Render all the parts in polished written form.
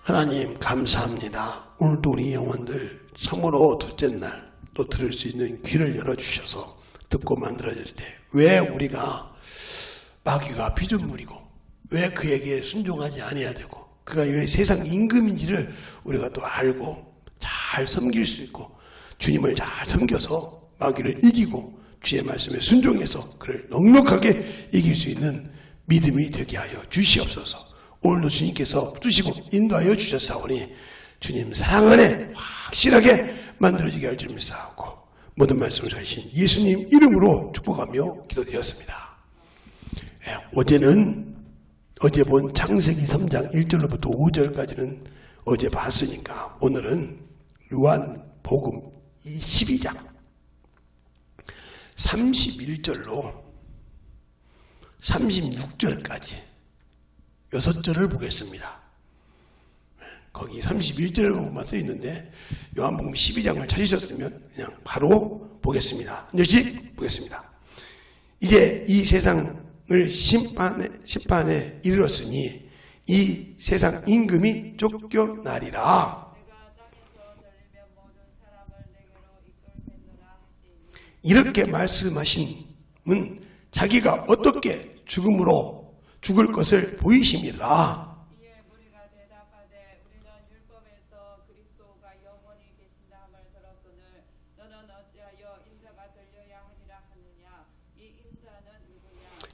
하나님 감사합니다. 오늘도 우리 영혼들 참으로 둘째 날 또 들을 수 있는 귀를 열어주셔서 듣고 만들어질 때 왜 우리가 마귀가 피조물이고 왜 그에게 순종하지 아니해야 되고 그가 왜 세상 임금인지를 우리가 또 알고 잘 섬길 수 있고 주님을 잘 섬겨서 마귀를 이기고 주의 말씀에 순종해서 그를 넉넉하게 이길 수 있는 믿음이 되게 하여 주시옵소서. 오늘도 주님께서 주시고 인도하여 주셨사오니 주님 사랑 안에 확실하게 만들어지게 할 줄 믿사오고 모든 말씀을 전하신 예수님 이름으로 축복하며 기도드렸습니다. 어제 본 창세기 3장 1절로부터 5절까지는 어제 봤으니까 오늘은 요한복음 12장 31절로 36절까지 6절을 보겠습니다. 거기 31절을 보면 써 있는데 요한복음 12장을 찾으셨으면 그냥 바로 보겠습니다. 한 절씩 보겠습니다. 이제 이 세상을 심판에 이르렀으니 이 세상 임금이 쫓겨나리라. 이렇게 말씀하신은 자기가 어떻게 죽음으로 죽을 것을 보이심이라.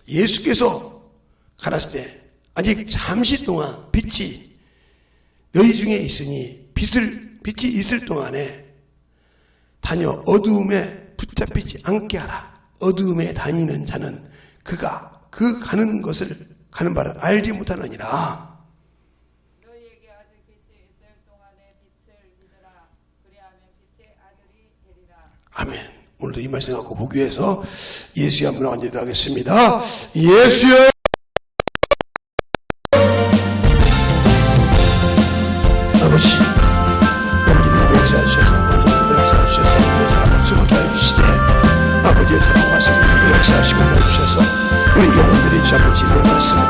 예수께서 가라실 때 아직 잠시 동안 빛이 너희 중에 있으니 빛이 있을 동안에 다녀 어두움에 붙잡히지 않게 하라. 어두움에 다니는 자는 그가 그 가는 바를 알지 못하느니라. 너희에게 아직 빛이 있을 동안에 빛을 믿으라. 그리하면 빛의 아들이 되리라. 아멘. 오늘도 이 말씀 갖고 보기 위해서 예수의 한번 완전히 하겠습니다. 예수여 아버지 아버지는 역사해 주셔서 오늘도 역사해 주셔서 우리의 사랑을 즐겁게 하여 주시되 아버지의 사랑과 성령으로 역사하시고 해주셔서 우리 영혼들이 주 앞에 진리의 말씀으로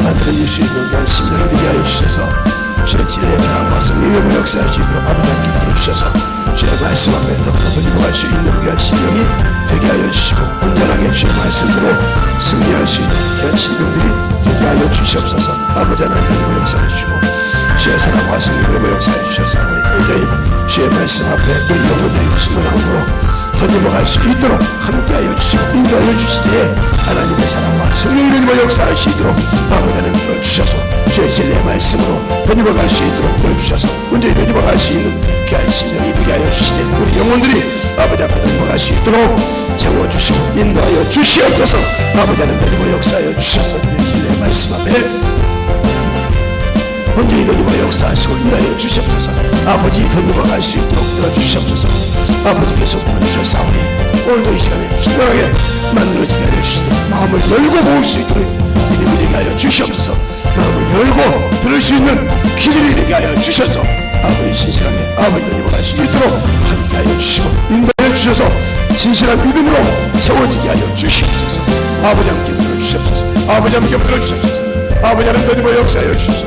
만들어질 수 있는 귀한 심령이 되게 하여 주셔서 주의 진리의 사랑과 성령으로 역사해 주시도록 아버지께 부르주셔서 주의 말씀 앞에 더불어 돌림할 수 있는 귀한 심령이 되게 하여 주시고 온전하게 주의 말씀으로 승리할 수 있는 귀한 심령들이 되게 하여 주시옵소서. 아버지 하나님으로 역사해 주시고 주의 사랑과 성령으로 역사해 주셔서 온전히 주의 말씀 앞에 우리 영혼들이 승리함으로 더 넘어갈 수 있도록 함께하여 주시고 인도하여 주시되 하나님의 사랑과 성령님의 역사하시도록 아버지 하나님 들어주셔서 주의 진리의 말씀으로 더 넘어갈 수 있도록 들어주셔서 온전히 더 넘어갈 수 있는 귀한 심령이 되게 하여 주시되 우리 영혼들이 아버지 앞에 넘어갈 수 있도록 채워주시고 인도하여 주시옵소서. 아버지 하나님 더 넘어 역사하여 주셔서 주의 진리의 말씀 앞에 온전히 더 넘어 역사하시고 인도하여 주시옵소서. 아버지 더 넘어갈 수 있도록 들어주시옵소서. 아버지께서 보내주셨사오니 오늘도 이 시간에 충분하게 만들어지게 하여 주시되 마음을 열고 볼 수 있도록 믿음이 되게 하여 주시옵소서. 마음을 열고 들을 수 있는 귀들이 되게 하여 주셔서 아버지 신실하게 아버지 더 넘어갈 수 있도록 함께 하여 주시고 인도하여 주셔서 진실한 믿음으로 세워지게 하여 주시옵소서. 아버지 함께 들어주시옵소서. 아버지 함께 들어주시옵소서. 아버지 하나님 더 넘어 역사하여 주셔서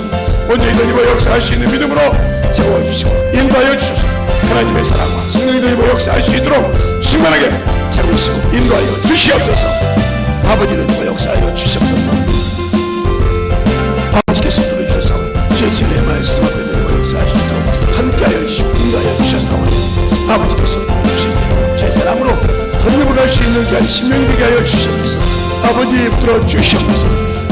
온전히 더 넘어 역사할 수 있는 믿음으로 세워주시고 인도하여 주셔서 하나님의 사랑과 성령이 더 넘어 역사할 수 있도록 충만하게 세우시고 인도하여 주시옵소서. 아버지 더 넘어 역사하여 주시옵소서. 아버지께서 부르주셨사오니 주의 진리의 말씀 앞에 더 넘어 역사하시도록 함께하여 주시고 인도하여 주셨사오니 아버지께서 부르주신 대로 주의 사랑으로 더 넘어갈 수 있는 귀한 심령이 되게 하여 주시옵소서. 아버지 들어주시옵소서.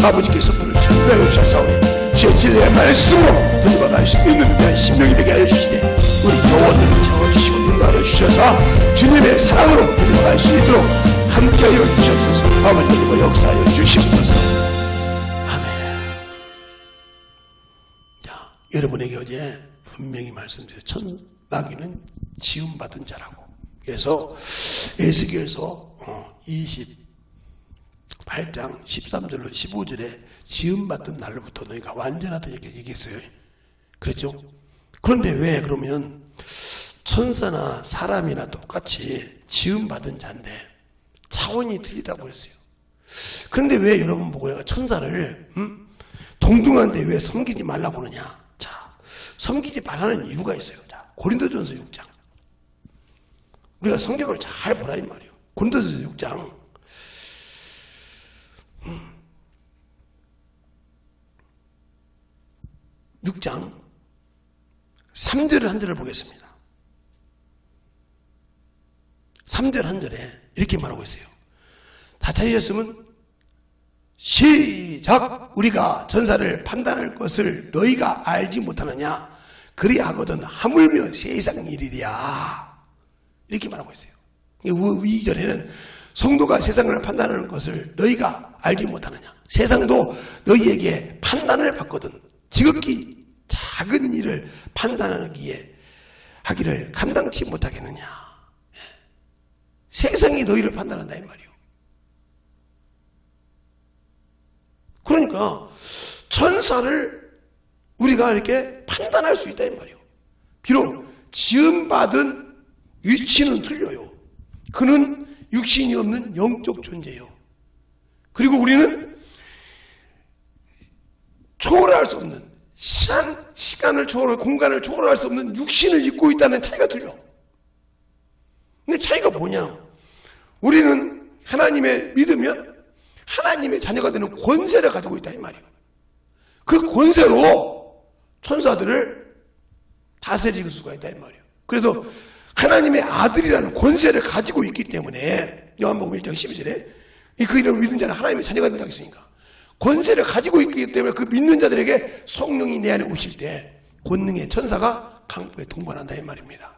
아버지께서 부르주셨사오니 주의 진리의 말씀으로 더 넘어갈 수 있는 귀한 심령이 되게 하여 주시되 우리 영혼들을 채워주시고 인도하여 주셔서 주님의 사랑으로 더 넘어갈 수 있도록 함께하여 주시옵소서. 아버지 더 넘어 역사하여 주시옵소서. 아멘. 자, 여러분에게 어제 분명히 말씀드렸죠. 마귀는 지음받은 자라고. 그래서 에스겔서 28장 13절로 15절에 지음받던 날로부터 너희가 완전하다 이렇게 얘기했어요. 그렇죠? 그런데 왜 그러면 천사나 사람이나 똑같이 지음받은 자인데 차원이 틀리다고 했어요. 그런데 왜 여러분 보고요, 천사를 동등한데 왜 섬기지 말라고 그러냐? 자, 섬기지 말라는 이유가 있어요. 자, 고린도전서 6장. 우리가 성경을 잘 보라 이 말이에요. 고린도전서 6장. 6장 3절 한 절을 보겠습니다. 3절 한 절에 이렇게 말하고 있어요. 다 찾으셨으면 시작. 우리가 전사를 판단할 것을 너희가 알지 못하느냐? 그리하거든 하물며 세상 일이랴. 이렇게 말하고 있어요. 2절에는 성도가 세상을 판단하는 것을 너희가 알지 못하느냐? 세상도 너희에게 판단을 받거든 지극히 작은 일을 판단하기에 하기를 감당치 못하겠느냐? 세상이 너희를 판단한다 이 말이에요. 그러니까 천사를 우리가 이렇게 판단할 수 있다 이 말이에요. 비록 지음받은 위치는 틀려요. 그는 육신이 없는 영적 존재예요. 그리고 우리는 초월할 수 없는 시간을 초월할, 공간을 초월할 수 없는 육신을 입고 있다는 차이가 틀려. 근데 차이가 뭐냐? 우리는 하나님의 믿으면 하나님의 자녀가 되는 권세를 가지고 있다 이 말이에요. 그 권세로 천사들을 다스릴 수가 있다 이 말이에요. 그래서 하나님의 아들이라는 권세를 가지고 있기 때문에 요한복음 1장 12절에 그 이름을 믿는 자는 하나님의 자녀가 된다고 했으니까 권세를 가지고 있기 때문에 그 믿는 자들에게 성령이 내 안에 오실 때 권능의 천사가 강포에 동반한다 이 말입니다.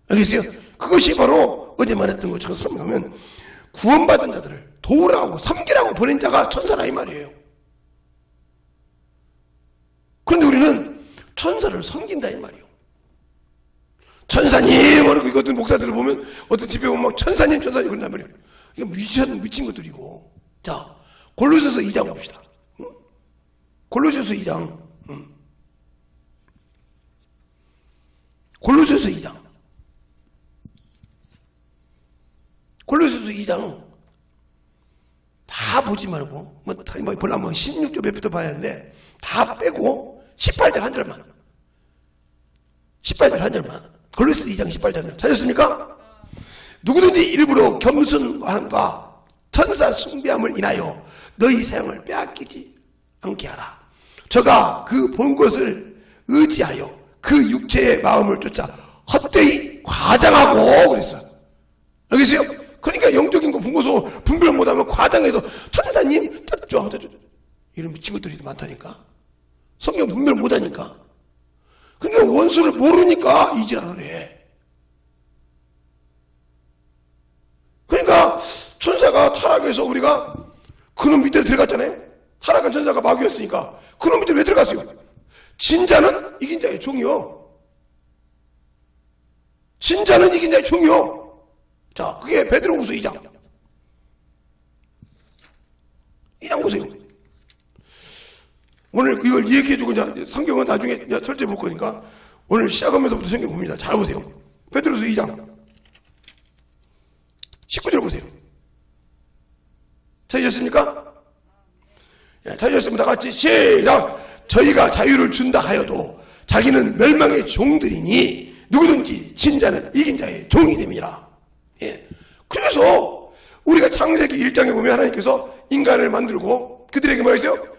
알겠어요? 그것이 바로 어제 말했던 것처럼 설명하면 구원받은 자들을 도우라고 섬기라고 보낸 자가 천사라 이 말이에요. 그런데 우리는 천사를 섬긴다 이 말이에요. 천사님 하고 이거 어떤 목사들을 보면 어떤 집에 보면 막 천사님 그런단 말이에요. 이게 미친 것들이고. 자, 골로새서 2장 봅시다. 골로새서 2장. 골로새서 2장. 골로새서 2장 다 보지 말고 뭐 보려면 16절 몇부터 봐야 하는데 다 빼고 18절 한 절만 18절 한 절만 골로새서 2장 18절 찾았습니까? 누구든지 일부러 겸손함과 천사 숭배함을 인하여 너희 사형을 빼앗기지 않게 하라. 저가 그 본 것을 의지하여 그 육체의 마음을 쫓아 헛되이 과장하고 그랬어. 알겠어요? 그러니까 영적인 거 본 것으로 분별 못하면 과장해서 천사님 이런 미친 것들이 많다니까. 성경 분별 못하니까. 그러니까 원수를 모르니까 이질하는 해. 그러니까 천사가 타락해서 우리가 그놈 밑에 들어갔잖아요. 타락한 천사가 마귀였으니까 그놈 밑에 왜 들어갔어요? 진자는 이긴 자의 종이요. 진자는 이긴 자의 종이요. 자, 그게 베드로후서 2장. 2장 보세요. 오늘 이걸 얘기해주고 이제 성경은 나중에 이제 설계 볼 거니까 오늘 시작하면서부터 성경 봅니다. 잘 보세요. 베드로후서 2장 19절 보세요. 찾으셨습니까? 예, 찾으셨으면 다 같이 시작. 저희가 자유를 준다 하여도 자기는 멸망의 종들이니 누구든지 진자는 이긴 자의 종이 됨이라. 예. 그래서 우리가 창세기 1장에 보면 하나님께서 인간을 만들고 그들에게 뭐라 했어요?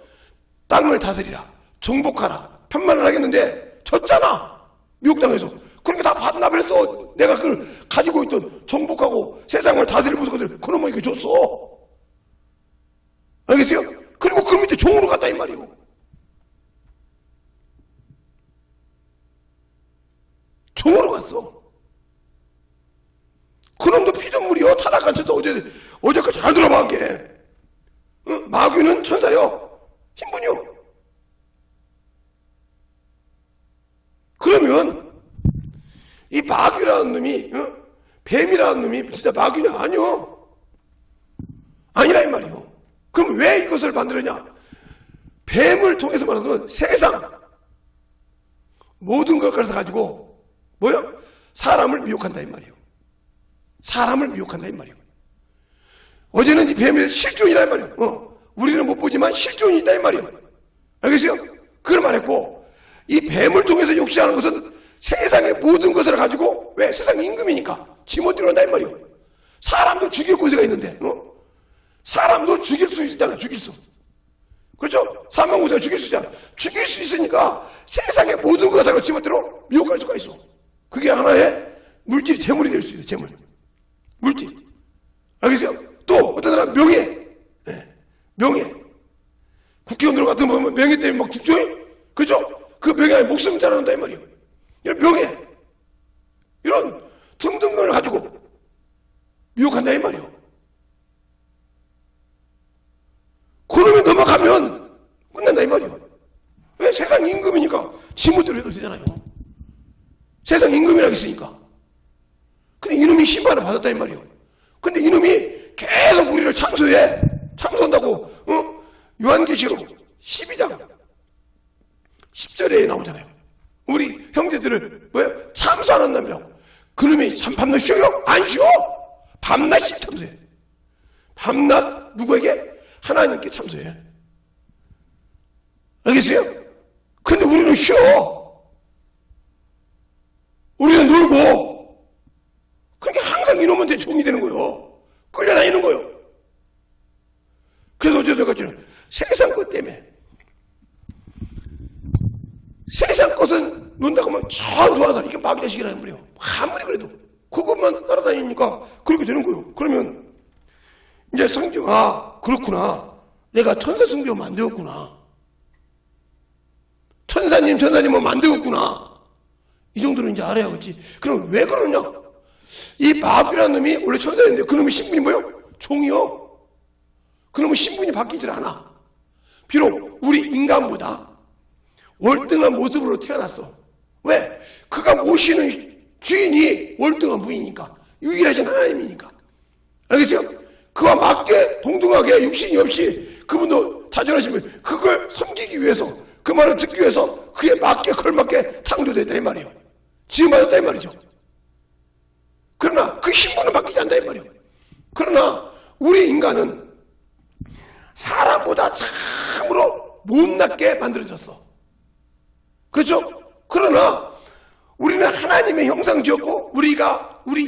땅을 다스리라, 정복하라, 편만을 하겠는데 졌잖아. 미국 땅에서. 그러니까 다 반납을 했어. 내가 그걸 가지고 있던 정복하고 세상을 다스릴 것을 그놈에게 줬어. 알겠어요? 그리고 그 밑에 종으로 갔다 이 말이에요. 종으로 갔어. 그놈도 피눈물이요. 타락한 천사 어제까지 잘 들어봐. 응? 마귀는 천사요. 신분이요. 그러면 이 마귀라는 놈이 뱀이라는 놈이 진짜 마귀냐? 아니요. 아니라 이 말이요. 그럼 왜 이것을 만들었냐? 뱀을 통해서 말하면 세상 모든 것을 가지고 뭐야? 사람을 미혹한다 이 말이에요. 사람을 미혹한다 이 말이에요. 어제는 이 뱀의 실존이란 말이에요. 우리는 못 보지만 실존이 있다 이 말이에요. 알겠어요? 그걸 말했고, 이 뱀을 통해서 역사하는 것은 세상의 모든 것을 가지고, 왜? 세상 임금이니까 지멋대로 한다 이 말이에요. 사람도 죽일 권세가 있는데, 사람도 죽일 수 있잖아, 죽일 수. 그렇죠? 사망고자가 죽일 수 있잖아. 죽일 수 있으니까 세상의 모든 것을 지멋대로 미혹할 수가 있어. 그게 하나의 물질이 재물이 될 수 있어요, 재물. 물질. 알겠어요? 또 어떤 사람 명예. 네. 명예. 국회의원들 같은 거 보면 명예 때문에 막 죽죠? 그렇죠? 그 명예에 목숨 자라는다 이 말이에요. 이런 명예. 이런 등등 걸 가지고 미혹한다 이 말이에요. 그놈이 넘어가면 끝난다 이 말이에요. 왜? 세상 임금이니까 지멋대로 해도 되잖아요. 세상 임금이라고 있으니까. 근데 이놈이 심판을 받았다 이 말이에요. 근데 이놈이 계속 우리를 참소한다고, 요한계시록 12장 10절에 나오잖아요. 우리 형제들을 왜? 참소 안 한다며. 그놈이 밤낮 쉬어요? 안 쉬어! 밤낮 참소해. 밤낮 누구에게? 하나님께 참소해. 알겠어요? 근데 우리는 쉬어. 우리는 놀고. 그러니까 항상 이놈한테 종이 되는 거예요. 끌려다니는 거예요. 그래서 어제 내가 지금 세상 것 때문에. 세상 것은 논다고 하면 참 좋아하다. 이게 마귀자식이라는 말이에요. 아무리 그래도. 그것만 따라다니니까 그렇게 되는 거예요. 그러면 이제 성경, 그렇구나. 내가 천사 숭배하면 안 되었구나. 천사님은 만들었구나. 이 정도는 이제 알아야겠지. 그럼 왜 그러냐? 이 마귀라는 놈이 원래 천사인데 그 놈의 신분이 뭐예요? 종이요. 그 놈의 신분이 바뀌질 않아. 비록 우리 인간보다 월등한 모습으로 태어났어. 왜? 그가 모시는 주인이 월등한 분이니까. 유일하신 하나님이니까. 알겠어요? 그와 맞게 동등하게 육신이 없이 그분도 자존하시면 그걸 섬기기 위해서, 그 말을 듣기 위해서 그에 맞게 걸맞게 창조됐다 이 말이에요. 지음받았다 이 말이죠. 그러나 그 신분은 바뀌지 않는다 이 말이에요. 그러나 우리 인간은 사람보다 참으로 못났게 만들어졌어. 그렇죠? 그러나 우리는 하나님의 형상 지었고 우리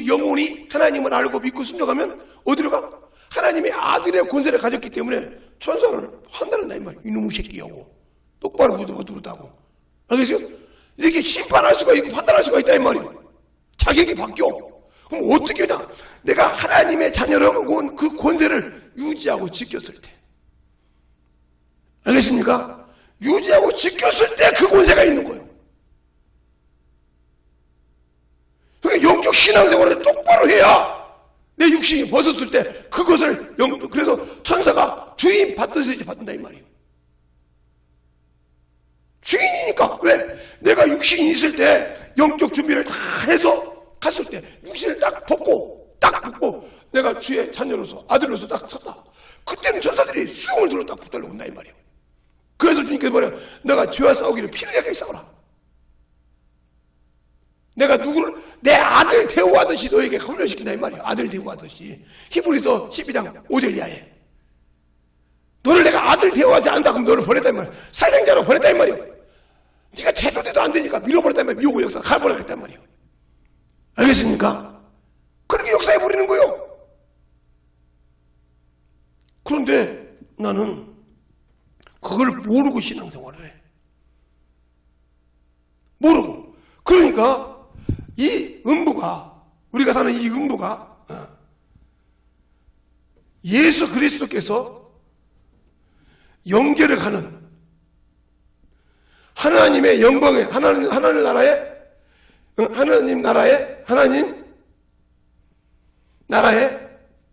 영혼이 하나님을 알고 믿고 순종하면 어디로 가? 하나님의 아들의 권세를 가졌기 때문에 천사를 판단한다 이 말이에요. 이놈의 새끼하고 똑바로 못하고. 알겠어요? 이렇게 심판할 수가 있고 판단할 수가 있다 이 말이에요. 자격이 바뀌어. 그럼 어떻게 하냐? 내가 하나님의 자녀라고 그 권세를 유지하고 지켰을 때. 알겠습니까? 유지하고 지켰을 때 그 권세가 있는 거예요. 그러니까 영적 신앙생활을 똑바로 해야 내 육신이 벗었을 때 그것을 그래서 천사가 주인 받듯이 받는다 이 말이에요. 주인이니까. 왜? 내가 육신이 있을 때 영적 준비를 다 해서 갔을 때 육신을 딱 벗고 내가 주의 자녀로서 아들로서 딱 섰다. 그때는 천사들이 수용을 들어 딱 붙들러 온다 이 말이에요. 그래서 주님께서 뭐래요? 내가 죄와 싸우기를 피 흘리게 싸우라. 내가 누구를 내 아들 대우하듯이 너에게 훈련시킨다 이 말이에요. 아들 대우하듯이. 히브리서 12장 5절 이하에. 너를 내가 아들 대우하지 않는다 그러면 너를 버렸다 이 말이에요. 살생자로 버렸다 이 말이에요. 네가 대도돼도 안 되니까 밀어버렸다 이 말이에요. 미혹의 역사 가버렸다 이 말이에요. 알겠습니까? 그렇게 역사해 버리는 거예요. 그런데 나는 그걸 모르고 신앙생활을 해. 모르고. 그러니까 이 음부가, 우리가 사는 이 음부가 예수 그리스도께서 연결을 하는 하나님의 영광에, 하나님 나라에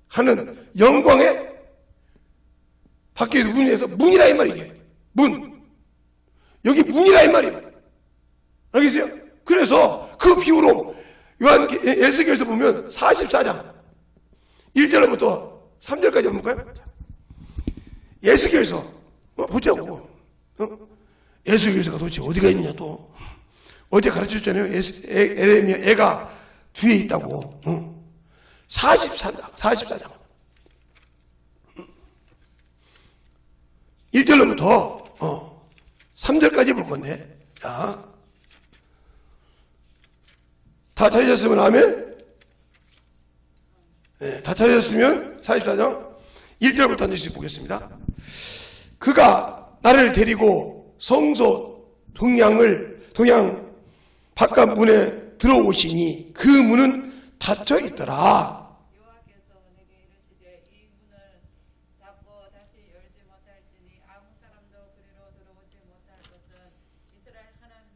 하는 영광에 밖에 문에서 문이라 이 말이에요. 문. 여기 문이라 이 말이에요. 알겠어요? 그래서 그 비유로 에스겔서 보면 44장 1절부터 3절까지 한번 볼까요? 에스겔서 보자고. 에스겔서가 도대체 어디가 있느냐 또. 어제 가르쳐줬잖아요. 에레미야 애가 뒤에 있다고. 44장. 1절로부터 3절까지 볼 건데, 자, 다 찾으셨으면 아멘? 네, 다 찾으셨으면 44장 1절부터 한 절씩 보겠습니다. 그가 나를 데리고 성소 동양 바깥 문에 들어오시니 그 문은 닫혀 있더라. 여호와께서 내게 이르시되 이 문을 닫고 다시 열지 못할지니 아무 사람도 그리로 들어오지 못할 것은 이스라엘 하나님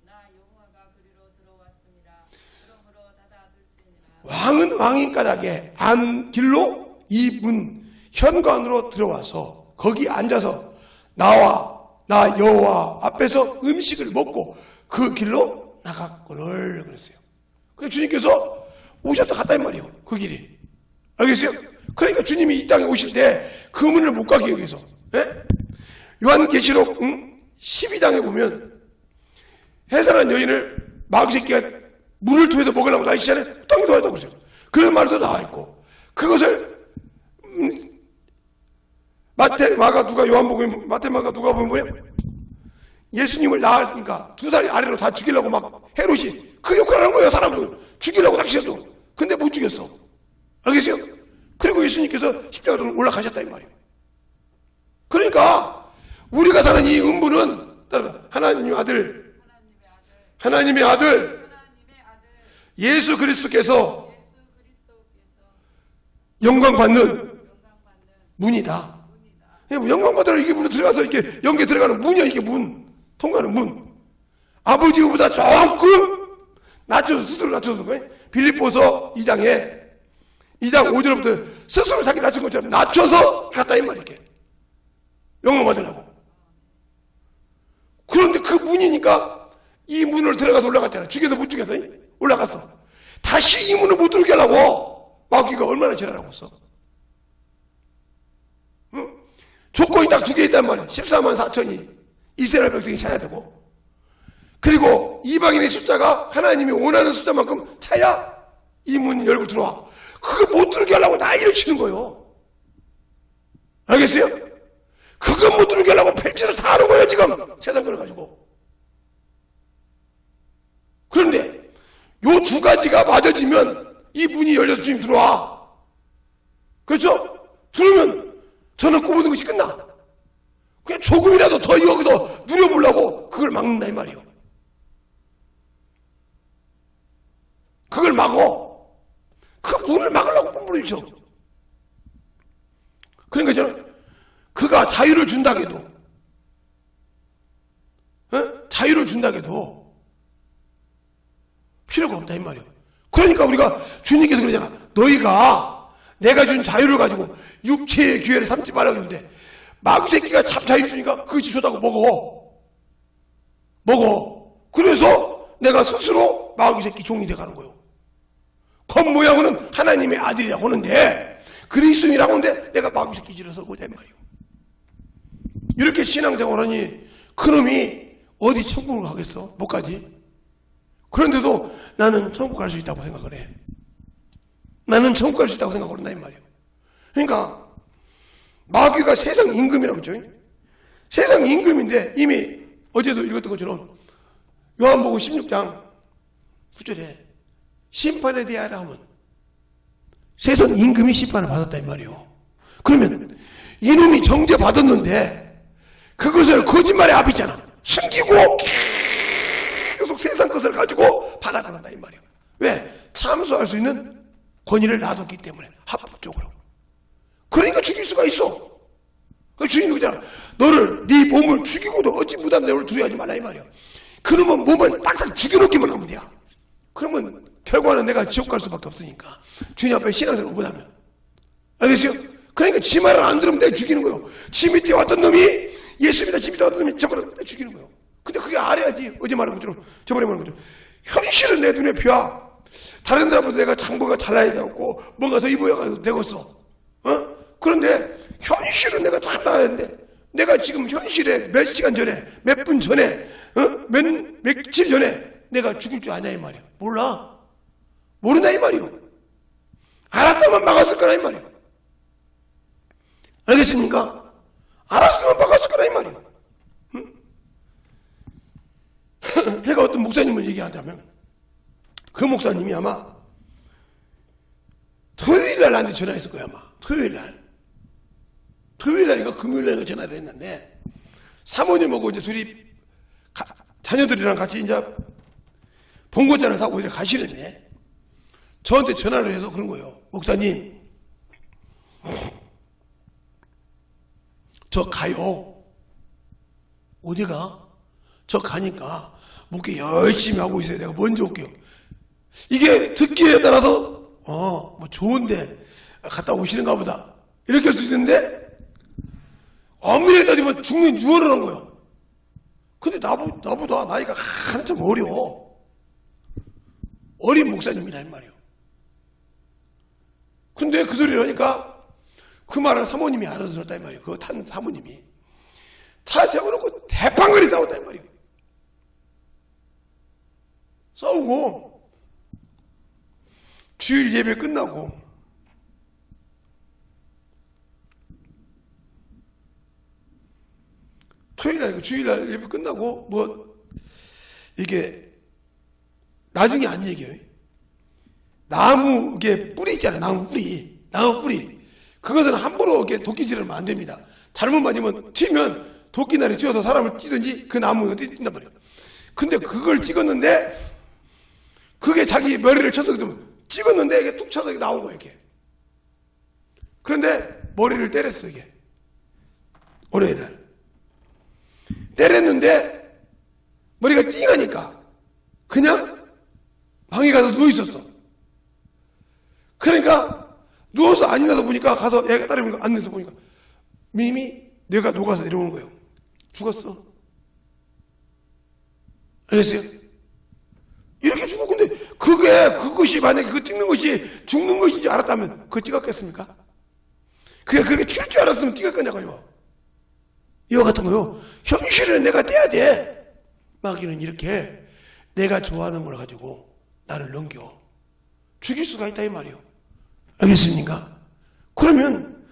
나 여호와가 그리로 들어왔습니다. 그러므로 닫아둘지니라. 왕은 왕인 까닭에 안길로 이 문 현관으로 들어와서 거기 앉아서 나 여호와 앞에서 음식을 먹고 그 길로 나갔거늘 그랬어요. 그래서 주님께서 오셨다 갔다 이 말이에요. 그 길이. 알겠어요? 그러니까 주님이 이 땅에 오실 때 그 문을 못 가게 위해서. 요한계시록 12장에 보면 해산한 여인을 마귀새끼가 문을 통해서 먹으려고 나이시잖아요. 땅에 놓아있다고 그러세요. 그런 말도 나와있고 그것을 마태마가 누가 보면 뭐야? 예수님을 낳았으니까 2살 아래로 다 죽이려고 막 헤롯이 그 역할을 하는 거예요. 사람들 죽이려고 낚시해도. 근데 못 죽였어. 알겠어요? 그리고 예수님께서 십자가로 올라가셨다 이 말이에요. 그러니까 우리가 사는 이 음부는 하나님의 아들 예수 그리스도께서 영광 받는 문이다. 영광 받으러 이게 문에 들어가서 이렇게 연계 들어가는 문이야. 이게 문. 통과하는 문. 아버지보다 조금 낮춰서 스스로 낮춰서 거예요. 빌립보서 2장 5절부터 스스로 자기 낮춘 것처럼 낮춰서 갔다 이 말이야. 영광 받으려고. 그런데 그 문이니까 이 문을 들어가서 올라갔잖아. 죽여도 못 죽여서 올라갔어. 다시 이 문을 못 들어오게 하려고 마귀가 얼마나 지랄하고 있어. 응? 조건이 딱 2개 있단 말이야. 14만 4천이 이스라엘 백성이 차야 되고, 그리고 이방인의 숫자가 하나님이 원하는 숫자만큼 차야 이 문 열고 들어와. 그거 못 들어오게 하려고 난리를 치는 거예요. 알겠어요? 그거 못 들어오게 하려고 펜치를 다 하는 거예요. 지금 세상 걸 가지고. 그런데 요 2가지가 맞아지면 이 문이 열려서 주님 들어와. 그렇죠? 들어오면 저는 꼬부는 것이 끝나. 그냥 조금이라도 더 여기서 누려보려고 그걸 막는다 이 말이에요. 그걸 막어. 그 문을 막으려고 뿜뿌리죠. 그러니까 저는 그가 자유를 준다고 해도 자유를 준다고 해도 필요가 없다 이 말이에요. 그러니까 우리가 주님께서 그러잖아. 너희가 내가 준 자유를 가지고 육체의 기회를 삼지 말라고 했는데 마귀새끼가 참 자유 주니까 그것이 좋다고 먹어. 그래서 내가 스스로 마귀새끼 종이 돼가는 거예요. 겉모양은 하나님의 아들이라고 하는데 그리스도인이라고 하는데 내가 마귀새끼 질러서 보자 이 말이에요. 이렇게 신앙생활하니 그놈이 어디 천국을 가겠어? 못 가지. 그런데도 나는 천국 갈 수 있다고 생각을 해. 나는 천국 갈 수 있다고 생각을 한다 이 말이에요. 그러니까 마귀가 세상 임금이라고 그러죠. 세상 임금인데 이미 어제도 읽었던 것처럼 요한복음 16장 9절에 심판에 대하여 하면 세상 임금이 심판을 받았다 이 말이에요. 그러면 이놈이 정죄받았는데 그것을 거짓말에 앞이잖아. 숨기고 계속 세상 것을 가지고 받아간다 이 말이에요. 왜? 참소할 수 있는 권위를 놔뒀기 때문에 합법적으로. 그러니까 죽일 수가 있어. 그 주인이 그잖아. 너를 네 몸을 죽이고도 어찌 무단 내용을 두려워하지 말라 이 말이야. 그러면 몸을 딱딱 죽여놓기만 하면 돼요. 그러면 결과는 내가 지옥 갈 수밖에 없으니까 주님 앞에 신앙생활 못하면. 알겠어요? 그러니까 지 말을 안 들으면 내가 죽이는 거예요. 지 밑에 왔던 놈이 예수입니다. 지 밑에 왔던 놈이 저번에 내가 죽이는 거예요. 근데 그게 알아야지. 어제 말한 것처럼 저번에 말한 것처럼 현실은 내 눈에 벼야. 다른 사람보다 내가 장보가 달라야 되고 뭔가 더 입어야 되겠어. 그런데 현실은 내가 달라야 하는데 내가 지금 현실에 몇 시간 전에 몇 분 전에 며칠 전에 내가 죽을 줄 아냐 이 말이야. 몰라. 모른다 이 말이요. 알았다면 막았을 거라 이 말이야. 알겠습니까? 알았으면 막았을 오늘 얘기하자면 그 목사님이 아마 토요일날 나한테 전화했을 거야. 아마 토요일날인가 금요일날인가 전화를 했는데 사모님하고 이제 둘이 자녀들이랑 같이 이제 봉고차를 타고 이렇게 가시는데 저한테 전화를 해서 그런 거예요. 목사님, 저 가요. 어디가? 저 가니까 목회 열심히 하고 있어요. 내가 먼저 올게요. 이게 듣기에 따라서 뭐 좋은데 갔다 오시는가 보다 이렇게 할 수 있는데 엄밀히 따지면 죽는 유언을 한 거예요. 근데 나보다 나이가 한참 어린 목사님이라 이 말이에요. 근데 그 소리를 하니까 그 말을 사모님이 알아서 들었다 이 말이에요. 그거 탄 사모님이 차 세워놓고 대판거리 싸웠다 이 말이에요. 싸우고 주일 예배 끝나고 토요일날 주일날 예배 끝나고 뭐 이게 나중에 안 얘기해요. 나무 이게 뿌리 있잖아요. 나무 뿌리 그것은 함부로 이렇게 도끼질하면 안 됩니다. 잘못 맞으면 튀면 도끼날이 튀어서 사람을 뛰든지 그 나무가 뛴단 말이에요. 근데 그걸 찍었는데 그게 자기 머리를 쳐서 찍었는데 이게 툭 쳐서 나온 거예요. 이게. 그런데 머리를 때렸어 이게. 월요일날 때렸는데 머리가 띵하니까 그냥 방에 가서 누워있었어. 그러니까 누워서 안 일어나서 보니까 가서 애가 따르면 안 내서 보니까 미미 뇌가 녹아서 내려오는 거예요. 죽었어. 알겠어요? 이렇게 죽어. 근데 그것이 만약에 그 찍는 것이 죽는 것인지 알았다면 그거 찍었겠습니까? 그게 그렇게 튈 줄 알았으면 찍었겠냐고요. 이와 같은 거요. 현실은 내가 떼야 돼. 마귀는 이렇게 내가 좋아하는 걸 가지고 나를 넘겨 죽일 수가 있다 이 말이에요. 알겠습니까? 그러면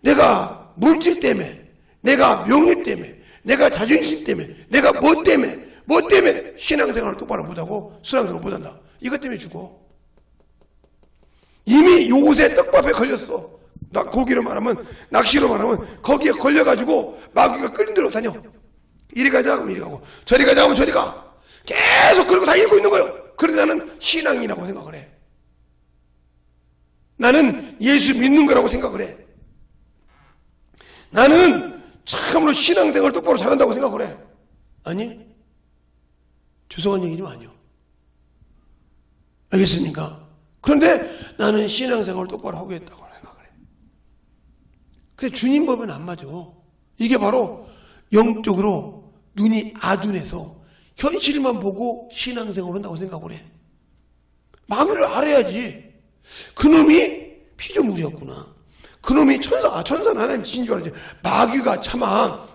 내가 물질 때문에, 내가 명예 때문에, 내가 자존심 때문에, 내가 뭐 때문에 신앙생활을 똑바로 못하고 신앙생활을 못한다. 이것 때문에 죽어. 이미 요것에 떡밥에 걸렸어. 고기로 말하면, 낚시로 말하면 거기에 걸려가지고 마귀가 끌린 대로 다녀. 이리 가자 하면 이리 가고 저리 가자 하면 저리 가. 계속 그러고 다니고 있는 거예요. 그런데 나는 신앙이라고 생각을 해. 나는 예수 믿는 거라고 생각을 해. 나는 참으로 신앙생활 똑바로 잘한다고 생각을 해. 아니? 죄송한 얘기지만 아니요. 알겠습니까? 그런데 나는 신앙생활을 똑바로 하고 있다고 생각을 해. 근데 주님 법은 안 맞아. 이게 바로 영적으로 눈이 아둔해서 현실만 보고 신앙생활을 한다고 생각을 해. 마귀를 알아야지. 그놈이 피조물이었구나. 그놈이 천사는 하나님 신 줄 알았지. 마귀가 참아.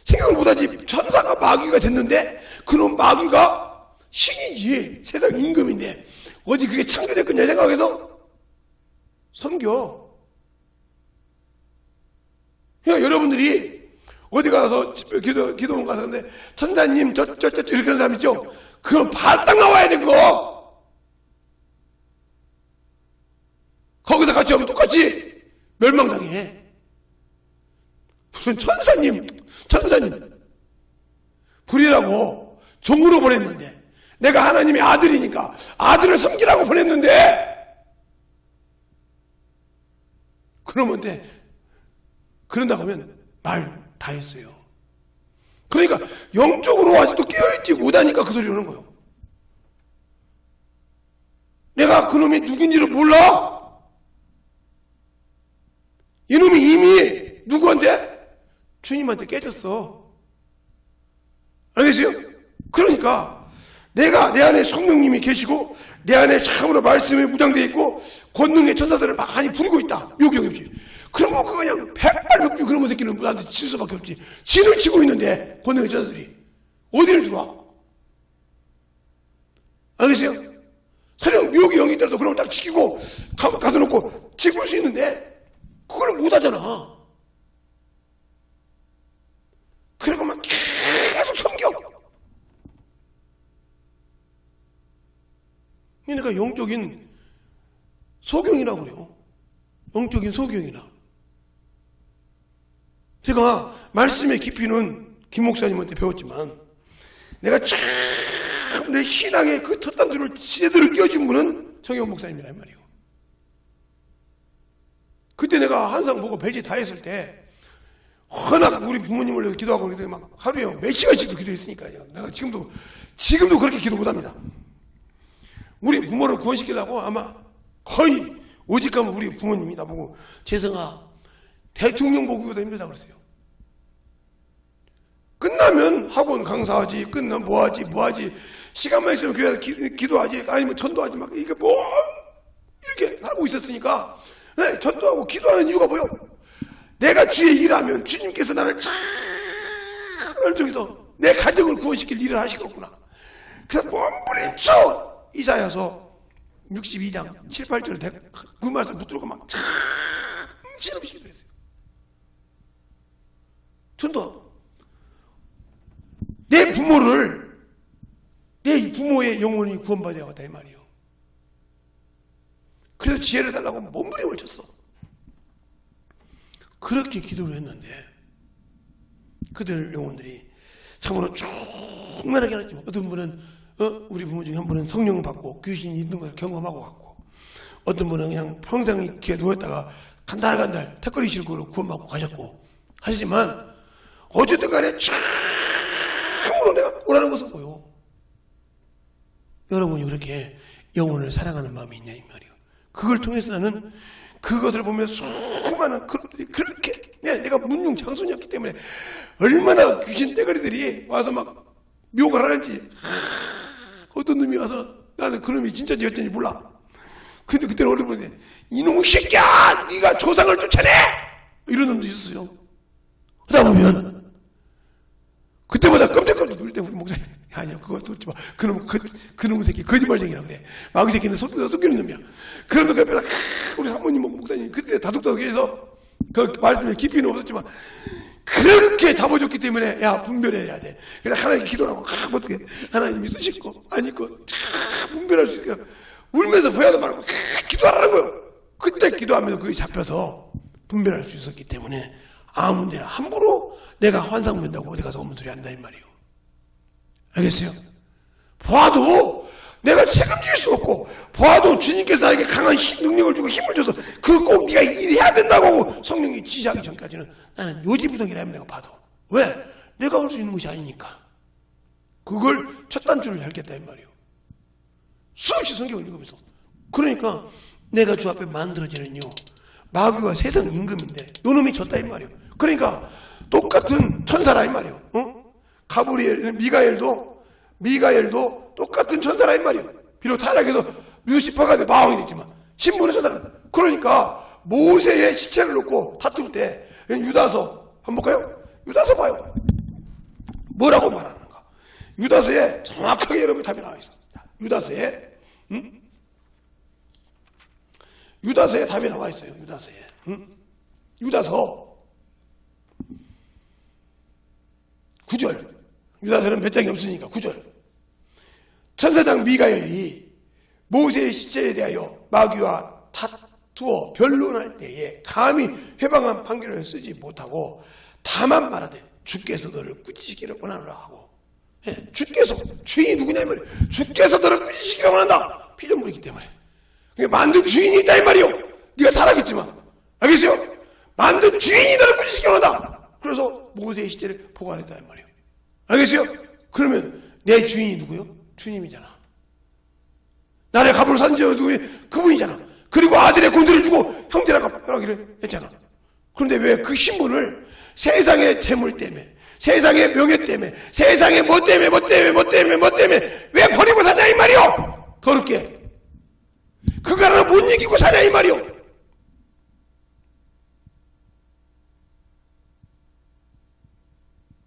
생각을 못하지. 천사가 마귀가 됐는데 그놈 마귀가 신이지. 세상 임금인데 어디 그게 창조됐겠냐 생각해서 섬겨. 그러니까 여러분들이 어디 가서 기도원 가서 근데 천사님 이렇게 하는 사람 있죠? 그건 발딱 나와야 돼 그거. 거기서 같이 하면 똑같이 멸망당해. 무슨 천사님 불이라고 종으로 보냈는데 내가 하나님의 아들이니까 아들을 섬기라고 보냈는데 그놈한테 그런다고 하면 말 다 했어요. 그러니까 영적으로 아직도 깨어있지 못하니까 그 소리 하는 거예요. 내가 그놈이 누군지를 몰라. 이놈이 이미 누구한테? 주님한테 깨졌어. 알겠어요? 그러니까 내가 내 안에 성령님이 계시고 내 안에 참으로 말씀에 무장되어 있고 권능의 천사들을 많이 부리고 있다. 묘기 없이. 그럼 뭐 그냥 백발백중 그런 거 새끼는 나한테 칠 수밖에 없지. 진을 치고 있는데 권능의 천사들이 어디를 들어와? 알겠어요? 사령 묘기 영이 있더라도 그럼 딱 지키고 가둬놓고 지킬 수 있는데 그걸 못하잖아. 그래서 막 계속 섬겨. 그러니까 영적인 소경이라고 그래요. 영적인 소경이라. 제가 말씀의 깊이는 김 목사님한테 배웠지만 내가 참 내 신앙의 그 첫 단추를 제대로 끼워준 분은 정영 목사님이란 말이에요. 그때 내가 한상 보고 배지 다 했을 때 워낙 우리 부모님을 위해서 기도하고 그래서 막 하루에 몇 시간씩도 기도했으니까요. 내가 지금도 그렇게 기도 못합니다. 우리 부모를 구원시키려고 아마 거의 오직하면 우리 부모님이 나보고 재성아 대통령 보기보다 힘들다고 그랬어요. 끝나면 학원 강사하지, 끝나면 뭐하지, 시간만 있으면 교회에서 기도하지, 아니면 전도하지, 막, 이게 뭐, 이렇게 살고 있었으니까, 네, 전도하고 기도하는 이유가 뭐요? 내가 주의 일하면 주님께서 나를 잘 저기서 내 가정을 구원시킬 일을 하시겠구나. 그래서 몸부림쳐 이사야서 62장 7, 8절 그 말씀 붙들고 막 정신없이 기도했어요. 전도 내 부모의 영혼이 구원받아야 하다 이 말이에요. 그래서 지혜를 달라고 몸부림을 쳤어. 그렇게 기도를 했는데 그들 영혼들이 참으로 충만하게 하지만 어떤 분은 우리 부모 중에 한 분은 성령을 받고 귀신이 있는 걸 경험하고 갔고, 어떤 분은 그냥 평생 이렇게 누웠다가 간달간달 턱걸이 실고로 구원받고 가셨고 하시지만, 어쨌든 간에 참으로 내가 오라는 것은 뭐요? 여러분이 그렇게 영혼을 사랑하는 마음이 있냐 이 말이에요. 그걸 통해서 나는 그것을 보면 수많은 그룹들이 그렇게, 내가 문중 장손이었기 때문에 얼마나 귀신 떼거리들이 와서 막 욕을 하는지, 어떤 놈이 와서 나는 그놈이 진짜인지 여쩐지 몰라. 근데 그때는 어려운 분인데, 이놈의 새끼야! 네가 조상을 쫓아내! 이런 놈도 있었어요. 하다 보면 그때마다 깜짝깜짝 놀릴 때 우리 목사님, 아니야 그것도 웃지 마. 그놈의 새끼 거짓말쟁이라 그래. 마귀 새끼는 섞이는 놈이야. 그러면 그 옆에서 우리 사모님 목사님 그때 다독다독해서 그 말씀에 깊이는 없었지만 그렇게 잡아줬기 때문에 야 분별해야 돼. 그래서 하나님 기도하고 어떻게 하나님이 쓰실 거 아닐 거 분별할 수 있으니까 울면서 보야도 말고 기도하라는 거예요. 그때 기도하면서 그게 잡혀서 분별할 수 있었기 때문에 아무 문제나 함부로 내가 환상 본다고 어디 가서 어머소리 한다 이 말이에요. 알겠어요? 봐도 내가 책임질 수 없고, 봐도 주님께서 나에게 강한 능력을 주고 힘을 줘서 그거 꼭 네가 일해야 된다고 성령이 지시하기 전까지는 나는 요지부동이라면 내가 봐도. 왜? 내가 할 수 있는 것이 아니니까. 그걸 첫 단추를 열겠다 이 말이에요. 수없이 성경을 읽으면서. 그러니까 내가 주 앞에 만들어지는요, 마귀가 세상 임금인데 요놈이 졌다 이 말이에요. 그러니까 똑같은 천사라 이 말이에요. 가브리엘, 미가엘도 똑같은 천사라 이 말이에요. 비록 타락해서 루시퍼가 마왕이 됐지만 신분은 천사라. 그러니까 모세의 시체를 놓고 다툴 때 유다서 한번 볼까요? 유다서 봐요. 뭐라고 말하는가? 유다서에 정확하게 여러분 답이 나와 있습니다. 유다서에 답이 나와 있어요. 유다서 9절. 유다서는 몇 장이 없으니까 9절. 천사장 미가엘이 모세의 시체에 대하여 마귀와 다투어 변론할 때에 감히 회방한 판결을 쓰지 못하고 다만 말하되 주께서 너를 꾸짖으시기를 원하노라 하고, 주께서, 주인이 누구냐 이 말이에요. 주께서 너를 꾸짖으시기를 원한다. 피조물이기 때문에. 만든 주인이 있다 이 말이에요. 네가 타락했지만. 알겠어요? 만든 주인이 너를 꾸짖으시기를 원한다. 그래서 모세의 시체를 보관했다 이 말이에요. 알겠어요? 그러면 내 주인이 누구요? 주님이잖아. 나를 갑으로 산지어 누구니? 그분이잖아. 그리고 아들의 권세를 주고 형제라 갚으라기를 했잖아. 그런데 왜 그 신분을 세상의 재물 때문에, 세상의 명예 때문에, 세상의 뭐 때문에 왜 버리고 사냐 이 말이요. 더럽게 그거를 못 이기고 사냐 이 말이요.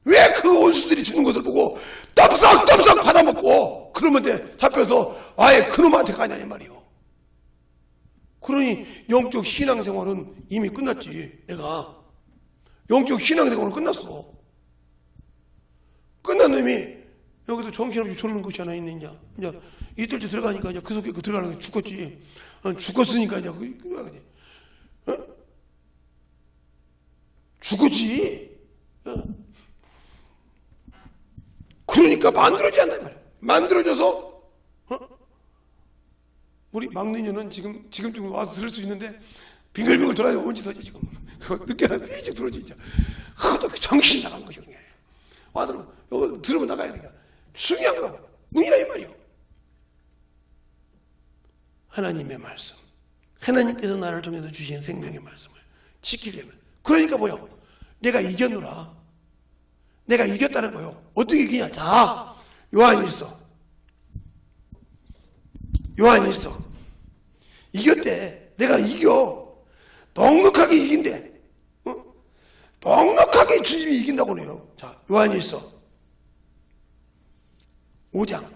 왜 그 원수들이 주는 것을 보고 떡썩떡썩 받아먹고 그놈한테 잡혀서 아예 그놈한테 가냐 이 말이요. 그러니 영적 신앙생활은 이미 끝났지. 내가 영적 신앙생활은 끝났어. 끝난 놈이 여기도 정신없이 졸는 것이 하나 있느냐. 이제 이틀째 들어가니까 이제 그 속에 들어가는 게 죽었지. 죽었으니까 이제 죽었지. 그러니까 만들어지지 않단 말이야. 만들어져서 우리 막내녀는 지금 와서 들을 수 있는데 빙글빙글 돌아요. 온짓하지 지금. 그거 늦게는 삐죽 들어오지 진짜. 그것도 정신 나간 거죠. 와서 이거 들으면 나가야 되니까. 중요한 거 문이라 이 말이요. 하나님의 말씀, 하나님께서 나를 통해서 주신 생명의 말씀을 지키려면, 그러니까 뭐요? 내가 이겼노라. 내가 이겼다는 거요. 어떻게 이기냐? 자, 요한일서 이겼대. 내가 이겨. 넉넉하게 이긴대. 넉넉하게 주님이 이긴다고 그래요. 자, 요한일서 5장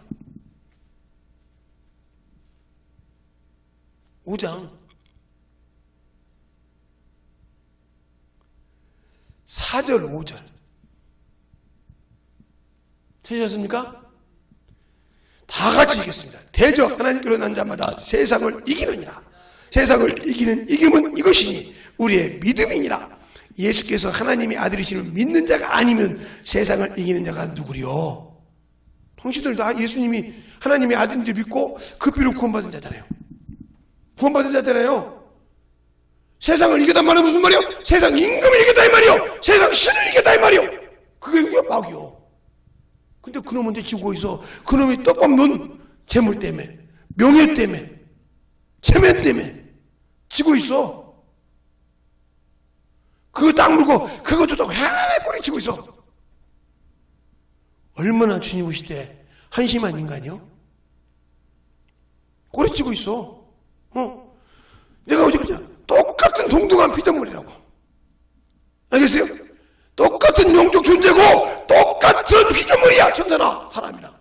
4절 5절 찾으셨습니까? 다 같이 이겼습니다. 대적 하나님께로 난 자마다 세상을 이기느니라. 세상을 이기는 이김은 이것이니 우리의 믿음이니라. 예수께서 하나님의 아들이심을 믿는 자가 아니면 세상을 이기는 자가 누구리요? 당신들 다 예수님이 하나님의 아들인지 믿고 그 피로 구원받은 자잖아요. 구원받은 자잖아요. 세상을 이겼단 말은 무슨 말이요? 세상 임금을 이겼다 이 말이요. 세상 신을 이겼다 이 말이요. 그게 막이요. 근데 그놈한테 지고 있어. 그놈이 떡밥놓은 재물 때문에, 명예 때문에, 체면 때문에 지고 있어. 그거 딱 물고 그거 줬다고 해내 뿌리치고 있어. 얼마나 주님 오실 때 한심한 인간이요? 꼬리치고 있어. 내가 어제 그랬잖아. 똑같은 동등한 피조물이라고. 알겠어요? 똑같은 영적 존재고 똑같은 피조물이야. 천사나 사람이나.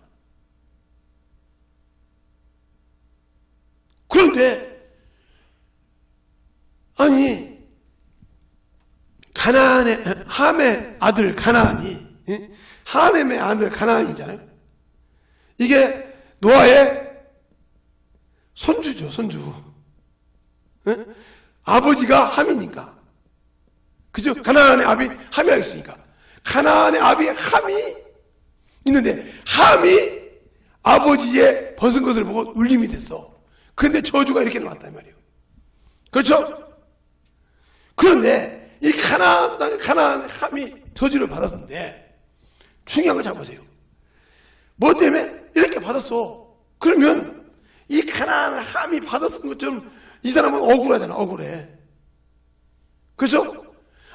그런데 아니 함의 아들 가나안이, 하넴의 아들 가나안이잖아요. 이게 노아의 손주죠, 손주. 아버지가 함이니까. 그죠? 가나안의 아비 함이가 있으니까. 가나안의 아비 함이 있는데, 함이 아버지의 벗은 것을 보고 울림이 됐어. 근데 저주가 이렇게 나왔단 말이에요. 그렇죠? 그런데 이 가나안 함이 저주를 받았는데, 중요한 걸 잘 보세요. 뭐 때문에 이렇게 받았어? 그러면 이 가나안 함이 받았은 것처럼 이 사람은 억울하잖아. 억울해. 그래서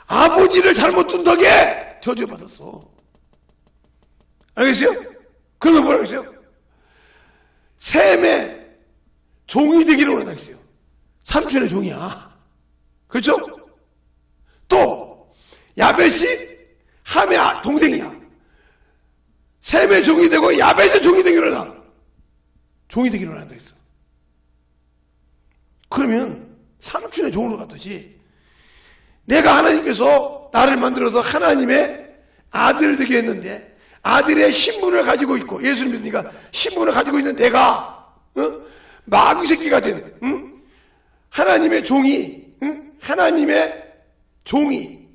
아버지를 잘못 둔 덕에 저주 받았어. 알겠어요? 그러면 뭐라고 했어요? 셈의 종이 되기를 원한다 했어요. 삼촌의 종이야. 그렇죠? 또 야벳이 함의 동생이야. 셈의 종이 되고 야벳의 종이 되기를 원한다. 종이 되기를 원한다 했어. 그러면 삼촌의 종으로 갔듯이 내가 하나님께서 나를 만들어서 하나님의 아들 되게 했는데, 아들의 신분을 가지고 있고 예수를 믿으니까 신분을 가지고 있는 내가 마귀 새끼가 된 하나님의 종이, 하나님의 종이,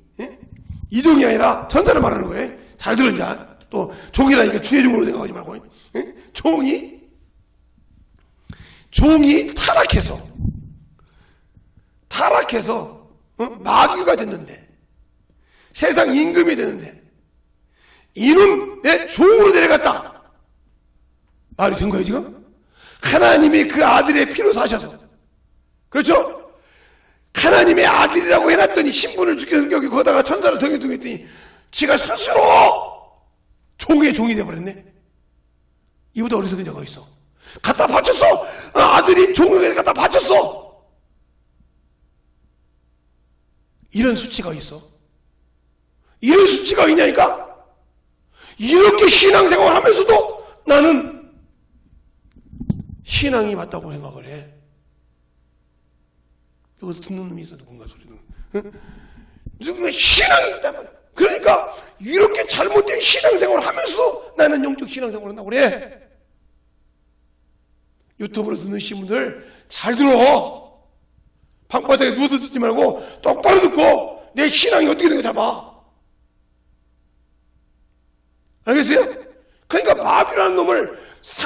이종이 아니라 전사를 말하는 거예요. 잘 들었냐? 또 종이라니까 주의 종으로 생각하지 말고, 종이 타락해서 마귀가 됐는데, 세상 임금이 됐는데 이놈의 종으로 내려갔다. 말이 된 거예요 지금? 하나님이 그 아들의 피로 사셔서, 그렇죠? 하나님의 아들이라고 해놨더니 신분을 주게 성격이 거다가 천사를 등했더니 지가 스스로 종의 종이 돼버렸네. 이보다 어리석은 자가 있어. 갖다 바쳤어. 아들이 종에게 갖다 바쳤어. 이런 수치가 있어. 이런 수치가 있냐니까. 이렇게 신앙생활 하면서도 나는 신앙이 맞다고 생각을 해. 여기서 듣는 놈이 있어. 누군가 소리는. 누군가 신앙이 있단 말이야. 그러니까 이렇게 잘못된 신앙생활을 하면서도 나는 영적 신앙생활을 한다고 그래. 유튜브로 듣는 신분들 잘 들어. 방바닥에 누워서 듣지 말고 똑바로 듣고 내 신앙이 어떻게 되는 거 잘 봐. 알겠어요? 그러니까 마귀라는 놈을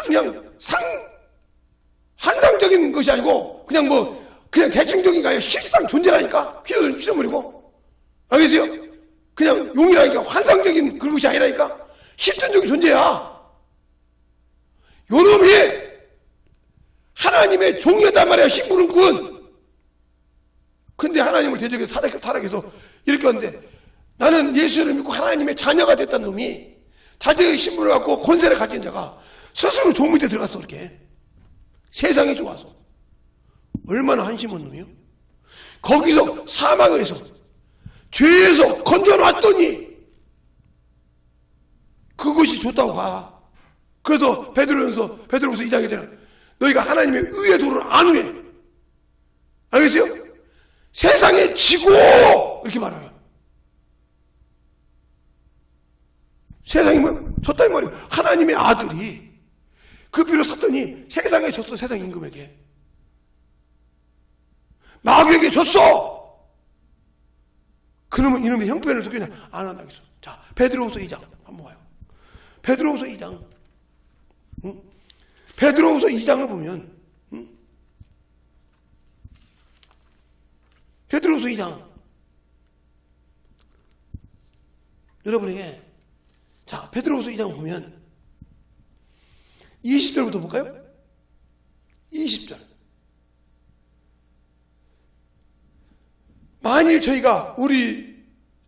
그냥 환상적인 것이 아니고 그냥 대칭적인 게 아니라 실상 존재라니까. 피어버리고. 알겠어요? 그냥 용이라니까 환상적인 그것이 아니라니까. 실존적인 존재야. 요 놈이 하나님의 종이었단 말이야. 심부름꾼. 근데 하나님을 대적해서 타락해서 이렇게 하는데, 나는 예수를 믿고 하나님의 자녀가 됐다는 놈이 자기의 신분을 갖고 권세를 가진 자가 스스로 종 밑에 들어갔어. 그렇게 세상이 좋아서. 얼마나 한심한 놈이요. 거기서 사망에서 죄에서 건져놨더니 그것이 좋다고 가. 그래서 베드로전서 2장에 되는 너희가 하나님의 의의 도를 안우해. 알겠어요? 세상에 지고 이렇게 말해요. 세상이 졌단 말이에요. 하나님의 아들이 그 비로 샀더니 세상에 졌어. 세상 임금에게. 마귀에게 졌어. 그러면 이놈의 형편을 듣고 그냥 안 한다겠어. 자, 베드로후서 2장 한번 봐요. 베드로후서 2장. 응? 베드로후서 2장을 보면, 응? 베드로후서 2장. 여러분에게, 자, 베드로후서 2장 보면 20절부터 볼까요? 20절. 만일 저희가 우리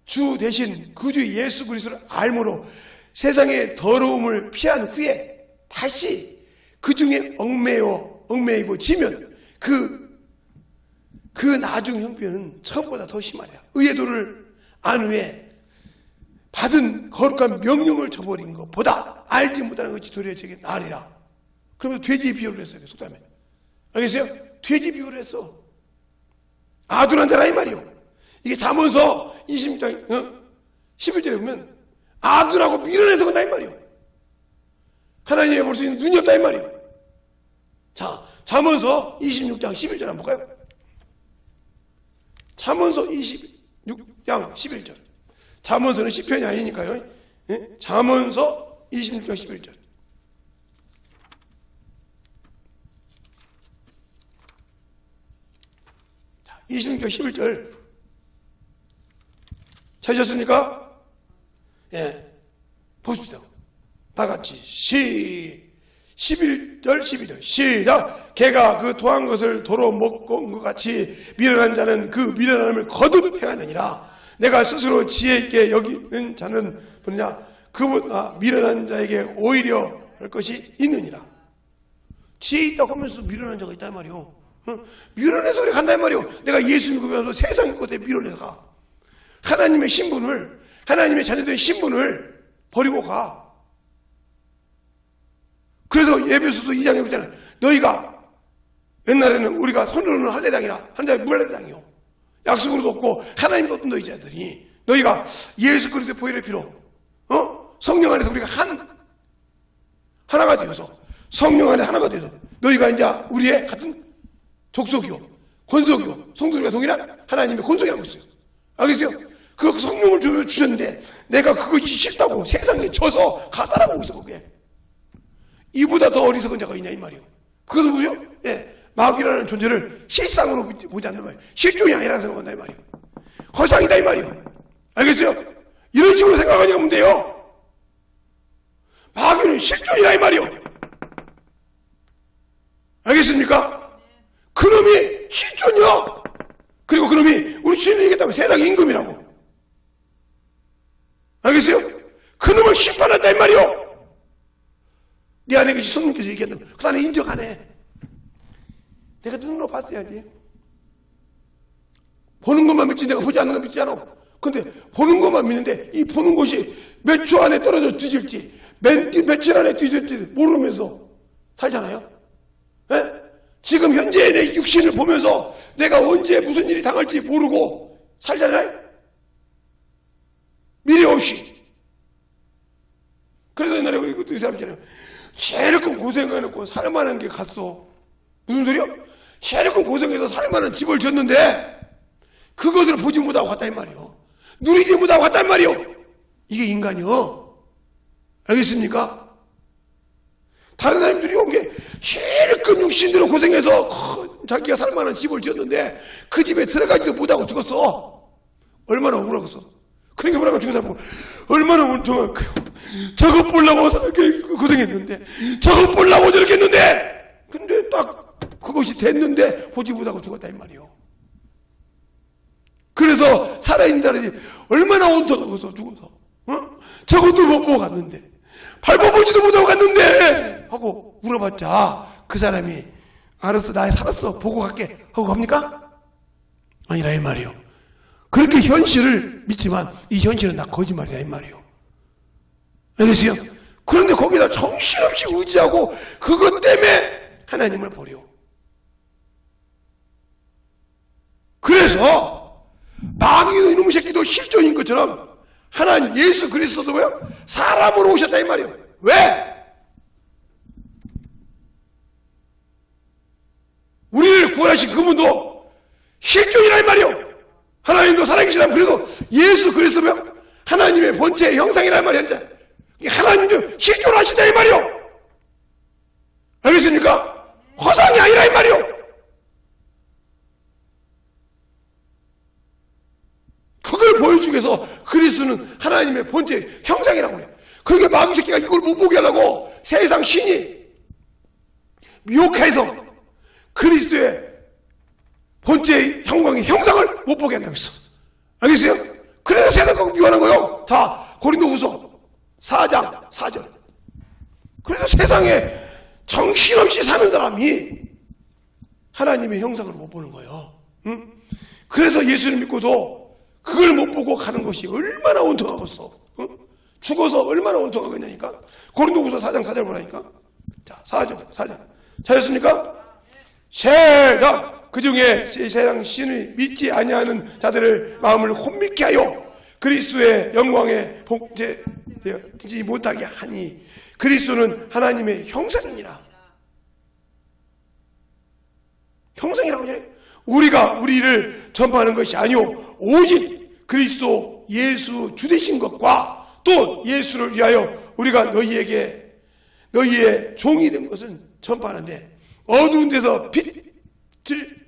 주 대신 그 주 예수 그리스도를 알므로 세상의 더러움을 피한 후에 다시 그 중에 얽매이고 지면 그 나중 형편은 처음보다 더 심하리라. 의의 도를 안 후에 받은 거룩한 명령을 저버린 것보다 알지 못하는 것이 도리어 제게 나으리라. 그러면서 돼지 비유를 했어요. 속담에. 알겠어요? 돼지 비유를 했어. 아둔한 자라 이 말이요. 이게 잠언서 26장 11절에 보면 아둔하고 미련해서 건다 이 말이요. 하나님이 볼 수 있는 눈이 없다 이 말이요. 자, 잠언서 26장 11절 한번 볼까요? 잠언서 26장 11절. 잠언서는 시편이 아니니까요. 잠언서 26장 11절. 자, 26장 11절. 찾으셨습니까? 예. 보십시오. 다 같이 11절 12절 시작. 개가 그 토한 것을 도로 먹고 온 것 같이 미련한 자는 그 미련함을 거듭 행하느니라. 내가 스스로 지혜 있게 여기는 자는 뭐냐? 그보다 미련한 자에게 오히려 할 것이 있느니라. 지혜 있다고 하면서 미련한 자가 있단 말이오. 미련해서 그래 간단 말이오. 내가 예수 믿으면서 세상 것에 미련해서 가. 하나님의 신분을, 하나님의 자녀된 신분을 버리고 가. 그래서 에베소서 2장에 보잖아요. 너희가 옛날에는 우리가 손으로는 할례당이라 한자에 물할례당이요. 약속으로도 없고 하나님도 없던 너희 자들이 너희가 예수 그리스도의 보혈의 피로 성령 안에서 우리가 하나가 되어서 성령 안에 하나가 되어서 너희가 이제 우리의 같은 족속이요 권속이요 성도들과 동일한 하나님의 권속이라고 했어요. 알겠어요? 그 성령을 주셨는데 내가 그것이 싫다고 세상에 져서 가다라고 있어. 그게 이보다 더 어리석은 자가 있냐 이 말이에요. 그것은 뭐죠? 예, 마귀라는 존재를 실상으로 보지 않는 말이에요. 실존이 아니라 생각한다 이 말이에요. 허상이다 이 말이에요. 알겠어요? 이런 식으로 생각하면 돼요. 마귀는 실존이다 이 말이에요. 알겠습니까? 그놈이 실존이야. 그리고 그놈이 우리 주님이 얘기했다면 세상 임금이라고. 알겠어요? 그놈을 심판한다 이 말이에요. 네 안에 계신 성령께서 얘기한다면 그 안에 인정 안 해. 내가 눈으로 봤어야지. 보는 것만 믿지 내가 보지 않는 거 믿지 않아. 근데 보는 것만 믿는데 이 보는 것이 몇 초 안에 떨어져 뒤질지 며칠 안에 뒤질지 모르면서 살잖아요. 에? 지금 현재 내 육신을 보면서 내가 언제 무슨 일이 당할지 모르고 살잖아요. 미래 없이 이 사람 있잖아요. 세력금 고생해놓고 살만한 게 갔어. 무슨 소리야? 세력금 고생해서 살만한 집을 졌는데 그것을 보지 못하고 갔다 이 말이요. 누리지 못하고 갔다 이 말이요. 이게 인간이요. 알겠습니까? 다른 사람들이 온 게 세력금 육신대로 고생해서 자기가 살만한 집을 지었는데 그 집에 들어가지도 못하고 죽었어. 얼마나 억울하겠어. 그러니까 뭐라고 죽은 사람 보고 얼마나 운통할까요? 저거 보려고 고생했는데 저거 보려고 저렇게 했는데 근데 딱 그것이 됐는데 보지 못하고 죽었다 이 말이요. 그래서 살아있는 얼마나 온통하고서 죽어서 저것도 못 보고 갔는데 밟아보지도 못하고 갔는데 하고 물어봤자 그 사람이 알았어 나 살았어 보고 갈게 하고 갑니까? 아니라 이 말이요. 그렇게 현실을 믿지만 이 현실은 다 거짓말이라 이 말이요. 알겠어요? 그런데 거기다 정신없이 의지하고 그것 때문에 하나님을 버려. 그래서 마귀도 이놈의 새끼도 실존인 것처럼 하나님 예수 그리스도도 뭐요? 사람으로 오셨다 이 말이요. 왜? 우리를 구원하신 그분도 실존이라 이 말이요. 하나님도 살아계시다면 그래도 예수 그리스도면 하나님의 본체 형상이란 말이야. 하나님도 실존을 하신다 이 말이요. 알겠습니까? 허상이 아니라 이 말이요. 그걸 보여주기 위해서 그리스도는 하나님의 본체 형상이라고 그래. 그러니까 마귀 새끼가 이걸 못 보게 하려고 세상 신이 미혹해서 그리스도의 본체의 형상을 못 보게 한다고 했어. 알겠어요? 그래서 세상 갖고 미워하는 거요. 다 고린도후서 4장 4절. 그래서 세상에 정신없이 사는 사람이 하나님의 형상을 못 보는 거예요. 응? 그래서 예수를 믿고도 그걸 못 보고 가는 것이 얼마나 온통하겠어. 응? 죽어서 얼마나 온통하겠냐니까. 고린도후서 4장 4절 보라니까. 자, 4절. 찾았습니까? 세상 그 중에 세상 신을 믿지 아니하는 자들을 마음을 혼미케 하여 그리스도의 영광에 복제되지 못하게 하니 그리스도는 하나님의 형상이니라. 형상이라고 하잖아요. 우리가 우리를 전파하는 것이 아니오 오직 그리스도 예수 주 되신 것과 또 예수를 위하여 우리가 너희의 종이 된 것은 전파하는데 어두운 데서 빛을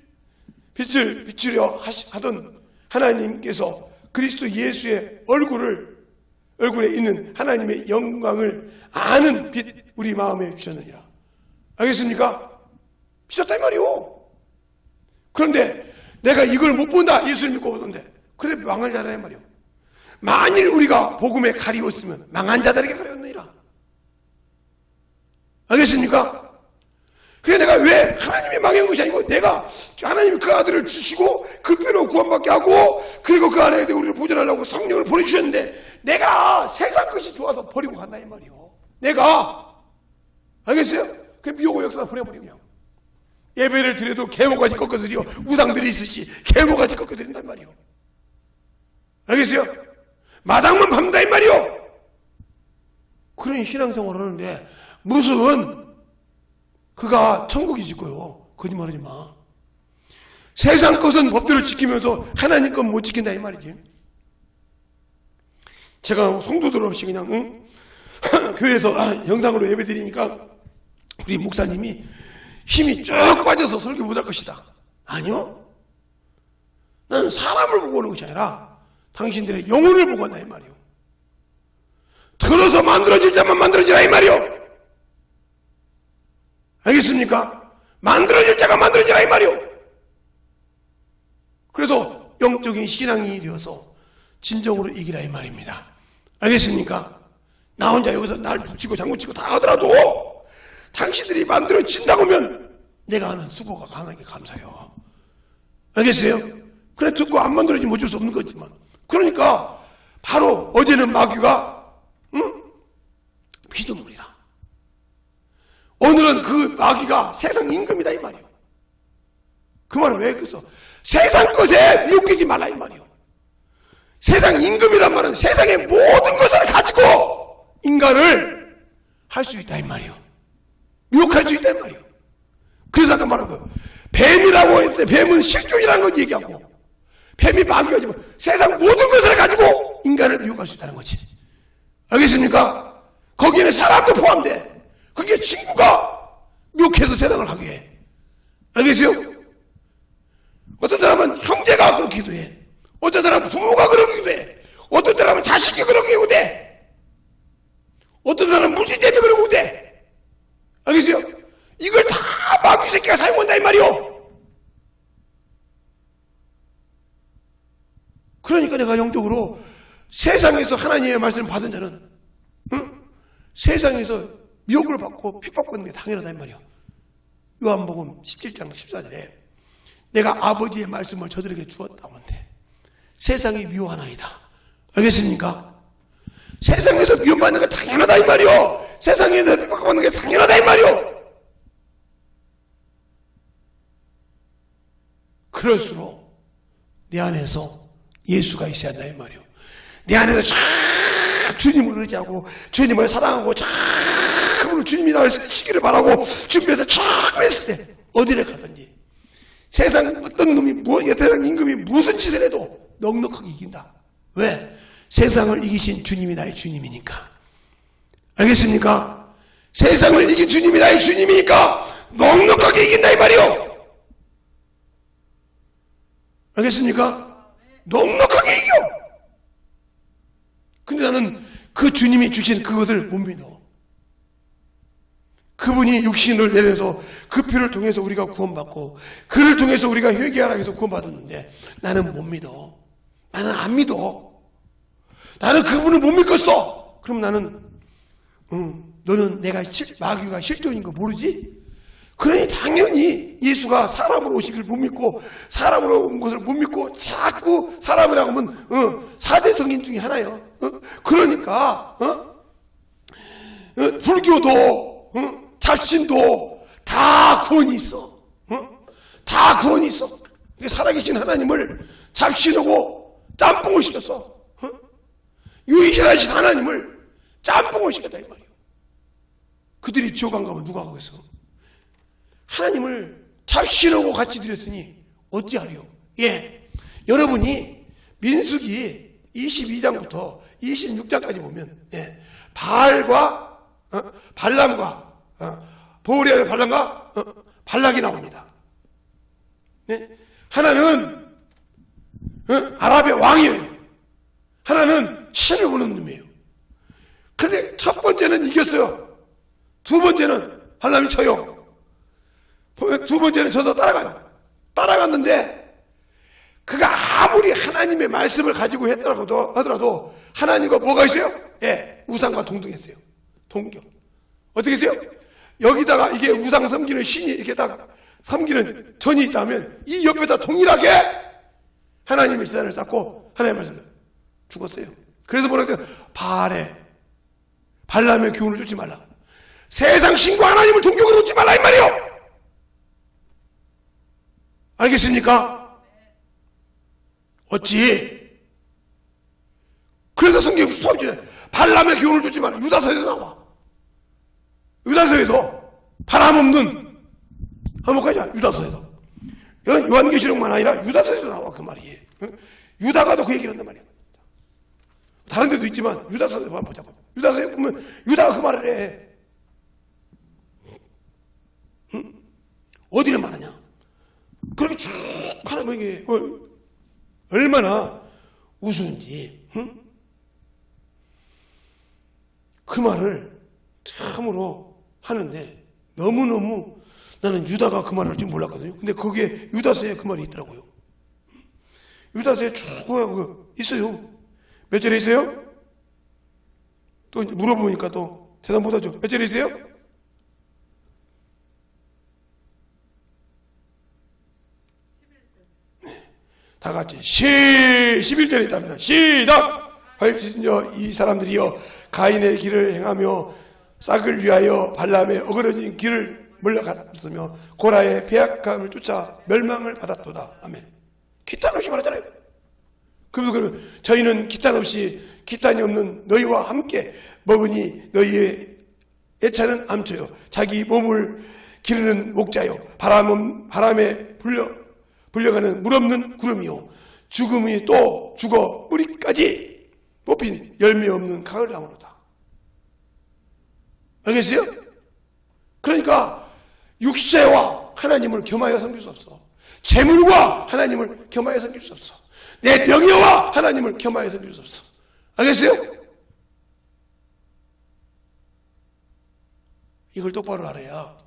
비추려 하던 하나님께서 그리스도 예수의 얼굴에 있는 하나님의 영광을 아는 빛 우리 마음에 주셨느니라. 알겠습니까? 비쳤다 이 말이오. 그런데 내가 이걸 못 본다 예수를 믿고 오던데 그래 망할 자라 이 말이오. 만일 우리가 복음에 가리웠으면 망한 자들에게 가리웠느니라. 알겠습니까? 그게 내가 왜 하나님이 망한 것이 아니고 내가 하나님이 그 아들을 주시고 그 뼈로 구원받게 하고 그리고 그 안에 우리를 보존하려고 성령을 보내주셨는데 내가 세상 것이 좋아서 버리고 간다 이 말이요. 내가 알겠어요? 그 미혹의 역사가 버려버리고요. 예배를 드려도 계모까지 꺾어드려 우상들이 있으시 계모까지 꺾어드린단 말이요. 알겠어요? 마당만 밟는다 이 말이요. 그런 신앙생활을 하는데 무슨 그가 천국이 짓고요. 거짓말하지 마. 세상 것은 법대로 지키면서 하나님 것 못 지킨다 이 말이지. 제가 성도들 없이 그냥 교회에서 영상으로 예배 드리니까 우리 목사님이 힘이 쭉 빠져서 설교 못할 것이다. 아니요. 나는 사람을 보고 오는 것이 아니라 당신들의 영혼을 보고 온다 이 말이요. 들어서 만들어질 자만 만들어지라 이 말이요. 알겠습니까? 만들어질 자가 만들어지라 이 말이요. 그래서 영적인 신앙이 되어서 진정으로 이기라 이 말입니다. 알겠습니까? 나 혼자 여기서 날 북치고 장구치고 다 하더라도 당신들이 만들어진다고 하면 내가 하는 수고가 강하게 감사해요. 알겠어요? 그래 듣고 안 만들어지면 어쩔 수 없는 거지만 그러니까 바로 어제는 마귀가 피조물이다. 오늘은 그 마귀가 세상 임금이다 이 말이에요. 그 말은 왜 그래서 세상 것에 미혹되지 말라 이 말이에요. 세상 임금이란 말은 세상의 모든 것을 가지고 인간을 할 수 있다 이 말이요. 미혹할 수 있다 이 말이요. 그래서 아까 말한 거예요. 뱀이라고 했을 때 뱀은 실존이라는 걸 얘기하고 뱀이 마귀가지만 세상 모든 것을 가지고 인간을 미혹할 수 있다는 거지. 알겠습니까? 거기에는 사람도 포함돼. 그게 친구가 미혹해서 세상을 하게 해. 알겠어요? 어떤 사람은 형제가 그렇기도 해. 어떤 사람은 부모가 그러기도 해. 어떤 사람은 자식이 그러기도 돼. 어떤 사람은 물질 때문에 그러고 돼. 알겠어요? 이걸 다 마귀 새끼가 사용한다 이 말이요. 그러니까 내가 영적으로 세상에서 하나님의 말씀을 받은 자는 세상에서 미혹을 받고 핍박받는 게 당연하다 이 말이요. 요한복음 17장 14절에 내가 아버지의 말씀을 저들에게 주었다고 하는데 세상이 미워하나이다. 알겠습니까? 세상에서 미움받는 게 당연하다 이 말이요. 세상에서 핍박받는 게 당연하다 이 말이요. 그럴수록 내 안에서 예수가 있어야 한다 이 말이요. 내 안에서 쫙 주님을 의지하고 주님을 사랑하고 쫙 주님이 나를 쓰시기를 바라고 준비해서 쫙 했을 때 어디를 가든지 세상 어떤 놈이 세상 임금이 무슨 짓을 해도 넉넉하게 이긴다. 왜? 세상을 이기신 주님이 나의 주님이니까. 알겠습니까? 세상을 이긴 주님이 나의 주님이니까 넉넉하게 이긴다 이 말이요. 알겠습니까? 넉넉하게 이겨. 근데 나는 그 주님이 주신 그것을 못 믿어. 그분이 육신을 내려서 그 피를 통해서 우리가 구원받고 그를 통해서 우리가 회개하라 해서 구원받았는데 나는 못 믿어. 나는 안 믿어. 나는 그분을 못 믿겠어. 그럼 나는 너는 내가 마귀가 실존인 거 모르지? 그러니 당연히 예수가 사람으로 오시길 못 믿고 사람으로 온 것을 못 믿고 자꾸 사람이라고 하면 4대 성인 중에 하나예요. 그러니까 불교도 잡신도 다 구원이 있어. 다 구원이 있어. 살아계신 하나님을 잡신하고 짬뽕을 시켰어. 유일하신 하나님을 짬뽕을 시켰다 이 말이에요. 그들이 지옥 안 가면 누가 하겠어? 하나님을 잡신하고 같이 드렸으니 어찌하리요? 예, 여러분이 민수기 22장부터 26장까지 보면 바알과 발람과 보리아의 발람과 발락이 나옵니다. 하나는 아랍의 왕이에요. 하나는 신을 보는 놈이에요. 그런데 첫 번째는 이겼어요. 두 번째는 발람이 쳐요. 두 번째는 져서 따라가요. 따라갔는데 그가 아무리 하나님의 말씀을 가지고 하더라도 하나님과 뭐가 있어요? 예, 우상과 동등했어요. 동경. 어떻게 했어요? 여기다가 이게 우상 섬기는 신이 이렇게 딱 섬기는 전이 있다면 이 옆에다 동일하게 하나님의 제단을 쌓고 하나님의 말씀을 죽었어요. 그래서 뭐라고 했어요? 발람의 교훈을 쫓지 말라. 세상 신과 하나님을 동경으로 쫓지 말라 이 말이에요. 알겠습니까? 어찌? 그래서 성경이 수없이 발람의 교훈을 쫓지 말라. 유다서에도 나와. 유다서에도 바람 없는 한번 가자. 유다서에도. 이건 요한계시록만 아니라 유다서에도 나와 그 말이. 유다가도 그 얘기를 한단 말이야. 다른 데도 있지만 유다서에도 보자고. 유다서에 보면 유다가 그 말을 해. 어디를 말하냐? 그렇게 쭉 하나님에게 얼마나 우스운지 그 말을 참으로 하는데 너무너무 나는 유다가 그 말을 할 줄 몰랐거든요. 근데 거기에 유다서에 그 말이 있더라고요. 유다서에 쭉 있어요. 몇 절에 있어요? 또 물어보니까 또 대답 못하죠. 몇 절에 있어요? 다 같이 11절에 있답니다. 시작! 할지신여 이 사람들이여 가인의 길을 행하며 싹을 위하여 발람의 어그러진 길을 물러갔으며 고라의 배악함을 쫓아 멸망을 받았도다. 아멘. 기탄 없이 말하잖아요. 그러면 저희는 기탄 없이 기탄이 없는 너희와 함께 먹으니 너희의 애차는 암초요. 자기 몸을 기르는 목자요. 바람에 불려가는 물 없는 구름이요. 죽음이 또 죽어 뿌리까지 뽑힌 열매 없는 가을나무로다. 알겠어요? 그러니까 육체와 하나님을 겸하여 섬길 수 없어. 재물과 하나님을 겸하여 섬길 수 없어. 내 명예와 하나님을 겸하여 섬길 수 없어. 알겠어요? 이걸 똑바로 알아야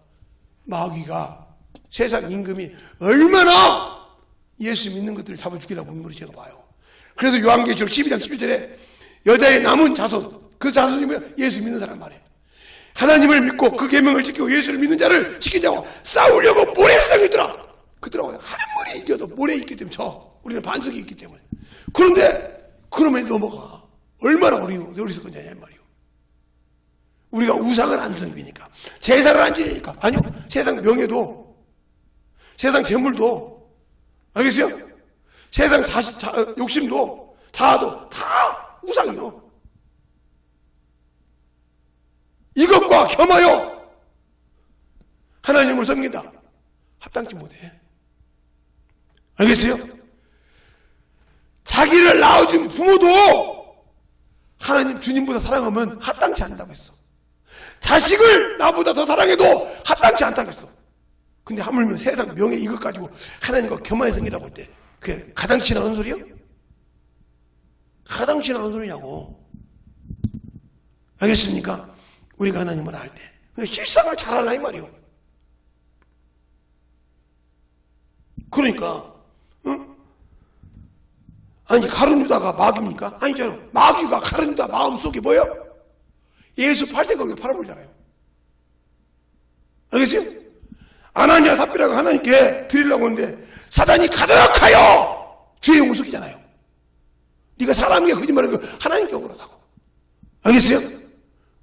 마귀가 세상 임금이 얼마나 예수 믿는 것들을 잡아 죽이려고 하는 걸 제가 봐요. 그래서 요한계시록 12장 11절에 여자의 남은 자손, 그 자손이 뭐야? 예수 믿는 사람 말이에요. 하나님을 믿고 그 계명을 지키고 예수를 믿는 자를 지키자고 싸우려고 모래성이 있더라. 그들하고 아무리 이겨도 모래 있기 때문에 우리는 반석이 있기 때문에. 그런데 그놈에 넘어가. 얼마나 어리석은 자냐 이 말이에요. 우리가 우상을 안 섬기니까, 제사를 안 지내니까. 아니요, 세상 명예도, 세상 재물도, 알겠어요? 세상 욕심도, 자아도 다 우상이요. 이것과 겸하여 하나님을 섬긴다. 합당치 못해. 알겠어요? 자기를 낳아준 부모도 하나님 주님보다 사랑하면 합당치 않다고 했어. 자식을 나보다 더 사랑해도 합당치 않다고 했어. 근데 하물며 세상 명예 이것 가지고 하나님과 겸하여 섬기라고 할 때 그게 가당치 나는 소리야? 가당치 나는 소리냐고. 알겠습니까? 우리가 하나님을 알 때 실상을 잘 알라 이 말이요. 그러니까 아니 가룟유다가 마귀입니까? 아니잖아. 마귀가 가룟유다 마음속에 뭐예요? 예수 팔세공에 팔아버리잖아요. 알겠어요? 아나니아 삽비라가 하나님께 드리려고 하는데 사단이 가득하여 주의 영을 속이잖아요. 네가 사람에게 거짓말하는 거 하나님께 억울하다고. 알겠어요?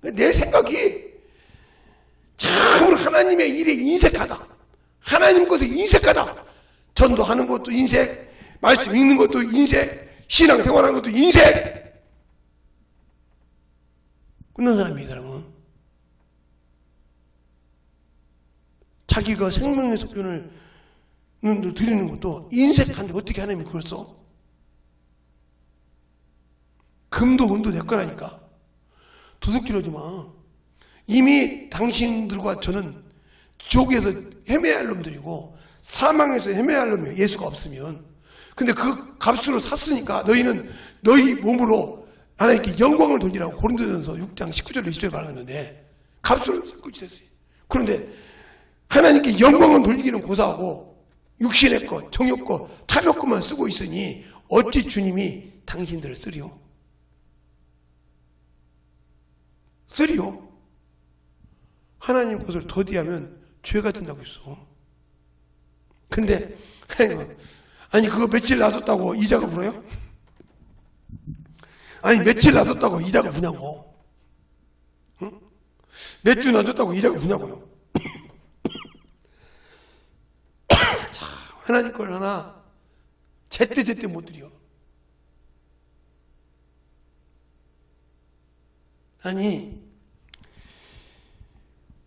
내 생각이 참으로 하나님의 일에 인색하다. 하나님 것에 인색하다. 전도하는 것도 인색, 말씀 읽는 것도 인색, 신앙생활하는 것도 인색. 끝난 사람이 이 사람은 자기가 생명의 속전을 드리는 것도 인색한데 어떻게 하나님이 그걸 써? 금도 은도 내 거라니까. 도둑질하지 마. 이미 당신들과 저는 지옥에서 헤매야 할 놈들이고 사망에서 헤매야 할 놈이에요. 예수가 없으면. 근데 그 값으로 샀으니까 너희는 너희 몸으로 하나님께 영광을 돌리라고 고린도전서 6장 19절 20절에 말하는데 값으로 샀고 있었어요. 그런데 하나님께 영광을 돌리기는 고사하고 육신의 것, 정욕 것, 탐욕 것만 쓰고 있으니 어찌 주님이 당신들을 쓰리요? 쓰리요? 하나님 것을 더디하면 죄가 된다고 했어. 근데 아니 그거 며칠 놔뒀다고 이자가 불어요? 아니 며칠 놔뒀다고 이자가 부냐고. 응? 몇 주 놔뒀다고 이자가 부냐고요. 참 하나님 걸 하나 제때 못 드려. 아니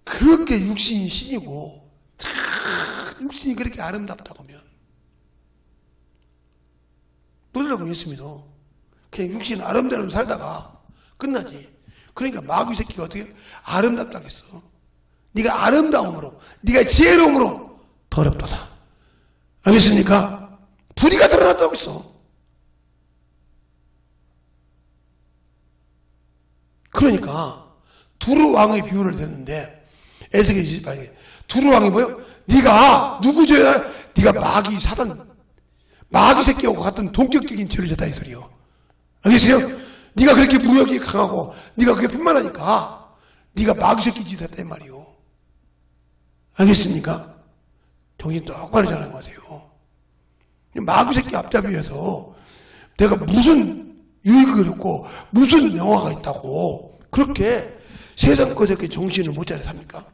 그렇게 육신이 신이고 참 육신이 그렇게 아름답다고 하면 뭐라고 예수 믿어. 그냥 육신 아름다움 살다가 끝나지. 그러니까 마귀 새끼가 어떻게 아름답다고 했어. 네가 아름다움으로 네가 지혜로움으로 더럽도다. 알겠습니까? 불의가 드러났다고 했어. 그러니까 두루 왕의 비유를 듣는데 에스겔 28에 두루 왕이 뭐요? 네가 누구 죄야? 네가 마귀 사단 마귀 새끼하고 같은 동격적인 죄를 졌다 이 소리요. 알겠어요? 네가 그렇게 무역이 강하고 네가 그게 편만하니까 네가 마귀 새끼 짓 했다 이 말이요. 알겠습니까? 정신 똑바로 잘하는 거세요. 마귀 새끼 앞잡이에서 내가 무슨 유익을 얻고 무슨 명화가 있다고 그렇게 세상 것에 정신을 못 차려 삽니까?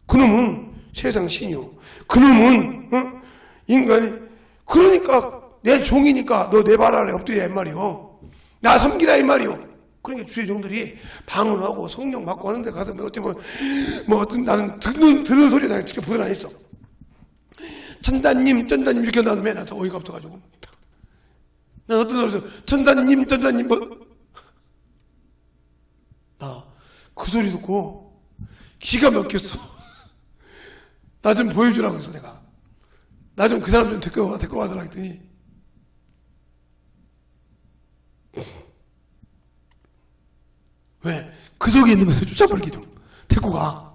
그놈은 세상 신이요. 그놈은 인간이 그러니까 내 종이니까 너 내 발 아래 엎드려 이 말이요. 나 섬기라 이 말이요. 그러니까 주의 종들이 방언하고 성령 받고 하는데 가서 어떻게 보면 뭐 어떤 나는 듣는 소리 내가 직접 보진 안 했어. 천다님, 쩐다님 이렇게 나오면 나도 어이가 없어가지고. 나 어떤 소리에서 천다님, 쩐다님 뭐. 나 그 소리 듣고 기가 막혔어. 나 좀 보여주라고 했어, 내가. 나 좀 그 사람 좀 데리고 와달라 했더니. 왜? 그 속에 있는 것을 쫓아버리게 좀. 데리고 가.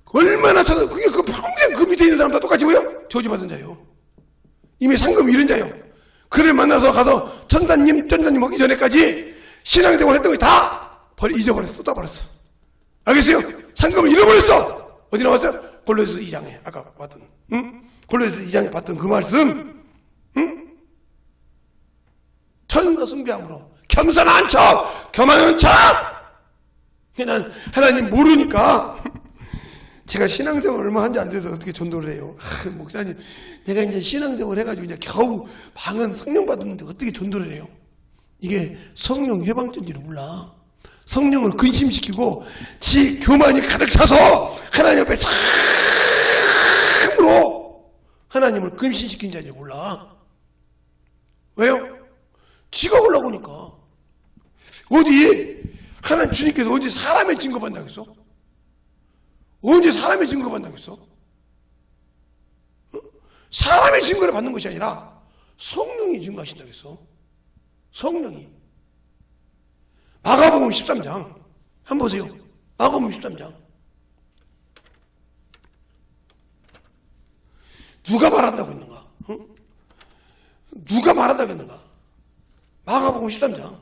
얼마나 찾아, 그게 그 평생 그 밑에 있는 사람도 똑같이 뭐요? 저주받은 자요. 이미 상금 잃은 자요. 그를 만나서 가서 천다님, 쩐다님 하기 전에까지 신앙생활 했던 거 다 잊어버렸어. 쏟아버렸어. 알겠어요? 상금을 잃어버렸어. 어디 나왔어요? 골로새서 2장에 아까 봤던, 응? 골로새서 2장에 봤던 그 말씀, 응? 천사 숭배함으로 겸손한 척, 교만한 척. 난 하나님 모르니까. 제가 신앙생활 얼마 한지 안 돼서 어떻게 전도를 해요? 목사님, 내가 이제 신앙생활 해가지고 이제 겨우 방언 성령 받았는데 어떻게 전도를 해요? 이게 성령 해방전지를 몰라. 성령을 근심시키고 지 교만이 가득 차서 하나님 앞에 참으로 하나님을 근심시킨 자인지 몰라. 왜요? 지가 올라오니까. 어디 하나님 주님께서 언제 사람의 증거 받는다고 했어? 언제 사람의 증거 받는다고 했어? 사람의 증거를 받는 것이 아니라 성령이 증거하신다고 했어. 성령이. 마가복음 13장 한번 보세요. 마가복음 13장 누가 말한다고 했는가? 응? 누가 말한다고 했는가? 마가복음 13장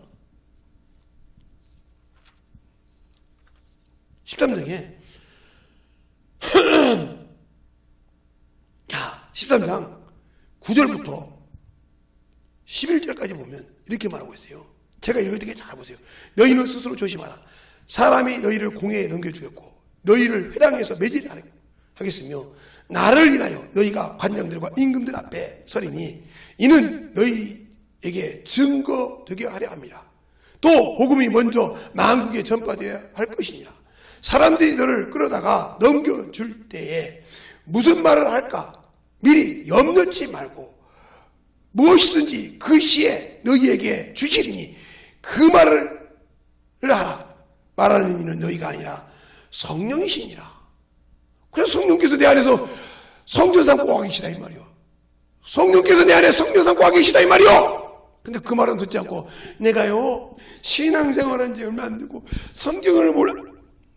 13장에 자 13장 9절부터 11절까지 보면 이렇게 말하고 있어요. 제가 읽을 때 잘 보세요. 너희는 스스로 조심하라. 사람이 너희를 공회에 넘겨주겠고 너희를 회당에서 매질하겠으며 나를 인하여 너희가 관장들과 임금들 앞에 서리니 이는 너희에게 증거되게 하려 함이라. 또 복음이 먼저 만국에 전파되어야 할 것이니라. 사람들이 너를 끌어다가 넘겨줄 때에 무슨 말을 할까 미리 염려치 말고 무엇이든지 그 시에 너희에게 주시리니 그 말을 하라. 말하는 이는 너희가 아니라 성령이시니라. 그래서 성령께서 내 안에서 성전 삼고 와 계시다 이 말이요. 성령께서 내 안에 성전 삼고 와 계시다 이 말이요. 근데 그 말은 듣지 않고 내가요 신앙생활한 지 얼마 안 되고 성경을 몰라.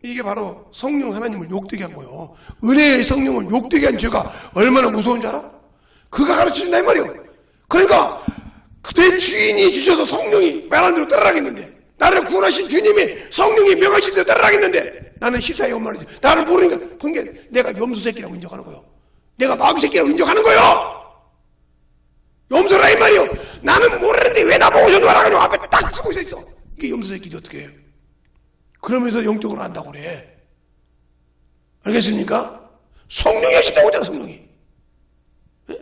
이게 바로 성령 하나님을 욕되게 한 거예요. 은혜의 성령을 욕되게 한 죄가 얼마나 무서운 줄 알아? 그가 가르쳐준다 이 말이요. 그러니까 내 주인이 주셔서 성령이 말한 대로 따라가겠는데 나를 구원하신 주님이 성령이 명하신 대로 따라가겠는데 나는 실사의 엄마를 나를 모르니까 그게 내가 염소 새끼라고 인정하는 거예요. 내가 마귀 새끼라고 인정하는 거예요. 염소라 이 말이요. 나는 모르는데 왜 나보고 전도하라고 앞에 딱 쓰고 있어. 이게 염소 새끼지 어떻게 해요. 그러면서 영적으로 한다고 그래. 알겠습니까? 성령이 하신다고 하잖아. 성령이. 네?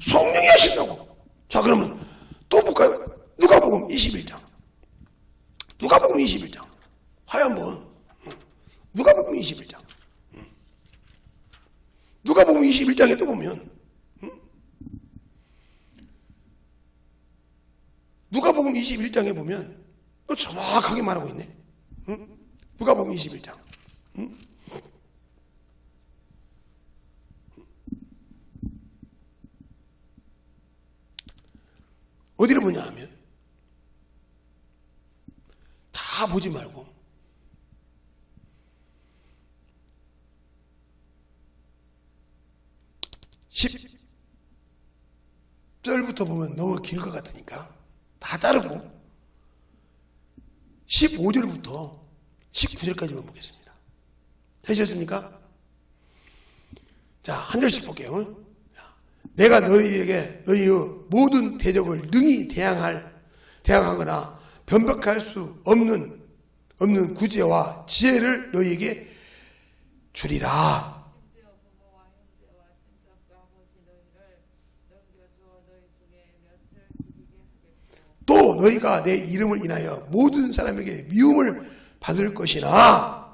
성령이 하신다고. 자 그러면 또 볼까요? 누가복음 21장. 누가복음 21장. 하얀 분. 누가복음 21장. 누가복음 21장에 또 보면 누가복음 21장에 보면 또 정확하게 말하고 있네. 누가복음 21장. 어디를 보냐 하면 다 보지 말고 10절부터 보면 너무 길 것 같으니까 다 따르고 15절부터 19절까지만 보겠습니다. 되셨습니까? 자, 한 절씩 볼게요. 내가 너희에게 너희의 모든 대적을 능히 대항하거나 변벽할 수 없는 구제와 지혜를 너희에게 주리라. 또 또 너희가 내 이름을 인하여 모든 사람에게 미움을 받을 것이나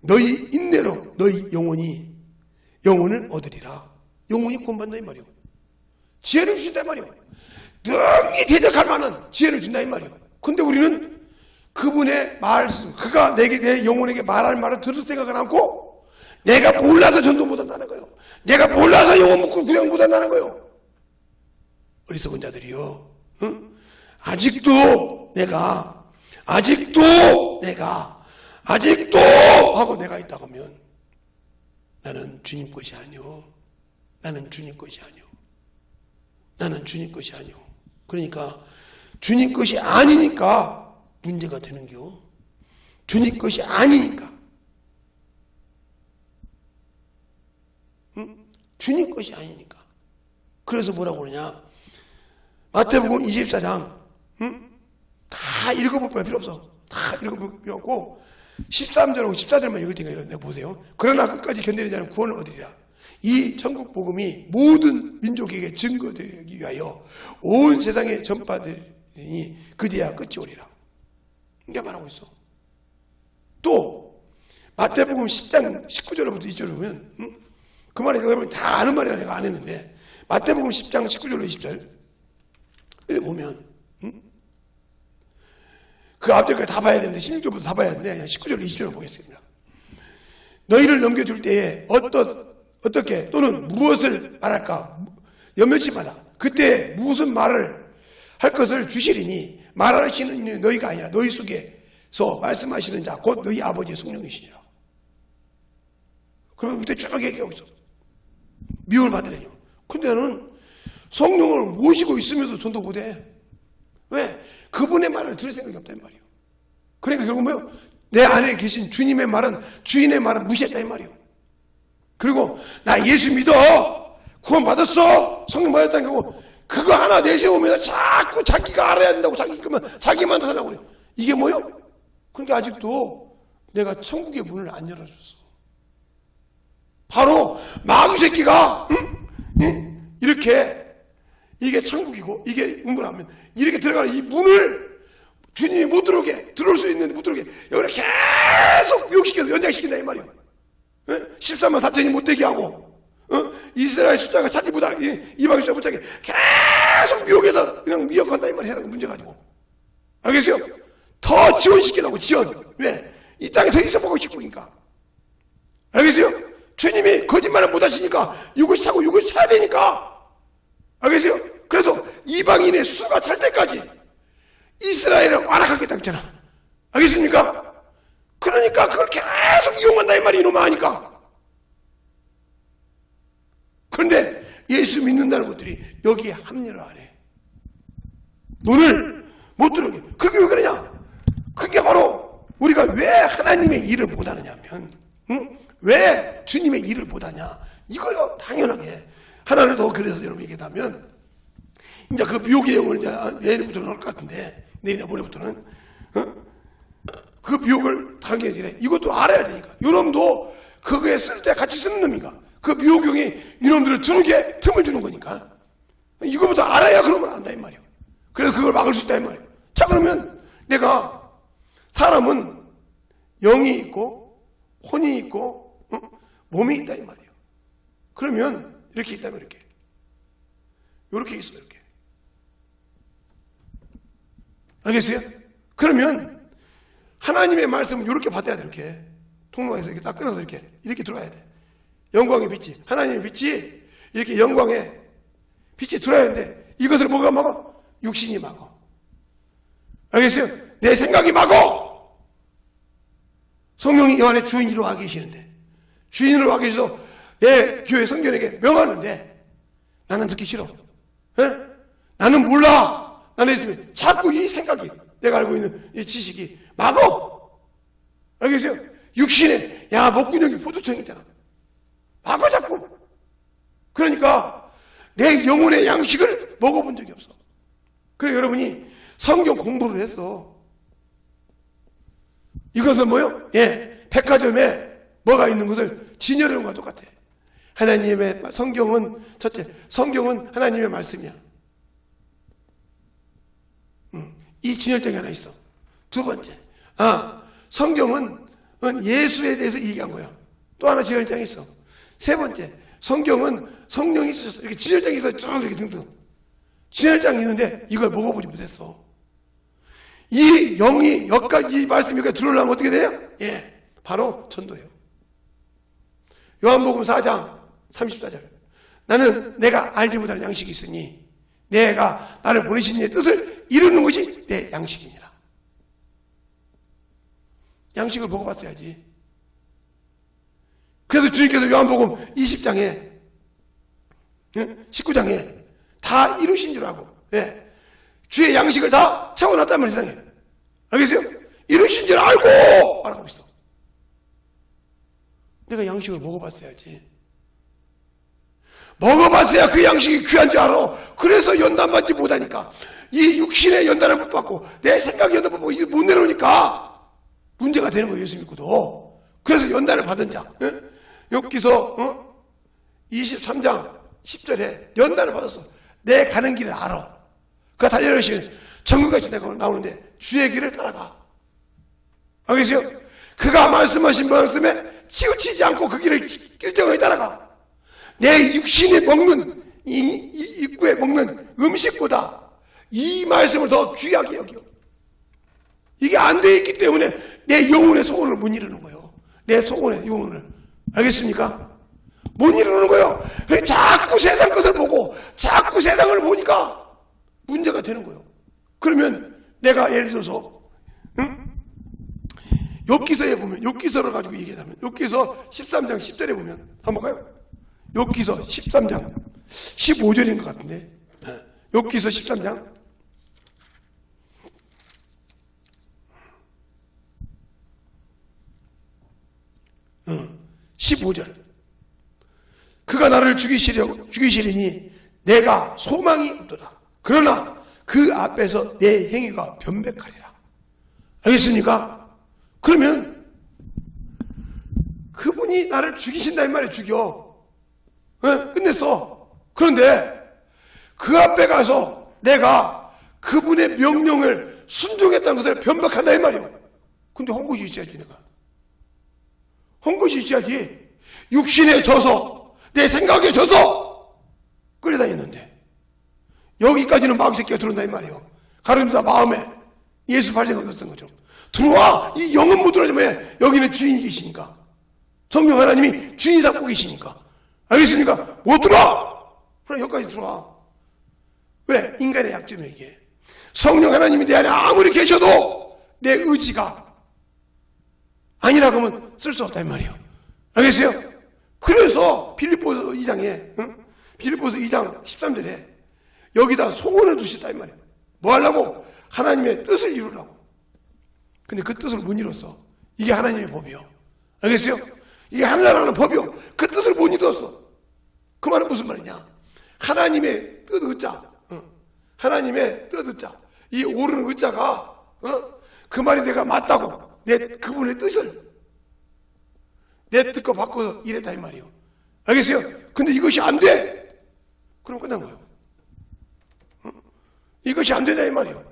너희 인내로 너희 영혼을 얻으리라. 영혼이 구원받는다 이 말이요. 지혜를 주신다 이 말이요. 능히 대적할 만한 지혜를 준다 이 말이요. 근데 우리는 그분의 말씀, 그가 내 영혼에게 말할 말을 들을 생각을 않고 내가 몰라서 전도 못한다는 거예요. 내가 몰라서 영혼 먹고 구량 못한다는 거예요. 어리석은 자들이요. 응? 아직도 내가 하고 내가 있다고 하면 나는 주님 것이 아니오. 나는 주님 것이 아니오. 그러니까 주님 것이 아니니까 문제가 되는겨. 주님 것이 아니니까. 응? 주님 것이 아니니까. 그래서 뭐라고 그러냐. 마태복음 24장 다 읽어볼 필요 없어. 다 읽어볼 필요 없고 13절하고 14절만 읽을 테니까 내가 보세요. 그러나 끝까지 견디는 자는 구원을 얻으리라. 이 천국 복음이 모든 민족에게 증거되기 위하여 온 세상에 전파되니 그제야 끝이 오리라. 이게 말하고 있어. 또 마태복음 10장 19절부터 2절을 보면 그 말이 여러분 다 아는 말이라 내가 안 했는데 마태복음 10장 19절로 20절 여기 보면 그 앞절까지 다 봐야 되는데 16절부터 다 봐야 되는데 그냥 19절 20절을 보겠습니다. 너희를 넘겨줄 때에 어떻게 또는 무엇을 말할까 염려치 마라. 그때 무슨 말을 할 것을 주시리니 말하시는 너희가 아니라 너희 속에서 말씀하시는 자 곧 너희 아버지의 성령이시니라. 그러면 그때 쭉 얘기하고 있어. 미움을 받으려뇨. 근데 나는 성령을 모시고 있으면서 전도 못해. 왜? 그분의 말을 들을 생각이 없단 말이에요. 그러니까 결국 뭐예요? 내 안에 계신 주님의 말은 주인의 말은 무시했다 이 말이에요. 그리고 나 예수 믿어 구원 받았어 성령 받았다는 거고 그거 하나 내세우면서 자꾸 자기가 알아야 된다고 자기만 나타나고 그래. 이게 뭐예요? 그러니까 아직도 내가 천국의 문을 안 열어줬어. 바로 마귀 새끼가 이렇게 이게 천국이고 이게 문하면 이렇게 들어가는 이 문을 주님이 못 들어오게 들어올 수 있는데 못 들어오게 여기를 계속 미혹시켜서 연장시킨다 이 말이에요. 13만 4천이 못되게 하고 이스라엘 숫자가 차지보다 이방 숫자 못하게 계속 미혹해서 그냥 미혹한다 이 말이에요. 문제 가지고 알겠어요? 더 지원시키라고 지원. 왜? 이 땅에 더 있어보고 싶으니까. 알겠어요? 주님이 거짓말을 못하시니까 이것이 차고 이것이 차야 되니까. 알겠어요? 그래서 이방인의 수가 찰 때까지 이스라엘을 완악하겠다 했잖아. 알겠습니까? 그러니까 그걸 계속 이용한다 이 말이 이놈아 하니까. 그런데 예수 믿는다는 것들이 여기에 합류를 안 해. 눈을 못 들어오게. 그게 왜 그러냐? 그게 바로 우리가 왜 하나님의 일을 못하느냐면 왜 주님의 일을 못하냐 이거요. 당연하게 하나를 더 그래서 여러분 얘기하면 이제 그 미혹의 영을 이제 내일부터 나올 것 같은데 내일이나 모레부터는 그 미혹을 당해야 되네. 이것도 알아야 되니까. 이놈도 그거에 쓸 때 같이 쓰는 놈인가. 그 미혹경이 이놈들을 들어오게 틈을 주는 거니까 이거부터 알아야 그런 걸 안다 이 말이에요. 그래서 그걸 막을 수 있다 이 말이에요. 자 그러면 내가 사람은 영이 있고 혼이 있고 몸이 있다 이 말이에요. 그러면 이렇게 있다면 이렇게 있어 이렇게. 알겠어요? 그러면 하나님의 말씀은 이렇게 받아야 돼. 이렇게 통로에서 이렇게 딱 끊어서 이렇게 들어가야 돼. 영광의 빛이 하나님의 빛이 이렇게 영광의 빛이 들어야 되는데 이것을 뭐가 막어? 육신이 막어. 알겠어요? 내 생각이 막어. 성령이 이 안에 주인으로 와 계시는데 주인으로 와 계셔서 내 교회 성전에게 명하는데 나는 듣기 싫어. 에? 나는 몰라. 나는 자꾸 이 생각이 내가 알고 있는 이 지식이 막어. 알겠어요? 육신에 야 목구멍이 포도청이잖아. 막어 자꾸. 그러니까 내 영혼의 양식을 먹어본 적이 없어. 그래 여러분이 성경 공부를 했어. 이것은 뭐요? 예, 백화점에 뭐가 있는 것을 진열하는 것과 똑같아. 하나님의 성경은 첫째, 성경은 하나님의 말씀이야. 이 진열장이 하나 있어. 두 번째, 성경은 예수에 대해서 얘기한 거예요. 또 하나 진열장이 있어. 세 번째, 성경은 성령이 있으셔서 이렇게 진열장이 있어. 쭉 이렇게 등등. 진열장이 있는데 이걸 먹어보지 못했어. 이 영이 여기까지 이 말씀이 여기까지 들어오려면 어떻게 돼요? 예, 바로 전도예요. 요한복음 4장 34절. 나는 내가 알지 못하는 양식이 있으니 내가 나를 보내신 이의 뜻을 이루는 것이 내 양식이니라. 양식을 먹어봤어야지. 그래서 주님께서 요한복음 20장에 19장에 다 이루신 줄 알고, 예, 주의 양식을 다 채워놨단 말이에요. 세상에. 알겠어요? 이루신 줄 알고 말하고 있어. 내가 양식을 먹어봤어야지. 먹어봤어야 그 양식이 귀한 줄 알아. 그래서 연단받지 못하니까, 이 육신의 연단을 못 받고 내 생각의 연단을 못 받고 못 내려오니까 문제가 되는 거예요. 예수 믿고도. 그래서 연단을 받은 자, 욥기서 23장 10절에 연단을 받았어. 내 가는 길을 알아. 그가 달려오신 천국같이 내가 나오는데 주의 길을 따라가. 알겠어요? 그가 말씀하신 말씀에 치우치지 않고 그 길을 일정하게 따라가. 내 육신이 먹는 이 입구에 먹는 음식보다 이 말씀을 더 귀하게 여겨. 이게 안 돼 있기 때문에 내 영혼의 소원을 못 이루는 거예요. 내 소원의 영혼을. 알겠습니까? 못 이루는 거예요. 그래서 자꾸 세상 것을 보고 자꾸 세상을 보니까 문제가 되는 거예요. 그러면 내가 예를 들어서 욥기서에 보면, 욥기서를 가지고 얘기하면 욥기서 13장 10절에 보면 한번 가요. 욥기서 13장 15절인 것 같은데, 욥기서 13장 15절. 그가 나를 죽이시리니 내가 소망이 없도다. 그러나 그 앞에서 내 행위가 변백하리라. 알겠습니까? 그러면 그분이 나를 죽이신다 이 말이에요. 죽여. 끝냈어. 그런데 그 앞에 가서 내가 그분의 명령을 순종했다는 것을 변백한다 이 말이에요. 근데 헛것이 있어야지. 내가 헛것이 있어야지. 육신에 져서 내 생각에 져서 끌려다니는데 여기까지는 마귀새끼가 들어온다 이 말이에요. 가르침다 마음에 예수 발생을 얻었던 것처럼 들어와. 이 영은 못 들어오면 여기는 주인이 계시니까, 성령 하나님이 주인 잡고 계시니까. 알겠습니까? 못 들어와. 그럼 여기까지 들어와. 왜? 인간의 약점이에요. 이게 성령 하나님이 내 안에 아무리 계셔도 내 의지가 아니라고 하면 쓸 수 없다 이 말이에요. 알겠어요? 그래서 빌립보서 2장에 빌립보서 2장 13절에 여기다 소원을 두셨다 이 말이에요. 뭐 하려고? 하나님의 뜻을 이루려고. 근데 그 뜻을 못 이뤘어. 이게 하나님의 법이요. 알겠어요? 이게 하나님의 법이요. 그 뜻을 못 이뤘어. 그 말은 무슨 말이냐? 하나님의 뜻 의자, 하나님의 뜻 의자, 이 오르는 의자가 그 말이 내가 맞다고 그분의 뜻을 내 뜻과 바꿔서 이랬다 이 말이에요. 알겠어요? 근데 이것이 안 돼. 그럼 끝난 거예요. 이것이 안 된다 이 말이에요.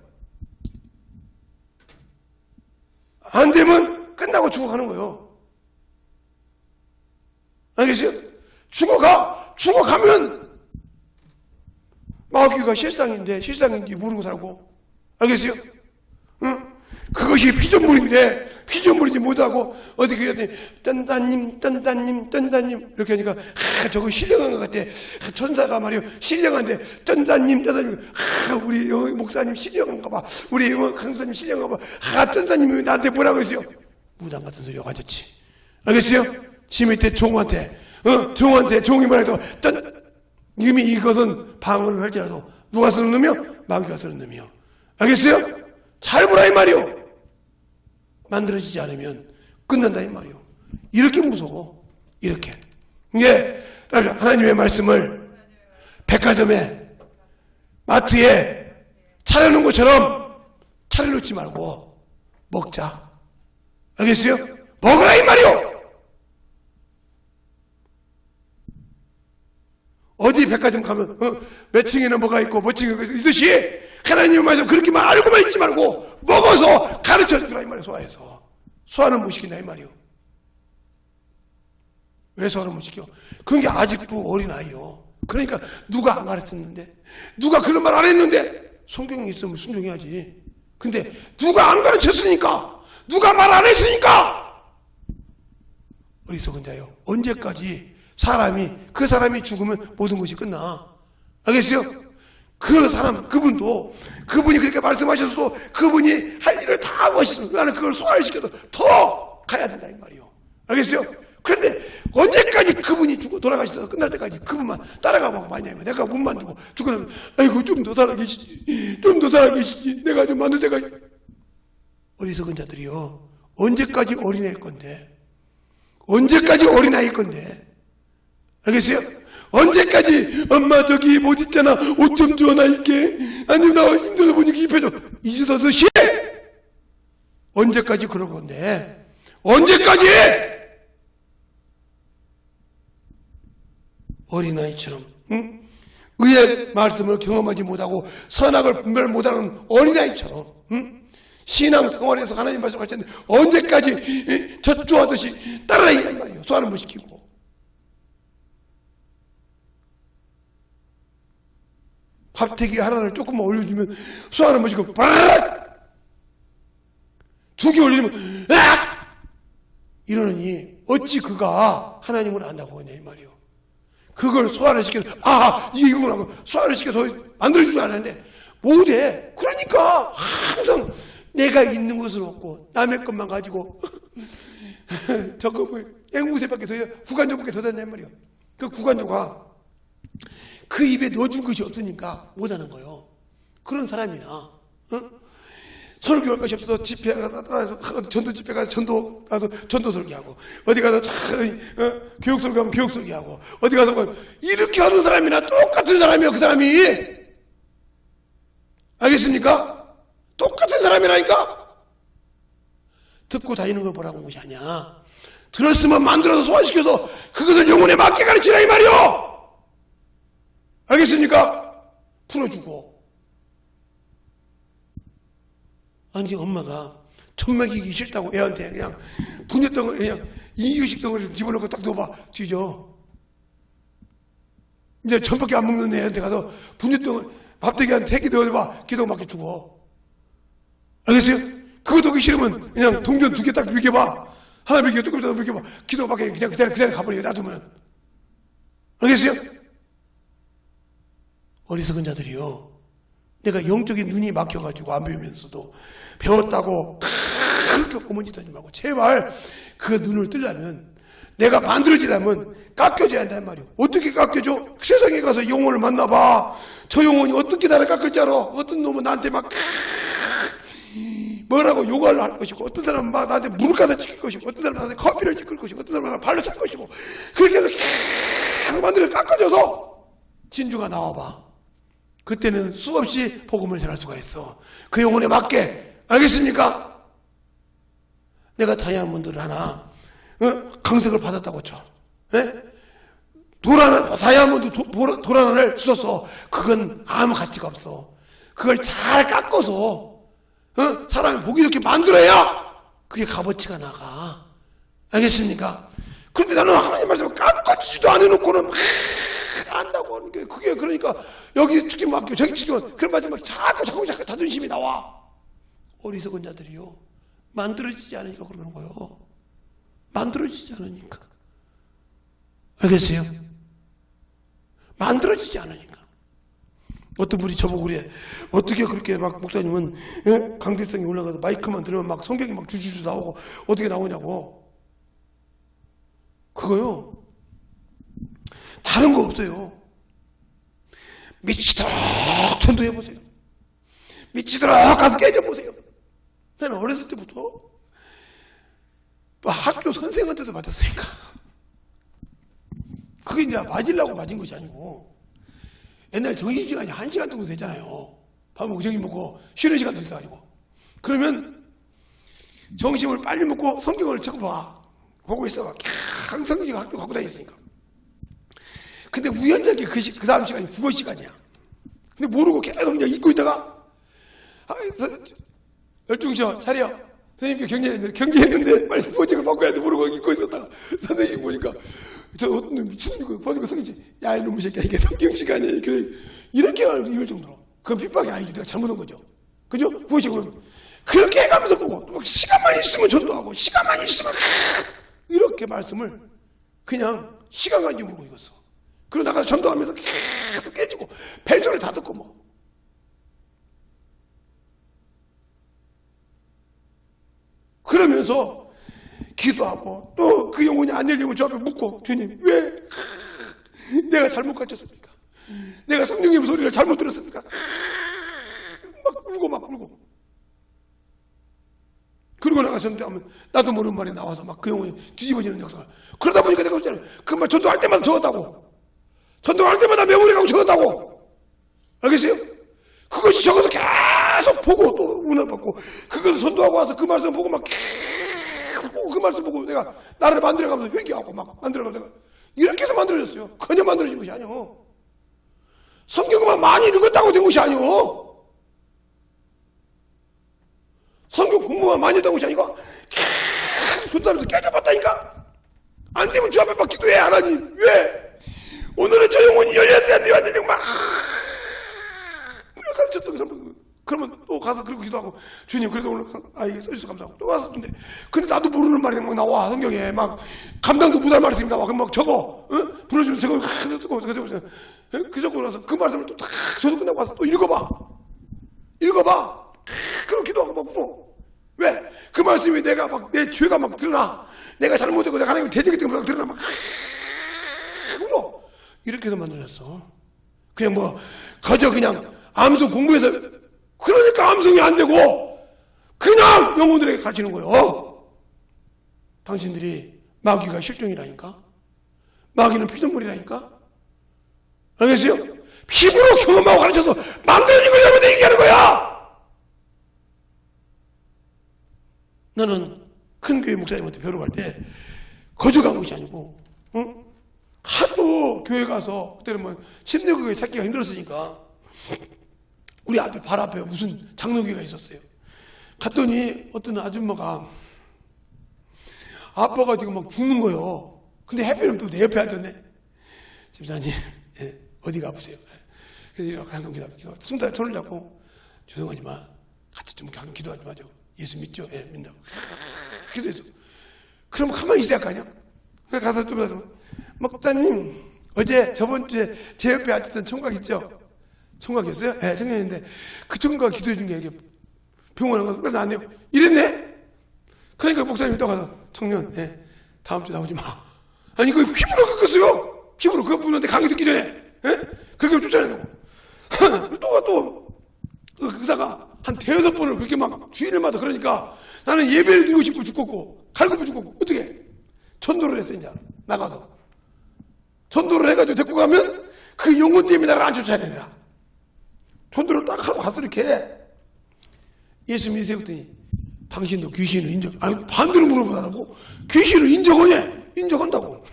안 되면 끝나고 죽어가는 거예요. 알겠어요? 죽어가면 마귀가 실상인지 모르고 살고. 알겠어요? 그것이 피조물인데 피조물이지 못하고 어디 그랬더니 떤다님 이렇게 하니까 저거 신령한 것 같아. 천사가 말이요 신령한데 떤다님 우리 목사님 신령한가 봐. 우리 강사님 신령한가 봐. 떤다님이 나한테 뭐라고 했어요? 무당 같은 소리가 가졌지. 알겠어요? 지 밑에 종한테 종이 뭐라고 해도 이미 이것은 방언을 할지라도 누가 쓰는 놈이요? 마귀가 쓰는 놈이요. 알겠어요? 잘 보라 이 말이요. 만들어지지 않으면 끝난다 이 말이요. 이렇게 무서워. 이렇게. 이게 하나님의 말씀을 백화점에 마트에 차려놓은 것처럼 차려놓지 말고 먹자. 알겠어요? 먹으라 이 말이요. 어디 백화점 가면 몇 층에는 뭐가 있고 몇 층에 있듯이 하나님의 말씀 그렇게만 알고만 있지 말고 먹어서 가르쳐주라 이 말이에요. 소화해서. 소화는 못 시킨다 이 말이에요. 왜 소화를 못 시켜? 그런 게 아직도 어린아이요. 그러니까 누가 안 가르쳤는데, 누가 그런 말 안 했는데 성경이 있으면 순종해야지. 근데 누가 안 가르쳤으니까, 누가 말 안 했으니까 어리석은 자요. 언제까지 그 사람이 죽으면 모든 것이 끝나. 알겠어요? 그 사람, 그분이 그렇게 말씀하셔서 그분이 할 일을 다 하고 있으면 나는 그걸 소화시켜서 더 가야 된다 이 말이요. 알겠어요? 그런데 언제까지 그분이 죽고 돌아가셔서 끝날 때까지 그분만 따라가고 마냐면 내가 못 만들고 죽고 나면 아이고 좀 더 살아계시지, 좀 더 살아계시지, 내가 좀 만들 때까지. 어리석은 자들이요. 언제까지 어린애일 건데, 언제까지 어린아이일 건데, 알겠어요? 언제까지 엄마 저기 못 있잖아, 옷 좀 줘 나 입게, 아니면 나 힘들어서 못 입게 입혀줘, 잊어서 시 언제까지 그럴 건데, 언제까지 어린아이처럼, 응? 의의 말씀을 경험하지 못하고 선악을 분별 못하는 어린아이처럼, 응? 신앙 생활에서 하나님 말씀하셨는데 언제까지 젖주하듯이 따라다니란 말이에요. 소화를 못 시키고. 밥태기 하나를 조금만 올려주면 소화를 못 시키고 바락! 2개 올리면 으악! 이러느니 어찌 그가 하나님을 안다고 하냐 이 말이에요. 그걸 소화를 시켜서 이게 이거구나 하고 소화를 시켜서 만들어주지 않았는데 못해. 그러니까 항상 내가 있는 것은 없고 남의 것만 가지고 저거 뭐 앵무새밖에 더 구간조밖에 더 됐냐 말이에요. 그 구간조가 그 입에 넣어준 것이 없으니까 못하는 거예요. 그런 사람이나 설교할 것이 없어서 집회 가서 전도 집회 가서 전도 가서 전도 설교하고 어디 가서 교육 설교하면 교육 설교하고 어디 가서 뭐 이렇게 하는 사람이나 똑같은 사람이에요. 그 사람이 알겠습니까? 똑같은 사람이라니까. 듣고 다니는 걸 보라고 한 것이 아니야. 들었으면 만들어서 소화시켜서 그것을 영혼에 맞게 가르치라 이 말이요. 알겠습니까? 풀어주고. 아니 엄마가 젖 먹이기 싫다고 애한테 그냥 분유덩어리 그냥 이유식 덩어리를 집어넣고 딱 넣어봐 뒤져. 이제 젖밖에 안 먹는 애한테 가서 분유덩어리 밥대기 한 3개 넣어봐 기도 맞게 주고. 알겠어요? 그거 넣기 싫으면 그냥 동전 2개 딱 먹여봐. 하나 먹여 조금 더 먹여봐. 기도밖에 그냥 그대로 가버려 놔두면. 알겠어요? 어리석은 자들이요. 내가 영적인 눈이 막혀가지고 안 배우면서도 배웠다고 그렇게 어머니 하지 말고 제발 그 눈을 뜨려면 내가 만들어지려면 깎여져야 한단 말이에요. 어떻게 깎여져? 세상에 가서 영혼을 만나봐. 저 영혼이 어떻게 나를 깎을 줄 알아? 어떤 놈은 나한테 막 뭐라고 욕을 할 것이고 어떤 사람은 막 나한테 물을 갖다 찍힐 것이고 어떤 사람은 나한테 커피를 찍을 것이고 어떤 사람은 발로 찰 것이고 그렇게 계속 만들어 깎아져서 진주가 나와봐. 그때는 수없이 복음을 전할 수가 있어. 그 영혼에 맞게. 알겠습니까? 내가 다이아몬드를 하나 강석을 받았다고 쳐. 다이아몬드 돌 하나를 주셨어. 그건 아무 가치가 없어. 그걸 잘 깎아서 사람이 보기 좋게 만들어야 그게 값어치가 나가. 알겠습니까? 그런데 나는 하나님 말씀을 깎아주지도 안 해놓고는 안다고 하는 게 그게 그러니까 여기 치킨 맡겨 저기 치킨 그런 마지막 자꾸 자존심이 나와. 어리석은 자들이요. 만들어지지 않으니까 그러는 거예요. 만들어지지 않으니까. 알겠어요? 만들어지지 않으니까. 어떤 분이 저보고 그래. 어떻게 그렇게 막 목사님은 강대성이 올라가서 마이크만 들으면 막 성경이 막 주주주 나오고 어떻게 나오냐고. 그거요. 다른 거 없어요. 미치도록 전도해보세요. 미치도록 가서 깨져보세요. 나는 어렸을 때부터 학교 선생한테도 맞았으니까 그게 이제 맞으려고 맞은 것이 아니고 옛날 정신시간이 1시간 정도 되잖아요. 밥 먹고 저기 먹고 쉬는 시간도 있어 가지고 그러면 점심을 빨리 먹고 성경을 자꾸 보고 있어. 항상 성경 학교 갖고 다녔으니까. 근데 우연찮게 그 다음 시간이 국어 시간이야. 근데 모르고 계속 그냥 읽고 있다가 열중셔 차려. 선생님께 경계했는데 빨리 보직을 바꿔야 돼 모르고 잊고 있었다가 선생님 보니까 저 어떤 놈 미친놈이 보니까 성경지 야 이놈의 새끼야 이게 성경 시간이야 이렇게 이럴 정도로 그건 핍박이 아니지 내가 잘못한 거죠. 그죠? 보직을 그렇게 해가면서 보고 또 시간만 있으면 전도하고 시간만 있으면 이렇게 말씀을 그냥 시간까지 모르고 읽었어. 그리고 나가서 전도하면서 계속 깨지고 벨소리 다 듣고 뭐 그러면서 기도하고 또 그 영혼이 안 열리면 저 앞에 묻고 주님 왜 내가 잘못 가르쳤습니까? 내가 성령님 소리를 잘못 들었습니까? 막 울고 그러고 나가셨는데 하면 나도 모르는 말이 나와서 막 그 영혼이 뒤집어지는 역사가 그러다 보니까 내가 그랬잖아요. 그 말 전도할 때마다 적었다고 전도할 때마다 메모리 가고 적었다고 알겠어요? 그것이 적어서 계속 보고 또 운을 받고 그것을 전도하고 와서 그 말씀 보고 막 계속 보고 그 말씀 보고 내가 나를 만들어가면서 회개하고 막 만들어가면서 내가 이렇게 해서 만들어졌어요. 그냥 만들어진 것이 아니오. 성경만 많이 읽었다고 된 것이 아니오. 성경 공부만 많이 했던 것이 아니고 계속 손다면서 깨져봤다니까. 안 되면 주 앞에 막 기도해 하나님 왜 오늘은 저 영혼이 열렸어야 돼요 안 되냐고 막 가르쳤던 그 사람 그러면 또 가서 그리고 기도하고 주님 그래도 오늘 이게 써주셔서 감사하고 또 가서 근데 나도 모르는 말이 막 나와 성경에 막 감당도 못할 말씀이 나와 그럼 막 적어 응? 불러주면 적어 그 적고 나서 그 말씀을 또 다 저도 끝나고 와서 또 읽어봐 그럼 기도하고 막 울어 왜? 그 말씀이 내가 막 내 죄가 막 드러나 내가 잘못했고 내가 하나님 대적이 때문에 막 드러나 막 울어 이렇게 해서 만들어졌어. 그냥 뭐 그저 그냥 암송 공부해서 그러니까 암송이 안 되고 그냥 영혼들에게 갇히는 거예요. 당신들이 마귀가 실종이라니까. 마귀는 피눈물이라니까. 알겠어요? 피부로 경험하고 가르쳐서 만들어진 걸 잘못 얘기하는 거야. 나는 큰 교회 목사님한테 배우러 갈 때 거저 간 것이 아니고 응? 하도 교회 가서 그때는 뭐 침례교회 찾기가 힘들었으니까 우리 앞에 발 앞에 무슨 장로교회가 있었어요. 갔더니 어떤 아줌마가 아빠가 지금 막 죽는 거예요. 근데 해피는 또 내 옆에 앉았네. 집사님 어디가 아프세요? 그래서 이렇게 한번 기도 손을 잡고 죄송하지만 같이 좀 기도하지 마죠. 예수 믿죠? 예, 믿는다고. 기도해서. 그럼 가만히 있어야 할 거 아니야? 가서 좀 해서 목사님 어제 저번 주에 제 옆에 앉았던 총각 있죠? 총각이었어요? 네, 청년인데 그 총각 기도해 준 게 이렇게 병원에 가서 그래서 안 해요. 이랬네? 그러니까 목사님이 또 가서 청년 다음 주에 나오지 마. 아니 그 피부로 깎았어요. 피부로 그거 부는데 강의 듣기 전에 그렇게 쫓아내고 또 그러다가 한 대여섯 번을 그렇게 막 주일마다 그러니까 나는 예배를 드리고 싶고 죽겠고 갈고프 죽겠고 어떻게 전도를 했어. 이제 나가서 전도를 해가지고 데리고 가면 그 영혼 때문에 나를 안 쫓아내라. 전도를 딱 하고 가서 이렇게 예수 믿으세요 그랬더니 당신도 귀신을 아니 반대로 물어보더라고. 귀신을 인정하냐? 인정한다고.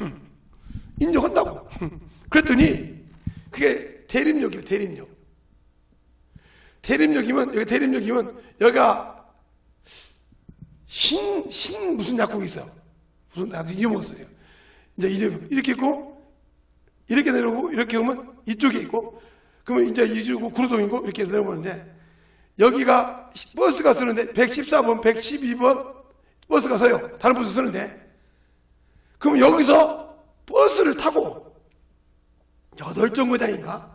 인정한다고. 그랬더니 그게 대림역이에요. 대림역이면 여기가 신 무슨 약국이 있어요. 무슨 나도 잊어먹었어요. 이제 이렇게 있고 이렇게 내려오고 이렇게 오면 이쪽에 있고 그러면 이제 이쪽으로 구로동이고 이렇게 내려오는데 여기가 버스가 서는데 114번, 112번 버스가 서요. 다른 버스 서는데 그럼 여기서 버스를 타고 8정거장인가?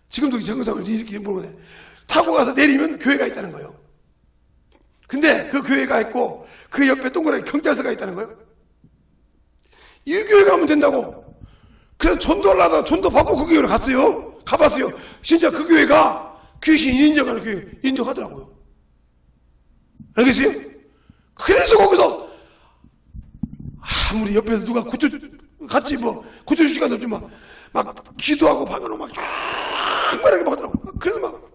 지금도 정거장을 이렇게 모르겠네. 타고 가서 내리면 교회가 있다는 거예요. 근데 그 교회가 있고 그 옆에 동그랗게 경찰서가 있다는 거예요. 이 교회 가면 된다고. 그래서 전도하려다가 전도 받고 그 교회를 갔어요. 가봤어요. 진짜 그 교회가 귀신 인정하는 교회 인정하더라고요. 알겠어요? 그래서 거기서 아무리 옆에서 누가 같이 고쳐줄 시간도 없지만 막 기도하고 방언으로 막 쫙 하더라고. 그래서 막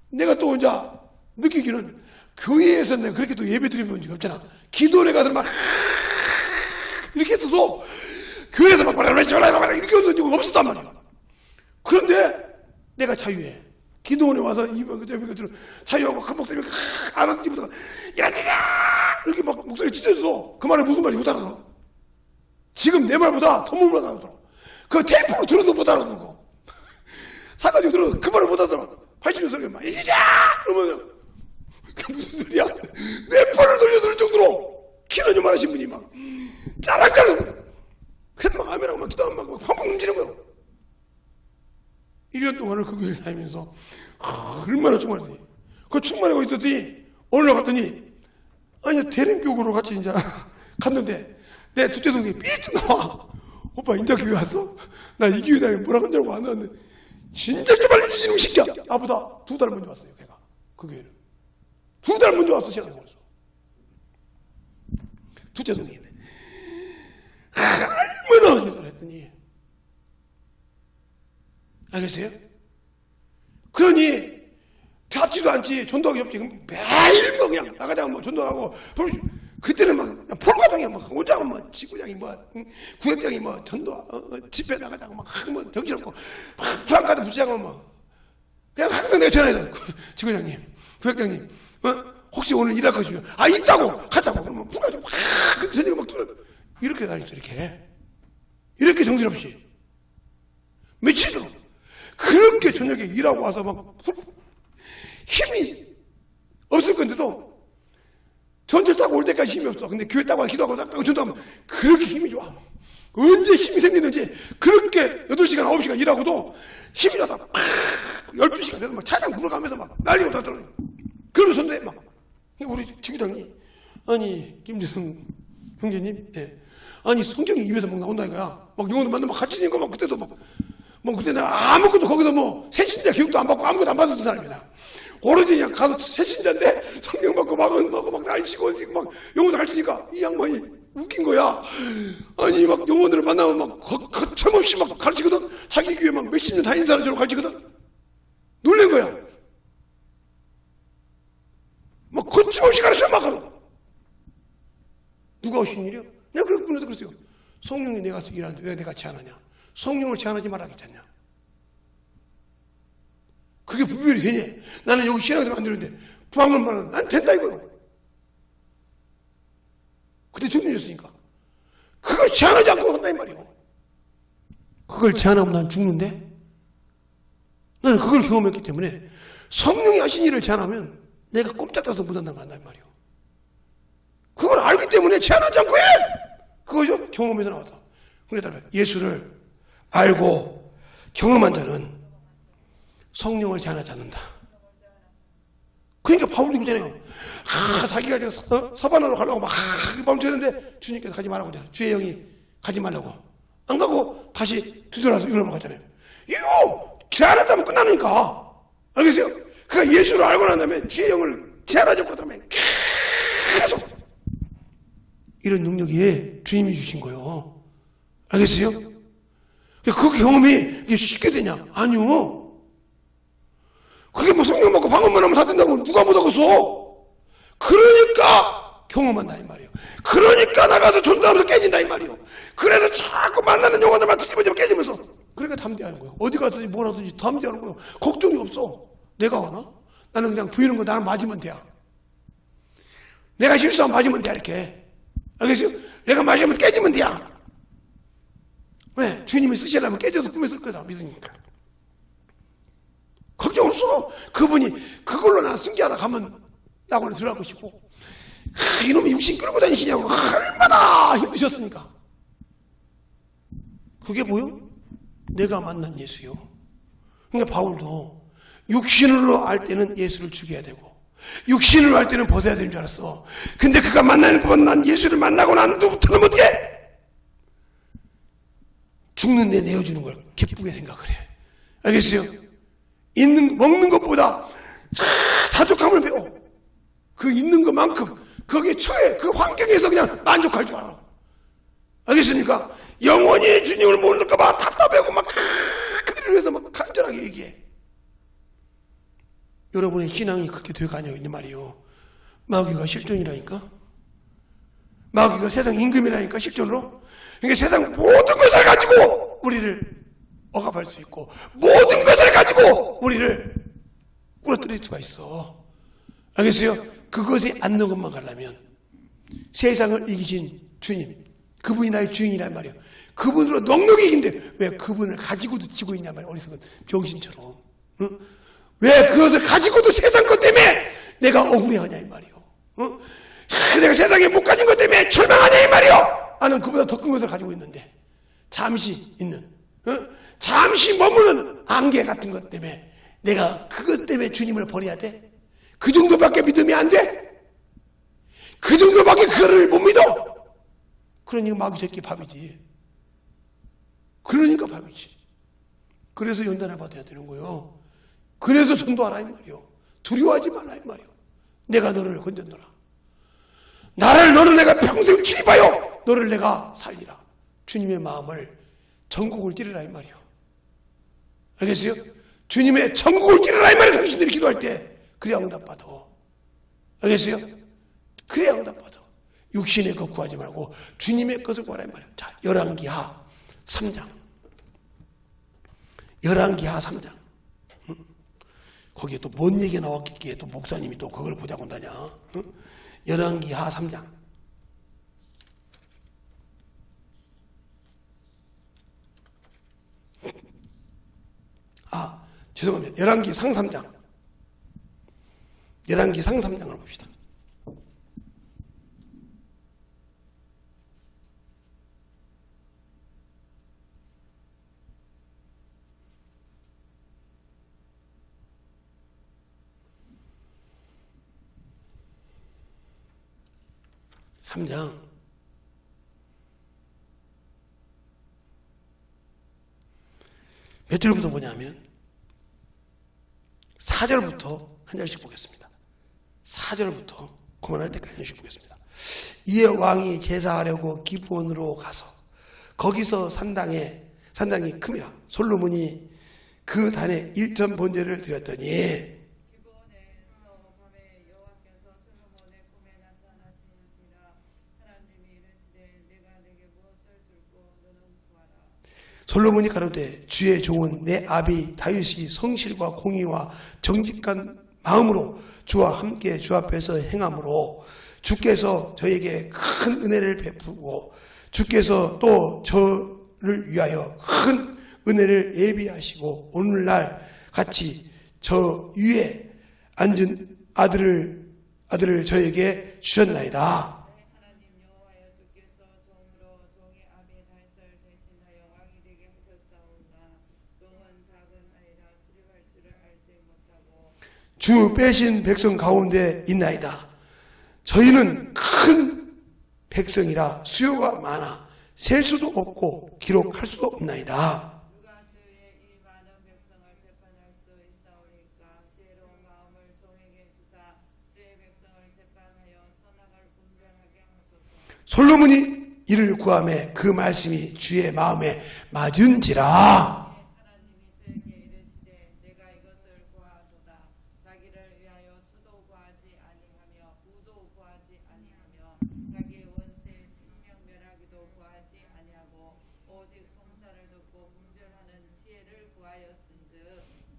내가 또 이제 느끼기는 교회에서 내가 그렇게 또 예배 드리는 적이 없잖아. 기도를 가서 막 이렇게 해도 교회에서 막 이렇게 해도 적이 없었단 말이야. 그런데 내가 자유해. 기도원에 와서 이번 그때는 자유하고 큰 목소리 알아듣지부터 일어나자 이렇게 막 목소리 찢어져도 그 말이 무슨 말인지 못 알아들어. 지금 내 말보다 더 못 알아들어. 그 테이프로 들어도 못 알아들고 사가지고 들어도 그 말을 못 알아들어. 80년 소리가 막 이시자 그러면 그 무슨 소리야? 내 폰을 돌려들 정도로 키는 요만하신 분이 막 짜락짜락 그래도 막 아멘하고 막 기도하고 막 펑펑 움직이는 거예요. 1년 동안을 그 교회를 다니면서 얼마나 충만했더니 그 충만하고 있었더니 어느 날 갔더니 아니 대림교구로 같이 이제 갔는데 내 둘째 동생이 삐쩍 나와. 오빠 인자 교회 왔어? 나 이 교회 다니면 뭐라 그런 줄 알고 안 왔는데 진짜 빨리 이놈 새끼야. 나보다 2달 먼저 왔어요. 걔가 그 교회를 2달 먼저 와서 신앙생활 했어. 둘째 동생인데 얼마나 기도를 했더니 알겠어요? 그러니 잡지도 않지 전도하기 없지. 매일 뭐 그냥 나가다가 뭐 전도하고 그때는 막 프로가방에 막 혼자 뭐 지구장이 뭐 구역장이 뭐 전도 집회 나가다가 막 뭐 정신없고 막 프랑카드 붙이자고 뭐 그냥 항상 내가 전화해서 지구장님 구역장님 혹시 오늘 일할 것이면 있다고 갔다고 그러면 부가지고 막 저녁에 막 이렇게 다녔어. 이렇게 정신없이 며칠로 그렇게 저녁에 일하고 와서 막 힘이 없을 건데도 전철 타고 올 때까지 힘이 없어. 근데 교회 타고 기도하고 딱 전도하면 그렇게 힘이 좋아. 언제 힘이 생기는지 그렇게 8시간 9시간 일하고도 힘이 나서 막 12시간 돼서 막 차량 불어가면서 막 난리가 나더라고요. 그러면서 막 우리 지구장님 아니 김재성 형제님 아니 성경이 입에서 막 나온다 이거야. 막 영혼도 만나면 막 같이 있는 거 막 그때도 막 그때 내가 아무것도 거기서 뭐 새신자 교육도 안 받고 아무것도 안 받았던 사람이야. 오로지 그냥 가서 새신자인데 성경 받고 막 날치고 막 영혼도 가르치니까 이 양반이 웃긴 거야. 아니 막 영혼들을 만나면 막 거침없이 막 가르치거든. 자기 교회 막 몇십 년 다닌 사람처럼 가르치거든. 놀란 거야. 막 거침없이 가르쳐 막 하는. 누가 오신 일이야? 내가 그랬구나 그랬어요. 성령이 내가 일하는데 왜 내가 제한하냐? 성령을 제한하지 말아야겠냐? 그게 분별이 되냐? 나는 여기 신앙생활 안 되는데 부항을 말하면 난 된다 이거요. 그때 정리했으니까 그걸 제한하지 않고 한다 이 말이요. 그걸 제한하면 난 죽는데 나는 그걸 경험했기 때문에 성령이 하신 일을 제한하면 내가 꼼짝다서 못한다는 거 한다 이 말이요. 그걸 알기 때문에 제한하지 않고 해. 그거죠. 경험에서 나왔다. 그러니까 예수를 알고 경험한 자는 성령을 제한하지 않는다. 그러니까 바울도 그러잖아요. 자기가 서반으로 가려고 막 밤새는데 주님께서 가지 말라고 그러잖아요. 주의 영이 가지 말라고. 안 가고 다시 뒤돌아서 유럽으로 갔잖아요. 이거 제한하다면 끝나니까. 알겠어요? 그러니까 예수를 알고 난 다음에 주의 영을 제한하지 않고 다음에 계속 이런 능력이 주님이 주신 거예요. 알겠어요? 그 경험이 쉽게 되냐? 아니요. 그게 뭐 성령 받고 방언만 하면 다 된다고 누가 못하겠어? 그러니까 경험한다 이 말이에요. 그러니까 나가서 전도하면서 깨진다 이 말이에요. 그래서 자꾸 만나는 영혼들만 뒤집어지면 깨지면서 그러니까 담대하는 거예요. 어디 가든지 뭘 하든지 담대하는 거예요. 걱정이 없어. 내가 하나? 나는 그냥 보이는 거 나는 맞으면 돼. 내가 실수하면 맞으면 돼 이렇게. 알겠어요? 내가 맞으면 깨지면 돼. 왜? 주님이 쓰시려면 깨져도 꿈에 쓸 거다 믿으니까. 걱정 없어. 그분이 그걸로 난 승계하다 가면 낙원에 들어갈 것이고 이놈이 육신 끌고 다니시냐고 얼마나 힘드셨습니까? 그게 뭐요? 내가 만난 예수요. 그러니까 바울도 육신으로 알 때는 예수를 죽여야 되고 육신으로 할 때는 벗어야 되는 줄 알았어. 근데 그가 만나는 것보다 난 예수를 만나고 난 뒤부터는 어떻게? 죽는데 내어주는 걸 기쁘게 생각을 해. 알겠어요? 먹는 것보다 자족함을 배워. 그 있는 것만큼 거기에 처해 그 환경에서 그냥 만족할 줄 알아. 알겠습니까? 영원히 주님을 모를까봐 답답하고 막 그들을 위해서 막 간절하게 얘기해. 여러분의 신앙이 그렇게 돼가냐고 있는 말이요. 마귀가 실존이라니까. 마귀가 세상 임금이라니까 실존으로. 그러니까 세상 모든 것을 가지고 우리를 억압할 수 있고 모든 것을 가지고 우리를 부러뜨릴 수가 있어. 알겠어요? 그것에 안 넣은 것만 가려면 세상을 이기신 주님, 그분이 나의 주인이란 말이에요. 그분으로 넉넉히 이긴데 왜 그분을 가지고도 지고 있냐 말이에요. 어리석은 병신처럼. 응? 왜 그것을 가지고도 세상 것 때문에 내가 억울해하냐 이 말이에요. 응? 내가 세상에 못 가진 것 때문에 절망하냐 이 말이에요. 나는 그보다 더 큰 것을 가지고 있는데 잠시 있는, 응? 잠시 머무는 안개 같은 것 때문에 내가 그것 때문에 주님을 버려야 돼? 그 정도밖에 믿음이 안 돼? 그 정도밖에 그거를 못 믿어? 그러니까 마귀 새끼 밥이지. 그러니까 밥이지. 그래서 연단을 받아야 되는 거예요. 그래서 전도하라 이 말이요. 두려워하지 말라 이 말이요. 내가 너를 건져노라. 너를 내가 평생 출입하여 너를 내가 살리라. 주님의 마음을 전국을 찌르라 이 말이요. 알겠어요? 주님의 전국을 찌르라 이 말이요. 당신들이 기도할 때 그래야 응답받아. 알겠어요? 그래야 응답받아. 육신의 것 구하지 말고 주님의 것을 구하라 이 말이에요. 자, 열왕기하 3장. 열왕기하 3장. 거기에 또 뭔 얘기가 나왔기에 또 목사님이 또 그걸 보자고 한다냐. 열왕기하 3장. 죄송합니다. 열왕기 상 3장. 열왕기 상 3장을 봅시다. 몇 절부터 보냐면 4절부터 한 절씩 보겠습니다. 4절부터 그만할 때까지 한 절씩 보겠습니다. 이에 왕이 제사하려고 기브온으로 가서 거기서 산당이 큼이라. 솔로몬이 그 단에 1천 번제를 드렸더니 솔로몬이 가로되 주의 종은 내 아비 다윗이 성실과 공의와 정직한 마음으로 주와 함께 주 앞에서 행함으로 주께서 저에게 큰 은혜를 베푸고 주께서 또 저를 위하여 큰 은혜를 예비하시고 오늘날 같이 저 위에 앉은 아들을 저에게 주셨나이다. 주 빼신 백성 가운데 있나이다. 저희는 큰 백성이라 수요가 많아 셀 수도 없고 기록할 수도 없나이다. 누가 주의 이 많은 백성을 재판할 수 있사오리까. 지혜로운 마음을 종에게 주사 주의 백성을 재판하여 선악을 분별하게 하소서. 솔로몬이 이를 구하매 그 말씀이 주의 마음에 맞은지라.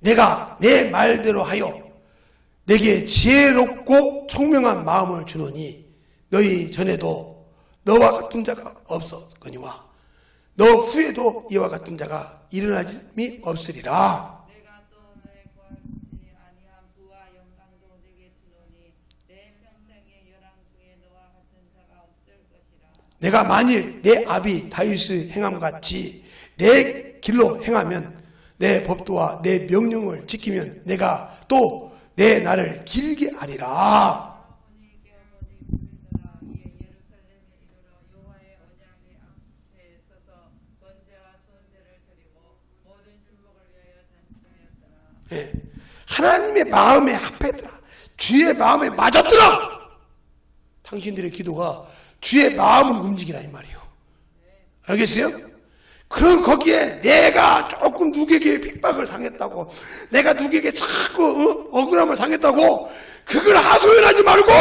내가 내 말대로 하여 내게 지혜롭고聪명한 마음을 주노니 너희 전에도 너와 같은 자가 없었거니와 너 후에도 이와 같은 자가 일어나짐이 없으리라. 내가 또 너의 구하지 아니한 부와 영광도 내게 주노니 내 평생의 열왕 중에 너와 같은 자가 없을 것이라. 내가 만일 내 아비 다윗의 행함같이 내 길로 행하면 내 법도와 내 명령을 지키면 내가 또 내 날을 길게 하리라. 네. 하나님의 마음에 합했더라. 주의 마음에 맞았더라. 당신들의 기도가 주의 마음을 움직이라 이 말이에요. 알겠어요? 그럼 거기에 내가 조금 누구에게 핍박을 당했다고, 내가 누구에게 자꾸 억울함을 당했다고 그걸 하소연하지 말고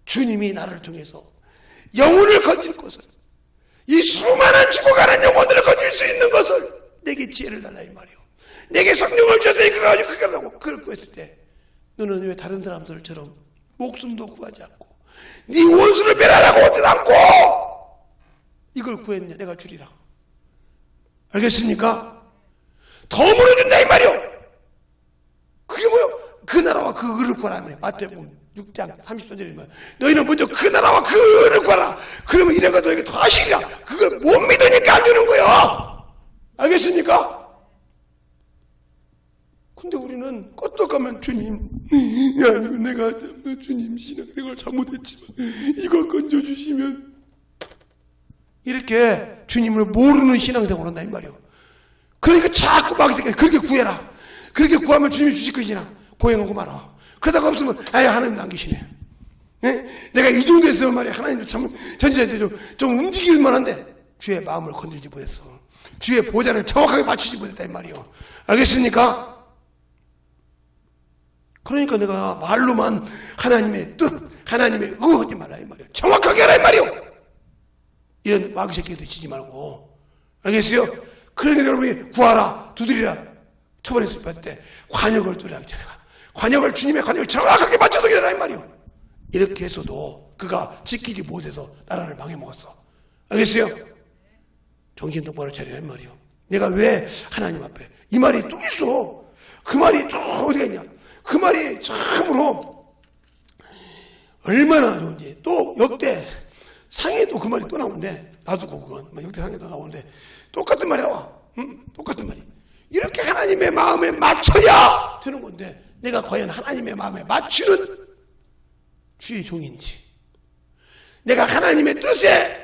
주님이 나를 통해서 영혼을 건질 것을, 이 수많은 죽어가는 영혼들을 건질 수 있는 것을 내게 지혜를 달라 이 말이에요. 내게 성령을 주셨으니 그가 가지고 그렇게 하라고. 그걸 구했을 때 너는 왜 다른 사람들처럼 목숨도 구하지 않고 네 원수를 멸하라고 하지 않고 이걸 구했냐? 내가 주리라. 알겠습니까? 덤으로 준다 이 말이요. 그게 뭐요? 그 나라와 그 의를 구하라 말이에요. 마태복음 6장 30절에 뭐 너희는 먼저 그 나라와 그 의를 구하라. 그러면 이래가 너에게 더 하시리라. 그걸 못 믿으니까 안 주는 거예요. 알겠습니까? 근데 우리는 껐떡하면 주님, 야, 내가 주님 신앙생활 잘못했지만 이거 건져주시면 이렇게 주님을 모르는 신앙생활을 한다 이 말이에요. 그러니까 자꾸 막 그렇게 구해라. 그렇게 구하면 주님이 주실 것이나 고행하고 말아. 그러다가 없으면 아예 하나님도 안 계시네. 예? 내가 이 정도 했으면 말이야 하나님도 참 전지한테 좀 움직일 만한데 주의 마음을 건들지 못했어. 주의 보좌를 정확하게 맞추지 못했다 이 말이에요. 알겠습니까? 그러니까 내가 말로만 하나님의 뜻, 하나님의 의하지 말라 이 말이에요. 정확하게 하라 이 말이에요. 이런 마귀 새끼들 치지 말고. 알겠어요? 그러니까 여러분이 구하라, 두드리라. 초반에 수업할 때 관역을 두드리라. 관역을 주님의 관역을 정확하게 맞춰서 기다라 이 말이에요. 이렇게 해서도 그가 지키지 못해서 나라를 망해먹었어. 알겠어요? 정신 똑바로 차리라 이 말이에요. 내가 왜 하나님 앞에 이 말이 또 있어. 그 말이 또 어디가 있냐. 그 말이 참으로 얼마나 좋은지. 또 역대 상에도 그 말이 또 나오는데 놔두고 그건 역대 상에도 나오는데 똑같은 말이 나와. 똑같은 말이. 이렇게 하나님의 마음에 맞춰야 되는 건데 내가 과연 하나님의 마음에 맞추는 주의 종인지, 내가 하나님의 뜻에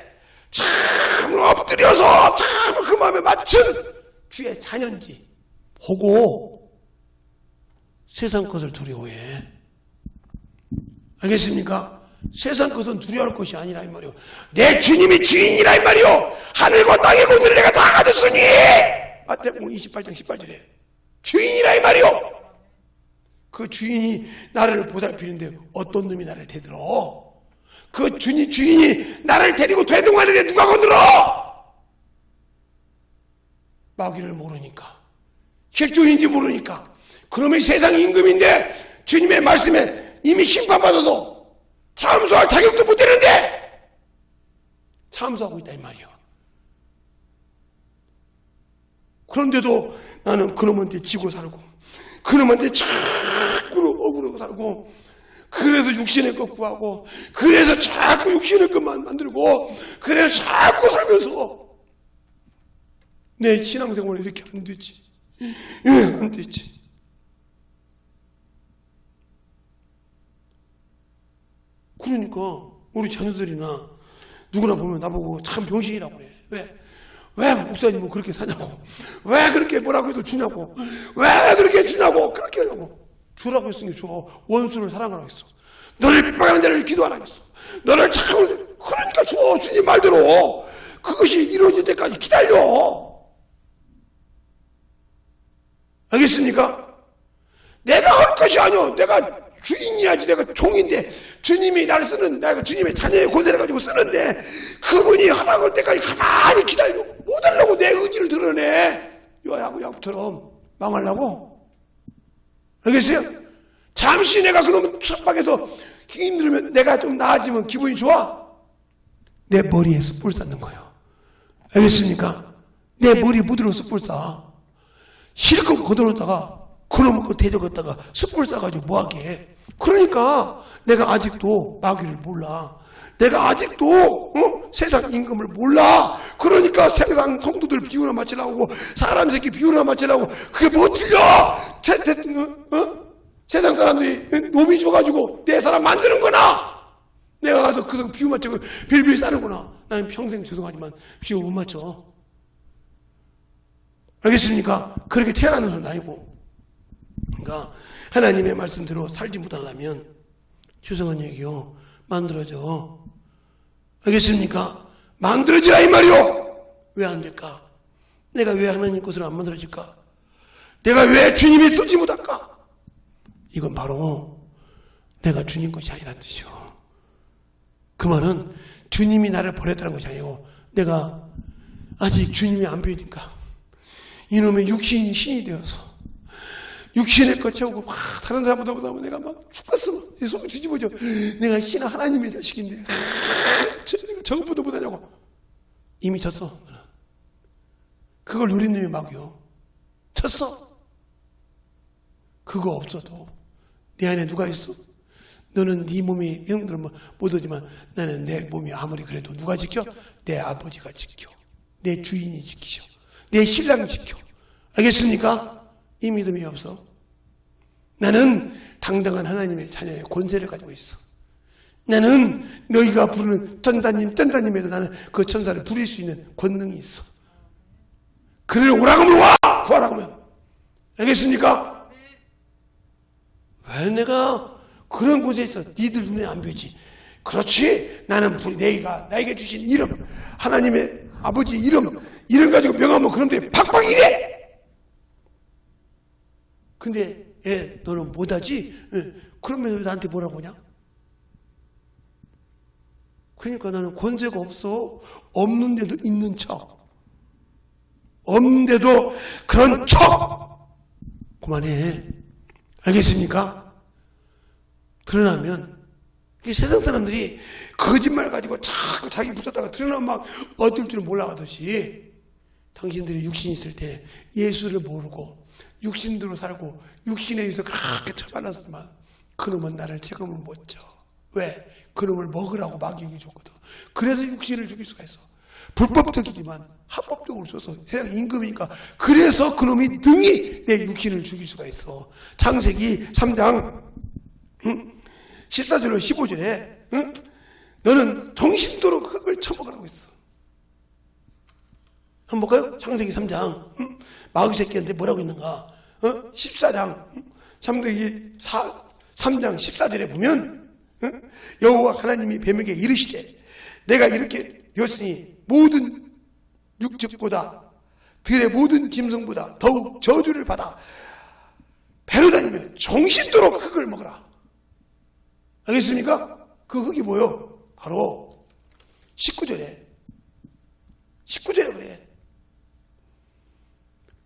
참 엎드려서 참 그 마음에 맞춘 주의 자녀인지 보고 세상 것을 두려워해. 알겠습니까? 세상 것은 두려워할 것이 아니라 이 말이요. 내 주님이 주인이라 이 말이요. 하늘과 땅의 모든 내가 다 가졌으니. 마태복음 28장 18절에 주인이라 이 말이요. 그 주인이 나를 보살피는데 어떤 놈이 나를 대들어? 그 주인이 나를 데리고 되동하는데 누가 건들어? 마귀를 모르니까, 객주인인지 모르니까. 그놈의 세상 임금인데 주님의 말씀에 이미 심판받아서 참소할 자격도 못 되는데 참소하고 있다 이 말이요. 그런데도 나는 그놈한테 지고 살고 그놈한테 자꾸 억울하고 살고 그래서 육신의 것 구하고 그래서 자꾸 육신의 것만 만들고 그래서 자꾸 살면서 내 신앙생활을 이렇게 안 되지. 예, 안 되지. 그러니까 우리 자녀들이나 누구나 보면 나보고 참 병신이라고 그래. 왜 목사님은 그렇게 사냐고. 왜 그렇게 뭐라고 해도 주냐고. 왜 그렇게 주냐고. 그렇게 하냐고. 주라고 했으니 줘. 원수를 사랑하라고 했어. 너를 핍박하는 자를 기도하라고 했어. 너를 참 그러니까 줘. 주님 말대로. 그것이 이루어질 때까지 기다려. 알겠습니까? 내가 할 것이 아니오. 내가 주인이야지. 내가 종인데 주님이 나를 쓰는, 내가 주님의 자녀의 권세를 가지고 쓰는데 그분이 하라고 할 때까지 가만히 기다려. 못 하려고 내 의지를 드러내. 요하고 야곱처럼 망하려고. 알겠어요? 잠시 내가 그놈 핍박해서 힘들면 내가 좀 나아지면 기분이 좋아? 내 머리에 숯불 쌓는 거예요. 알겠습니까? 내 머리에 무드로 숯불 쌓아. 실컷 거들었다가 그놈 거 대적했다가 숯불 쌓아가지고 뭐하게 해. 그러니까 내가 아직도 마귀를 몰라. 내가 아직도 세상 임금을 몰라. 그러니까 세상 성도들 비유나 맞추려고 사람 새끼 비유나 맞추려고 그게 뭐 틀려. 세상 사람들이 놈이 줘가지고 내 사람 만드는 거나 내가 가서 그 비유 맞추고 빌빌 싸는구나. 나는 평생 죄송하지만 비유 못 맞춰. 알겠습니까? 그렇게 태어나는 건 아니고. 그러니까 하나님의 말씀대로 살지 못하려면 죄송한 얘기요. 만들어져. 알겠습니까? 만들어지라 이 말이요. 왜 안 될까? 내가 왜 하나님 것으로 안 만들어질까? 내가 왜 주님이 쓰지 못할까? 이건 바로 내가 주님 것이 아니란 뜻이요. 그 말은 주님이 나를 버렸다는 것이 아니고 내가 아직 주님이 안 보이니까 이놈의 육신이 신이 되어서 육신의 것 채우고 막 다른 사람보다 보다 내가 막 죽었어. 속을 뒤집어져. 내가 신은 하나님의 자식인데 저것보다 못하냐고. 이미 졌어. 그걸 누린 놈이 마귀요. 졌어. 그거 없어도 내 안에 누가 있어? 너는 네 몸이 형들은 못 오지만 나는 내 몸이 아무리 그래도 누가 지켜? 내 아버지가 지켜. 내 주인이 지키셔. 내 신랑이 지켜. 알겠습니까? 이 믿음이 없어. 나는 당당한 하나님의 자녀의 권세를 가지고 있어. 나는 너희가 부르는 전다님에도 나는 그 천사를 부릴 수 있는 권능이 있어. 그를 오라고 하면 와! 구하라고 하면. 알겠습니까? 왜 내가 그런 곳에 있어? 니들 눈에 안 보이지. 그렇지. 나는 내가 나에게 주신 이름, 하나님의 아버지 이름 가지고 명하면 그놈들이 팍팍 이래. 근데 너는 못하지? 그러면 왜 나한테 뭐라고 하냐? 그러니까 나는 권세가 없어. 없는데도 있는 척. 없는데도 그런 척. 그만해. 알겠습니까? 드러나면 세상 사람들이 거짓말 가지고 자꾸 자기 붙였다가 드러나면 막 어떨 줄 몰라가듯이 당신들이 육신 있을 때 예수를 모르고 육신대로 살고 육신에 의해서 그렇게 처발랐지만 그놈은 나를 지금은 못 져. 왜? 그놈을 먹으라고 마귀에게 줬거든. 그래서 육신을 죽일 수가 있어. 불법적이지만 합법적으로 줘서 세상 임금이니까 그래서 그놈이 등이 내 육신을 죽일 수가 있어. 창세기 3장 14절로 15절에 너는 동심도로 흙을 처먹으라고 했어. 한번 볼까요? 창세기 3장 마귀 새끼한테 뭐라고 있는가? 14장 창세기 3장 14절에 보면 여호와 하나님이 뱀에게 이르시되 내가 이렇게 되었으니 모든 육축보다 들의 모든 짐승보다 더욱 저주를 받아 배로 다니며 정신도록 흙을 먹어라. 알겠습니까? 그 흙이 뭐요? 바로 19절에 그래.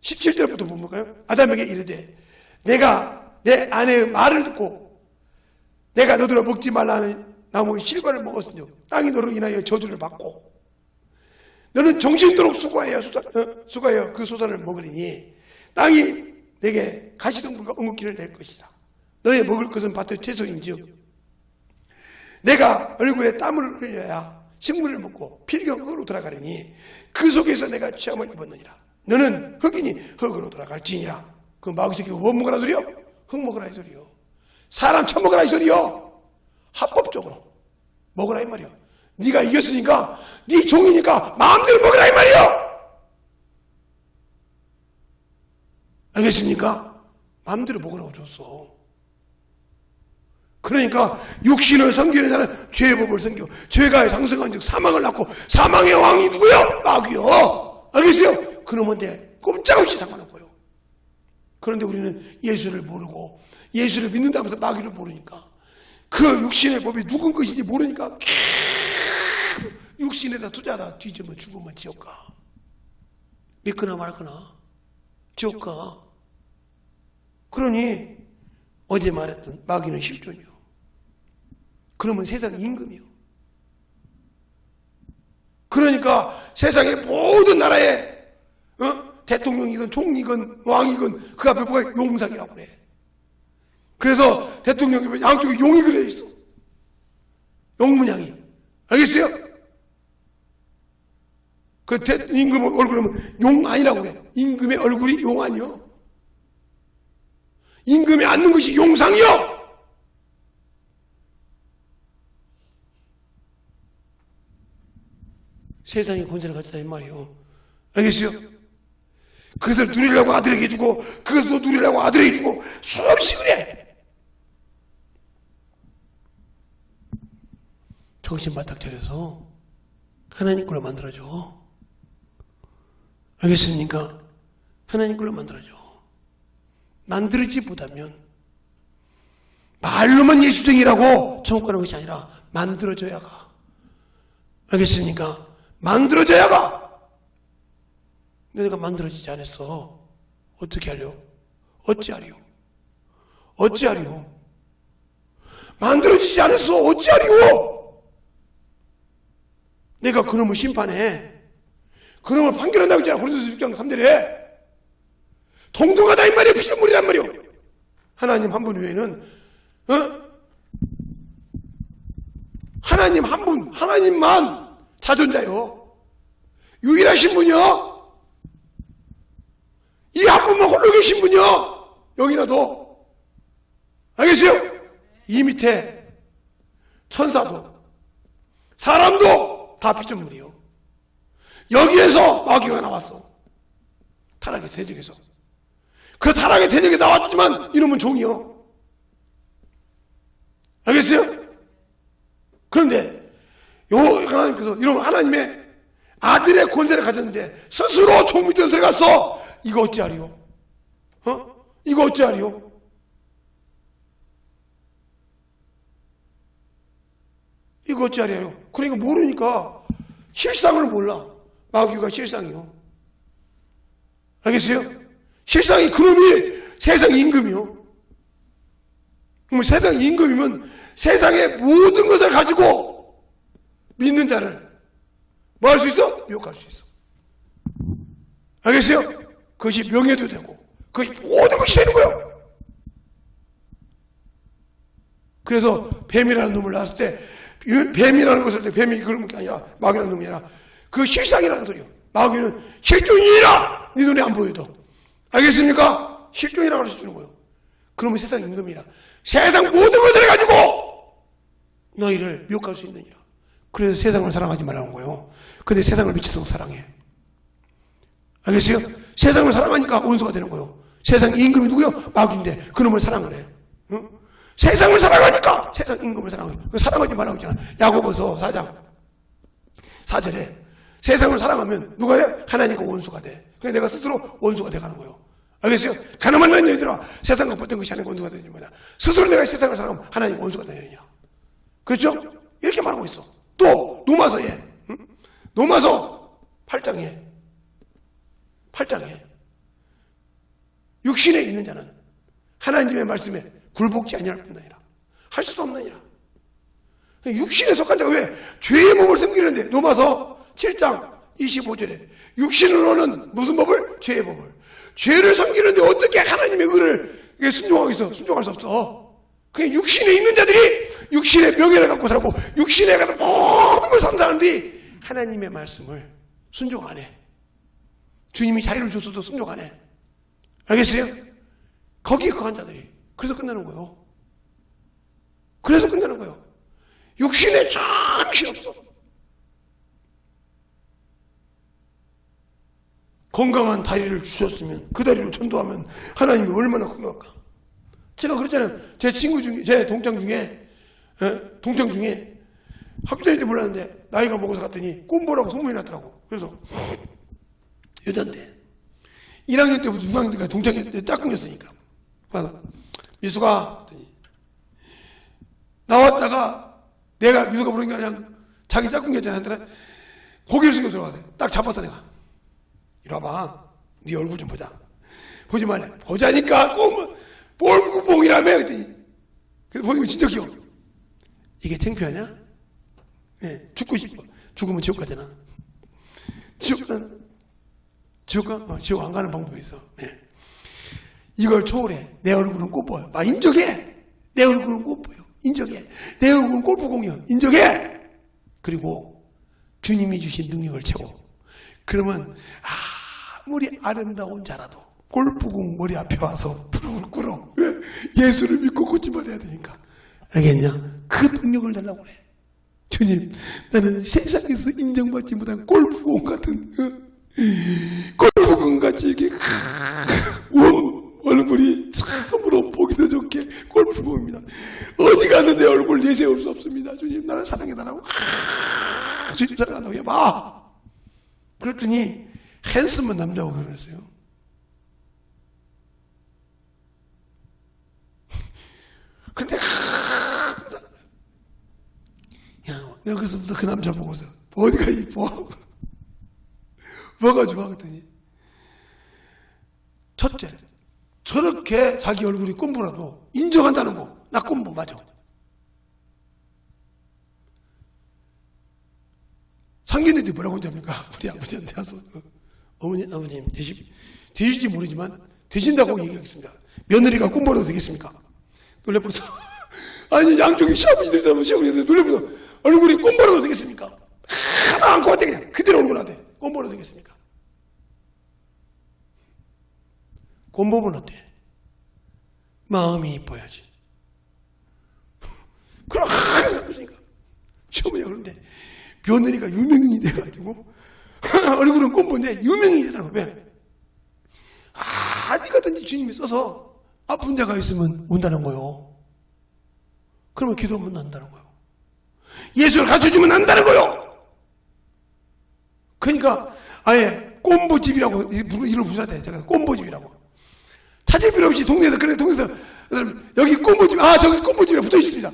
17절부터 볼까요? 아담에게 이르되 내가 내 아내의 말을 듣고 내가 너더러 먹지 말라는 나무의 실과를 먹었은즉 땅이 너로 인하여 저주를 받고 너는 정신도록 수고하여 그 소산을 먹으리니 땅이 내게 가시덤불과 엉겅퀴를 낼 것이라. 너의 먹을 것은 밭의 채소인즉 내가 얼굴에 땀을 흘려야 식물을 먹고 필경 흙으로 돌아가리니 그 속에서 내가 취함을 입었느니라. 너는 흙이니 흙으로 돌아갈지니라. 그 마귀 새끼가 뭐 먹으라 소리요? 흙 먹으라 이 소리요. 사람 처먹으라 이 소리요. 합법적으로 먹으라 이 말이요. 네가 이겼으니까 네 종이니까 마음대로 먹으라 이 말이요. 알겠습니까? 마음대로 먹으라고 줬어. 그러니까 육신을 섬기는 자는 죄의 법을 섬겨 죄가 상승한 즉 사망을 낳고 사망의 왕이 누구요? 마귀요. 알겠어요? 그놈한테 꼼짝없이 상관없고요. 그런데 우리는 예수를 모르고 예수를 믿는다고 해서 마귀를 모르니까 그 육신의 법이 누군 것인지 모르니까 육신에다 투자하다 뒤지면 죽으면 지옥 가. 믿거나 말거나 지옥 가. 그러니 어제 말했던 마귀는 실존이요. 그러면 세상 임금이요. 그러니까 세상의 모든 나라의 대통령이건 총리건 왕이건 그 앞에 뭐가 용상이라고 그래. 그래서 대통령이 양쪽에 용이 그려 있어. 용문양이. 알겠어요? 그 임금 얼굴은 용 아니라고 그래. 임금의 얼굴이 용 아니요. 임금이 앉는 것이 용상이요. 세상의 권세를 가졌다 이 말이요. 알겠어요? 그것을 누리려고 아들에게 주고 그것도 누리려고 아들에게 주고 수없이 그래. 정신 바짝 차려서 하나님 걸로 만들어줘. 알겠습니까? 하나님 걸로 만들어줘. 만들지 못하면 말로만 예수쟁이라고 천국 가는 것이 아니라 만들어줘야 가. 알겠습니까? 만들어줘야 가. 내가 만들어지지 않았어. 어떻게 하려? 어찌하려? 어찌하리요? 만들어지지 않았어. 어찌하리요? 내가 그놈을 심판해. 그놈을 판결한다고 했잖아. 고린도서 6장 3절에. 동등하다 이 말이야. 피조물이란 말이요. 하나님 한 분 외에는 하나님 한 분, 하나님만 자존자요. 유일하신 분이요. 이 한 분만 홀로 계신 분이요. 여기라도. 알겠어요? 이 밑에 천사도 사람도 다 피조물이요. 여기에서 마귀가 나왔어. 타락의 대적에서. 그 타락의 대적에 나왔지만 이놈은 종이요. 알겠어요? 그런데 하나님께서 이놈은 하나님의 아들의 권세를 가졌는데 스스로 종 밑에 들어갔어. 이거 어찌하리요? 이거 어찌하리요? 이거 어찌하리요? 그러니까 모르니까 실상을 몰라. 마귀가 실상이요. 알겠어요? 실상이 그놈이 세상 임금이요. 그럼 세상 임금이면 세상의 모든 것을 가지고 믿는 자를 뭐 할 수 있어? 미혹할 수 있어. 알겠어요? 그것이 명예도 되고 그것이 모든 것이 되는 거예요. 그래서 뱀이라는 놈을 낳았을 때 뱀이라는 것을 때 뱀이 그런 게 아니라 마귀라는 놈이 아니라 그 실상이라는 소리요. 마귀는 실존이라 네 눈에 안 보여도. 알겠습니까? 실존이라고 가르쳐주는 거예요. 그러면 세상 임금이라 세상 모든 것을 가지고 너희를 미혹할 수 있느니라. 그래서 세상을 사랑하지 말라는 거예요. 근데 세상을 미치도록 사랑해. 알겠어요? 세상을 사랑하니까 원수가 되는 거예요. 세상 임금이 누구요? 마귀인데 그놈을 사랑을 해. 응? 세상을 사랑하니까 세상 임금을 사랑해. 사랑하지 말라고 했잖아. 야고보서 4장 4절에 세상을 사랑하면 누가 해? 하나님과 원수가 돼. 그래서 내가 스스로 원수가 돼가는 거예요. 알겠어요? 가늠한 너희들아 세상과 붙은 것이 하나님 원수가 되는 거다. 스스로 내가 세상을 사랑하면 하나님 원수가 되느니라. 그렇죠? 이렇게 말하고 있어. 또 로마서에 로마서 8장에 육신에 있는 자는 하나님의 말씀에 굴복지 아니할 뿐이라 할 수도 없느니라. 육신에 속한 자가 왜 죄의 몸을 섬기는데 로마서 7장 25절에 육신으로는 무슨 법을? 죄의 법을. 죄를 섬기는데 어떻게 하나님의 의를 순종하겠어? 순종할 수 없어. 그냥 육신에 있는 자들이 육신의 명예를 갖고 살고 육신에 가서 모든 걸 사는 사람들이 하나님의 말씀을 순종 안 해. 주님이 자유를 줬어도 순종 안 해. 알겠어요? 거기에 거한 자들이. 그래서 끝나는 거예요. 그래서 끝나는 거예요. 육신에 정신 없어. 건강한 다리를 주셨으면 그 다리로 전도하면 하나님이 얼마나 고마울까. 제가 그랬잖아요. 제 친구 중에, 제 동창 중에 학교 다닐 때 몰랐는데 나이가 먹어서 갔더니 꼼보라고 소문이 났더라고. 그래서 여잔데 1학년 때부터 6학년 때까지 동창이 짝꿍이었으니까 봐서 미수가 했더니 나왔다가 내가 미수가 부르니까 그냥 자기 짝꿍이었잖아. 고개를 숙여 들어가서 딱 잡았어. 내가 이리 와봐. 네 얼굴 좀 보자. 보지 말래. 보자니까 꼴구봉이라며. 그랬더니 그래서 보니까 진짜 귀여워. 이게 창피하냐? 네, 죽고 싶어. 죽으면 지옥 가잖아. 지옥 가? 지옥 안 가는 방법이 있어. 네. 이걸 초월해. 내 얼굴은 꽃보여. 막 인정해. 내 얼굴은 꽃보여. 인정해. 내 얼굴은 골프공이야. 인정해. 그리고 주님이 주신 능력을 채워. 그러면 아무리 아름다운 자라도 골프공 머리 앞에 와서 부르르 꿇어. 왜? 예수를 믿고 고침받아야 되니까. 알겠냐? 그 능력을 달라고 그래. 주님, 나는 세상에서 인정받지 못한 골프공 같은 골프공 같이 이렇게 얼굴이 참으로 보기도 좋게 골프공입니다. 어디 가서 내 얼굴 내세울 수 없습니다. 주님, 나를 사랑해달라고. 주님 사랑한다고 해봐. 그랬더니 핸섬한 남자고 그랬어요. 근데 야, 내가 그래서부터 그 남자 보고서 어디가 이뻐? 뭐가 좋아? 그랬더니 첫째, 저렇게 자기 얼굴이 꼼보라도 인정한다는 거. 나 꼼보 맞아. 상견례때 뭐라고 하냐니까 우리 아버지한테 와서 어머님 되실지 모르지만 되신다고 얘기하겠습니다. 며느리가 꼼보라도 되겠습니까? 놀래버려서 아니 양쪽이 시아버지들 되면 시아버지들 놀래버려서 얼굴이 꼼보라도 되겠습니까? 하나 안고 왔대 그냥 그대로 얼굴한테 꼼보라도 되겠습니까? 꼼보면 어때? 마음이 이뻐야지. 그럼 그러니까 시어머니가 그런데 며느리가 유명인이 돼가지고 얼굴은 꼼보인데 유명인이 되더라고. 왜? 어디가든지 주님이 써서 아픈 자가 있으면 온다는 거요. 그러면 기도하면 난다는 거요. 예수를 가르쳐주면 난다는 거요. 그러니까 아예 꼼보집이라고 이름을 붙여야 돼. 제가 꼼보집이라고. 찾을 필요 없이 동네에서 그래 동네에서 여기 꼼보집 저기 꼼보집이라고 붙어 있습니다.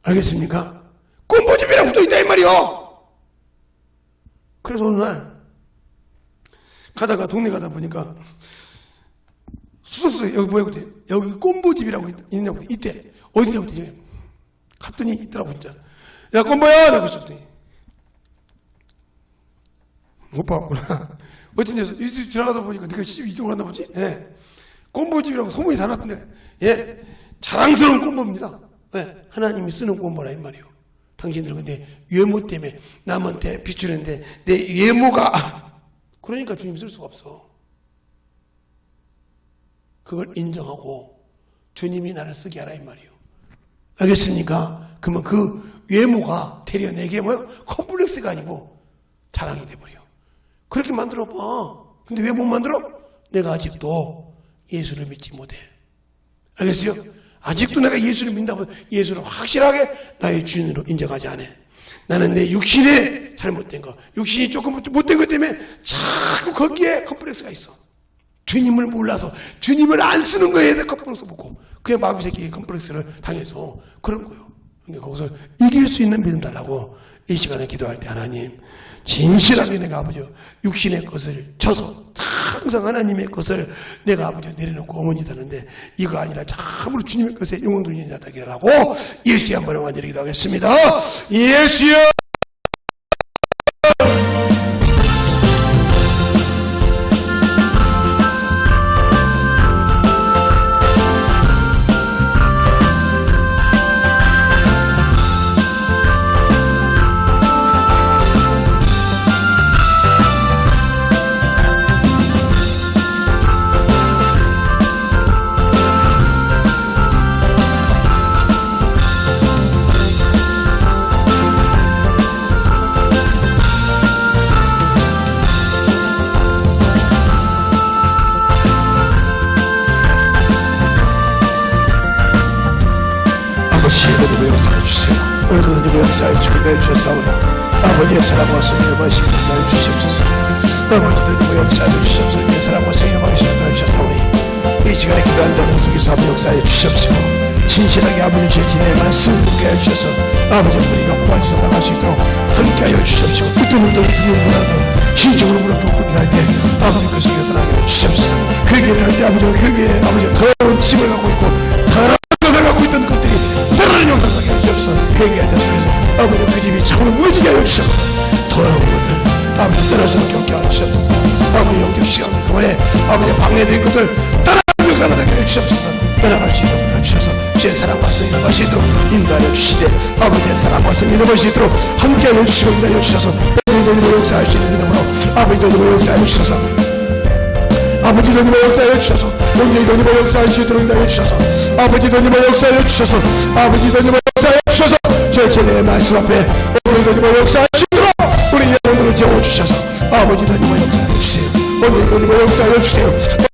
알겠습니까? 꼼보집이라고 붙어 있다 이 말이요. 그래서 어느 날 가다가 동네 가다 보니까 수석수에 여기 뭐야 그때 여기 꼼보집이라고 있냐고 이때 어디냐고 그때 갔더니 있더라고 진짜. 야 꼼보야 라고 했더니 못 봤구나. 어쩐 데서 지나가다 보니까 네가 시집 이쪽으로 갔나 보지? 예. 꼼보집이라고 소문이 다 났던데 예. 자랑스러운 꼼보입니다. 예. 하나님이 쓰는 꼼보라 이 말이요. 당신들 근데 외모 때문에 남한테 비추는데 내 외모가 그러니까 주님 쓸 수가 없어. 그걸 인정하고 주님이 나를 쓰게 하라 이 말이요. 알겠습니까? 그러면 그 외모가 되려 내게 뭐요? 컴플렉스가 아니고 자랑이 돼버려. 그렇게 만들어봐. 근데 왜 못 만들어? 내가 아직도 예수를 믿지 못해. 알겠어요? 아직도 내가 예수를 믿는다고 예수를 확실하게 나의 주인으로 인정하지 않아. 나는 내 육신에 잘못된 거, 육신이 조금 못된 것 때문에 자꾸 거기에 컴플렉스가 있어. 주님을 몰라서 주님을 안 쓰는 거에 대해 컴플렉스 먹고 그게 마귀 새끼의 컴플렉스를 당해서 그런 거예요. 그러니까 거기서 이길 수 있는 믿음 달라고 이 시간에 기도할 때 하나님 진실하게 내가 아버지 육신의 것을 쳐서 항상 하나님의 것을 내가 아버지 내려놓고 어머니다는데 이거 아니라 참으로 주님의 것에 영광 돌리는 자다게 하라고 예수의 한번 완전히 기도하겠습니다. 예수여 오늘도 주님의 역사에 주님의 주셨사오니 아버지의 사랑과 성령의 말씀을 나를 주시옵소서. 아버지도 주님의 역사에 주시옵소서. 내 사랑과 성령의 말씀을 나를 주셨사오니 이 시간에 기도한 자들 속에서 아버지 역사에 주시옵소서. 진실하게 아버지 주의 말씀을 듣게 하여 주셔서 아버지 우리가 구원에서 나갈 수 있도록 함께하여 주시옵소서. 어떤 주님보다도 신적으로 물어보고 할 때 아버지 그 속에 떠나게 해 주시옵소서. 그 길을 할 때 아버지가 그 길에 아버지 더러운 짐을 갖고 있고 더러운 것을 갖고 있던 것들이 더러운 영상을 갖게 해 주시옵소서. 회개할 때 속에서 아버지 그 집이 참으로 무너지게 하여 주시옵소서. 더러운 것들 아버지 떠나서 겪게 하여 주시옵소서. 아버지 영적 시간 동안에 아버지 방해된 것을 떠나는 역사를 하게 해 주시옵소서. 떠나갈 수 있도록 해주셔서 주의 사랑과 성령의 것이 있도록 인도하여 주시되 아버지의 사랑과 성령의 것이 있도록 함께하여 주시고 인도하여 주셔서 아버지도 역사할 수 있는 이름으로 아버지도 역사하여 주셔서 아버지도 역사하여 주셔서 온전히도 역사할 수 있도록 인도하여 주셔서 아버지도 역사하여 주셔서 아버지도 역사하여 주셔서 저의 제자의 말씀 앞에 온전히도 역사할 수 있도록 우리 영혼으로 재워주셔서 아버지도 역사하여 주세요. 온전히도 역사하여 주세요.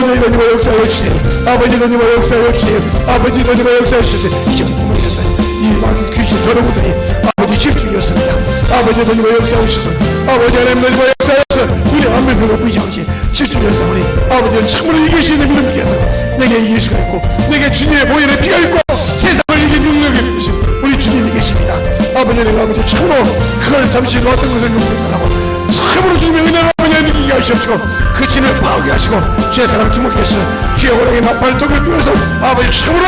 온전히도 역사하여 주세요. 아버지도 역사하여 주세요. 아버지도 역사하여 주세요. 이제 모르겠어요. 이 마귀 귀신 더러우더니 아버지 집중이었습니다. 아버지도 역사하여 주셔서 아버지 하나님도 역사하여 주셔서 우리 안물표가 보이지 않게 집중이었사오니 아버지는 참으로 이길 수 있는 믿음이 있어서 내게 이길 수가 있고 내게 주님의 보혈의 피가 있고 세상을 이긴 능력이 있으신 우리 주님이 계십니다. 아버지 내가 아버지 참으로 그걸 잠시 놓았던 것을 용서하고 참으로 주님의 은혜로 아버지 이기게 하시옵시고 그 진을 파괴하시고 주의 사랑 주목께서 주의 호랑이 나팔통을 통해서 아버지 참으로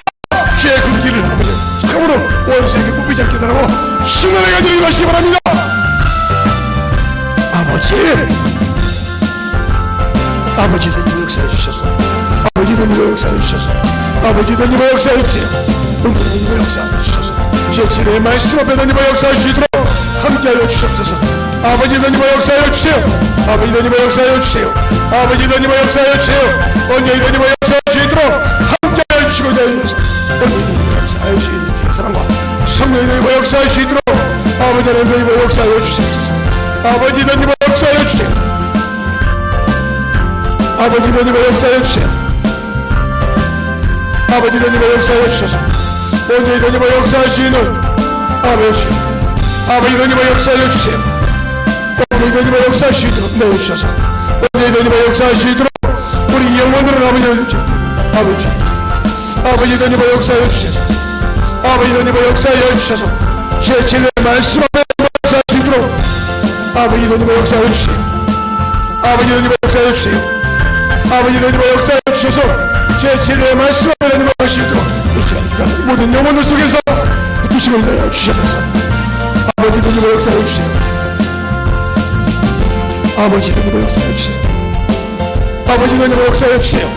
주의 그 길을 아버지 참으로 원수에게 뽑히지 않게 하라고 신뢰를 가지고 하시기 바랍니다. 아버지 하나님 역사해 주셔서 아버지 하나님 역사해 주셔서 아버지 하나님 역사해 주세요. 하나님 역사해 주셔서 제 진의 말씀 앞에 하나님 역사해 주시도록 함께하여 주옵소서. 아버지 하나님 역사해 주세요. 아버지 하나님 역사해 주세요. 아버지 하나님 역사해 주세요. 언제 하나님 역사해 주시도록 함께하여 주시고자 하셔서 하나님 역사해 주시는 주의 사랑과 성령의 역사해 주시도록 아버지 하나님 역사해 주시옵소서. 아버지 하나님 역사해 주세요. 아버지 하나님 역사해 주세요. 아버지 하나님 역사해 주셔서 언제 하나님 역사해 주시는 아버지 하나님 역사해 주세요. 언제 하나님 역사해 주시도록 내어주셔서 언제 하나님 역사해 주시도록 우리 영혼들은 아버지 하나님 역사해 주셔서 아버지 하나님 역사해 주셔서 제 진리의 말씀 앞에 역사해 주시도록 아버지 하나님 역사해 주세요. 아버지 하나님 역사해 주세요. 아버지 하나님 역사해 주셔서 제 진리의 말씀 앞에 하나님 하시도록 이 시간 모든 영혼들 속에서 부심을 내어 주셔서 아버지 하나님 역사해 주세요. 아버지 하나님 역사해 주세요. 아버지 하나님 역사해 주세요.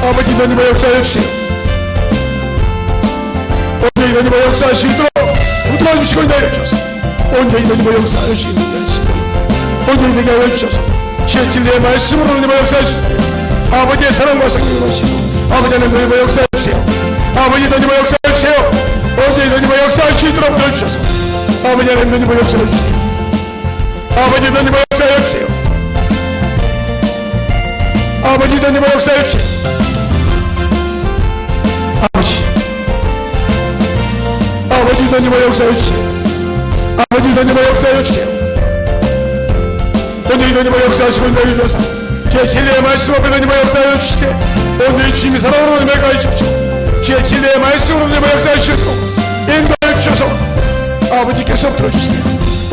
아버지 하나님 역사해 주세요. 언제 하나님 역사하시도록 도와주시고 내어 주셔서 언제 하나님 역사해 주시는 말씀 언제 내게 하여 주셔서 제 진리의 말씀으로 하나님 역사해 주시고 아버지의 사랑과 성령을 하시고 아버지 하나님 역사해 주세요. 아버지 하나님 역사해 주세요. 언제 하나님 역사해 주시도록 도와주셔서 아버지 하나님 역사해 주세요. 아버지 하나님 역사해 주세요. 아버지 하나님 역사해 주세요. 아버지 하나님 역사해 주세요. 아버지 하나님 역사해 주세요. 오늘 하나님 역사하시고 내주셔서 제 진리의 말씀 앞에 하나님 역사해 주시되 오늘 주님이 사랑으로 내가 주십시오. 제 진리의 말씀으로 하나님 역사해 주시고 인도해 주셔서 아버지께서 들어주시며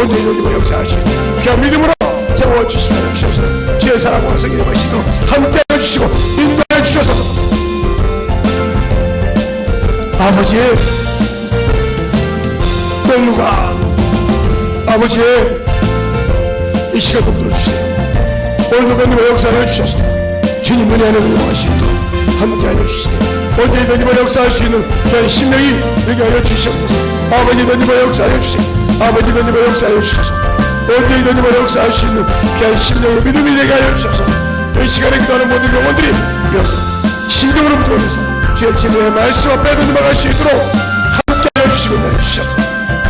오늘 하나님 역사하시고 귀한 믿음으로 세워주시며 주셔서 제 사랑과 성령의 말씀으로 함께해 주시고 인도해 주셔서 아버지의 공유가 아버지의 이 시간도 들어주세요. 오늘도 하나님의 역사해 주셔서 주님 은혜 안에 응원하시도록 함께하여 주시되 언제 하나님의 역사할 수 있는 저희 심령이 되게 하여 주시옵소서. 아버지 하나님의 역사해 주세요. 아버지 하나님의 역사해 주셔서 언제 하나님의 역사할 수 있는 귀한 심령의 믿음이 되게 하여 주셔서 이 시간에 기도하는 모든 영혼들이 신경으로 들어오면서 주의 진리의 말씀 앞에 하나님을 할 수 있도록 함께하여 주시고 내주셔서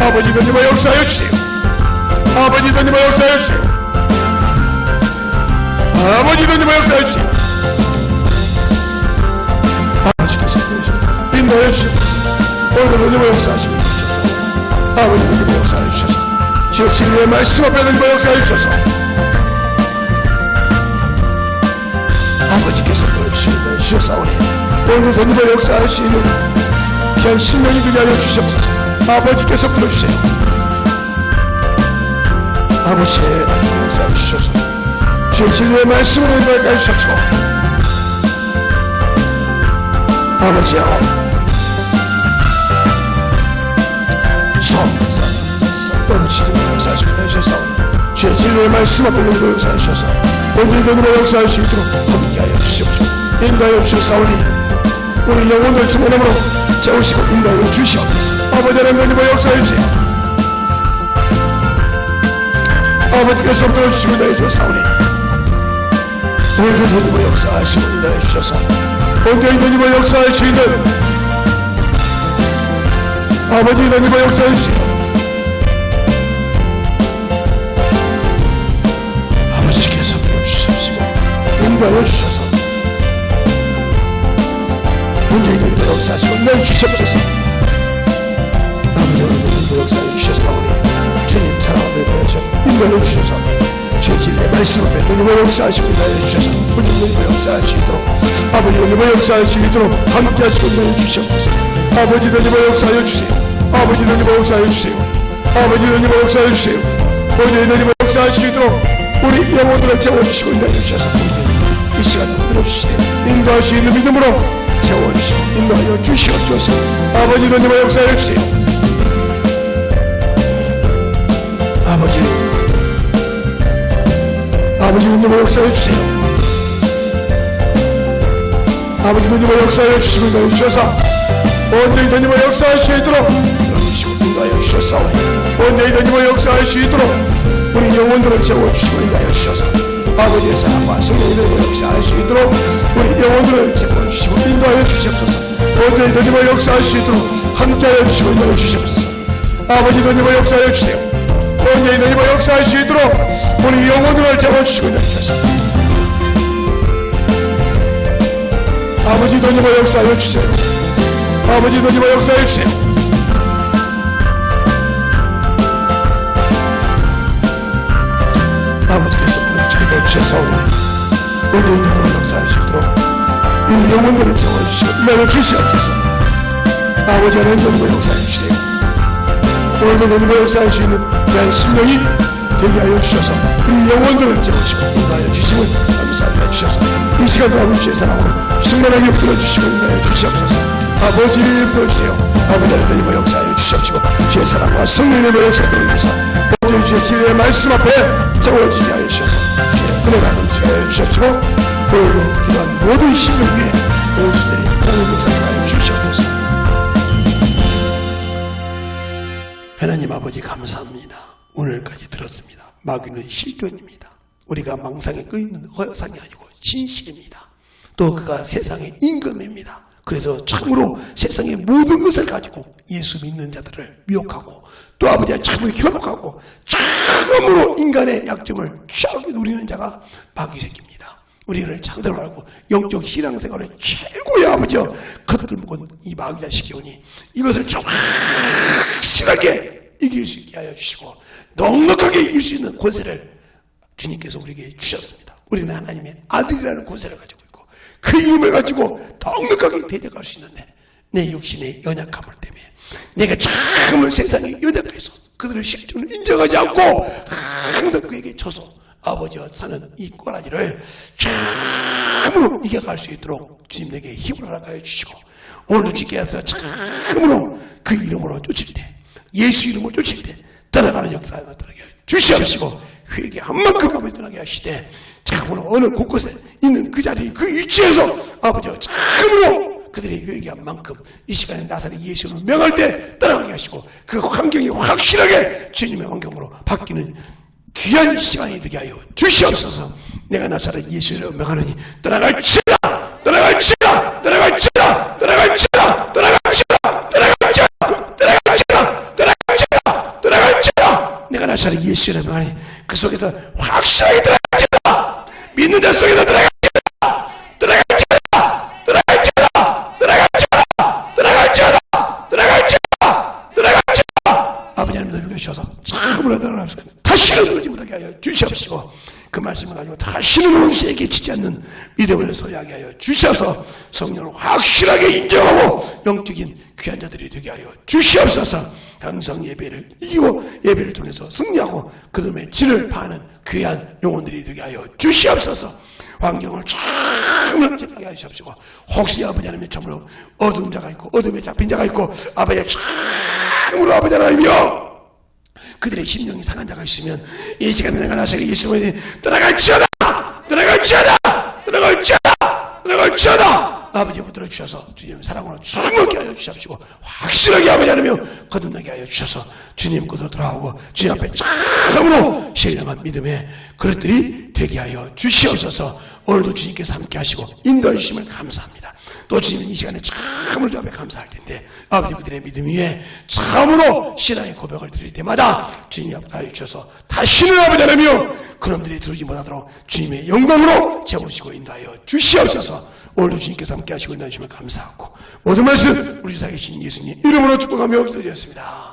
아버지 하나님의 역사해 주세요. 아버지 하나님의 역사해 주세요. 아버지 하나님의 역사해 주세요. 아버지께서 인도해 주셔서 오늘 하나님의 역사하시고 주셔서 아버지 하나님의 역사해 주셔서 주의 진리의 말씀 앞에 하나님의 역사해 주셔서 아버지께서 보여주시고 주셨사오니 오늘 하나님의 역사할 수 있는 귀한 신명이 되게 하여 주시옵소서. 아버지께서 불러주세요. 아버지의 하나님의 역사해 주셔서 주의 진리의 말씀으로 인도해 주시옵소서. 아버지여 아버지의 역사하시고 주셔서 주의 진리의 말씀 앞에 인도해 주셔서 오늘 하나님의 역사할 수 있도록 함께하여 주시옵소서. 인도하여 주셨사오니 우리 영혼을 주문함으로 채우시고 인도하여 주시옵소서. 아버지 하나님의 역사해 주세요. 아버지께서 들어주시고 내주셨사오니 오늘 하나님의 역사하시고 인도해 주셔서 오늘 하나님의 역사할 수 있는 아버지 하나님의 역사해 주세요. 아버지께서 들어주시옵시고 인도하여 주셔서 오늘 하나님의 역사하시고 내주시옵소서. 아버지 하나님의 역사해 주셨사오니 주님 사랑하며 인도해 주셔서 주의 진리의 말씀 앞에 하나님의 역사하시고 인도해 주셔서 오늘 하나님의 역사할 수 있도록 아버지 하나님의 역사할 수 있도록 함께 하시고 인도해 주시옵소서. 아버지 하나님의 역사해 주세요. 아버지 하나님의 역사해 주세요. 아버지 하나님의 역사해 주세요. 오늘 하나님의 역사할 수 있도록 우리 영혼들을 채워주시고 인도하여 주셔서 이 시간을 들어주시되 인도할 수 있는 믿음으로 채워주시고 인도하여 주시옵소서. 아버지 하나님의 역사해 주세요. 아버지 하나님의 역사해 주세요. 아버지 하나님의 역사해 주시고 인도하여 주셔서 온전히 하나님의 역사할 수 있도록 들어주시고 인도하여 주셨사오니 온전히 하나님의 역사할 수 있도록 우리 영혼들을 채워주시고 인도하여 주셔서 아버지의 사랑과 성령의 역사할 수 있도록 우리 영혼들을 채워주시고 인도하여 주시옵소서. 온전히 하나님의 역사할 수 있도록 함께하여 주시고 인도하여 주시옵소서. 아버지 하나님의 역사해 주세요. 온전히 하나님의 역사할 수 있도록 우리 영혼들을 채워주시고 인도하여 주셔서 아버지 하나님의 역사해 주세요. 아버지 하나님의 역사해 주세요. 아버지께서 우리 주셔서 우리 하나님의 역사할 수 있도록 우리 영혼들을 채워주시고 인도하여 주시옵소서. 아버지 하나님의 역사해 주세요. 오늘도 하나님의 역사할 수 있는 귀한 심령이 되게 하여 주셔서 우리 영혼들을 채우시고 인도하여 주시면 감사하여 주셔서 이 시간도 아버지의 사랑으로 충만하게 풀어주시고 인도하여 주시옵소서. 아버지 불러주세요. 아버지 하나님의 역사하여 주시옵시고 주의 사랑과 성령님의 역사들을 위해서 모든 주의 진리의 말씀 앞에 채워지게 하여 주셔서 주의 은혜가 넘치게 하여 주시옵시고 오늘도 이러한 모든 심령 위에 모두들이 하나님의 역사를 하여 주시옵소서. 하나님 아버지 감사합니다. 오늘까지 들었습니다. 마귀는 실존입니다. 우리가 망상에 끄이는 허상이 아니고 진실입니다. 또 그가 세상의 임금입니다. 그래서 참으로 세상의 모든 것을 가지고 예수 믿는 자들을 미혹하고 또 아버지와 참을 현혹하고 참으로 인간의 약점을 취하게 누리는 자가 마귀 새끼입니다. 우리를 상대로 알고 영적 신앙생활의 최고의 아버지여 겉을 먹은 이 마귀 자식이 오니 이것을 확실하게 이길 수 있게 하여 주시고 넉넉하게 이길 수 있는 권세를 주님께서 우리에게 주셨습니다. 우리는 하나님의 아들이라는 권세를 가지고 있고 그 이름을 가지고 넉넉하게 대적할 수 있는데 내 육신의 연약함을 때문에 내가 참을 세상에 연약해서 그들의 실존을 인정하지 않고 항상 그에게 져서 아버지와 사는 이 꼬라지를 참으로 이겨갈 수 있도록 주님 내게 힘을 허락하여 주시고 오늘도 주께서 참으로 그 이름으로 쫓을 때 예수 이름으로 쫓을 때 떠나가는 역사가 나타나게 주시옵시고 회개한 만큼 아버지 떠나게 하시되 참으로 어느 곳곳에 있는 그 자리 그 위치에서 아버지와 참으로 그들이 회개한 만큼 이 시간에 나사렛 예수를 명할 때 떠나가게 하시고 그 환경이 확실하게 주님의 환경으로 바뀌는 귀한 시간이 되게 하여 주시옵소서. 내가 나사렛 예수를 명하느니 떠나갈지라 떠나갈지라 떠나갈지라 떠나갈지라 떠나갈지라 떠나갈지라 떠나갈지라 떠나갈지라 떠나갈지라 내가 나사렛 예수를 명하니 그 속에서 확실하게 들어갈지라 믿는 자 속에서 들어갈지라 들어갈지라 들어갈지라 들어갈지라 들어갈지라 들어갈지라 들어갈지라 아버지 하나님 너를 주셔서 참으로 들어가서 다시는 누르지 못하게 하여 주시옵시고 그 말씀을 가지고 다시는 원수에게 지지 않는 믿음을 소유하게 하여 주셔서 성령을 확실하게 인정하고 영적인 귀한 자들이 되게 하여 주시옵소서. 항상 예배를 이기고 예배를 통해서 승리하고 그들의 진을 파는 귀한 영혼들이 되게 하여 주시옵소서. 환경을 참으로 지나게 하시옵시고 혹시 아버지 하나님의 참으로 어두운 자가 있고 어둠에 잡힌 자가 있고 아버지 참으로 아버지 하나님이여 그들의 심령이 상한 자가 있으면 이 시간에 내가 나사렛 예수님을 떠나갈지어다 떠나갈지어다 떠나갈지어다 떠나갈지어다 아버지 붙들어 주셔서 주님 사랑으로 충만하게 하여 주십시오. 확실하게 아버지 하나며 거듭나게 하여 주셔서 주님 곳으로 돌아오고 주님 앞에 참으로 신령한 믿음의 그릇들이 되게 하여 주시옵소서. 오늘도 주님께서 함께 하시고 인도해 주심을 감사합니다. 또 주님은 이 시간에 참으로 주 앞에 감사할 텐데 아버지 그들의 믿음 위에 참으로 신앙의 고백을 드릴 때마다 주님이 앞에 하여 주셔서 다시는 아버지 하나며 그놈들이 들어오지 못하도록 주님의 영광으로 채우시고 인도하여 주시옵소서. 오늘도 주님께서 함께 하시고 인도해 주심을 감사하고 모든 말씀 우리 주 살아계신 예수님 이름으로 축복하며 기도드렸습니다.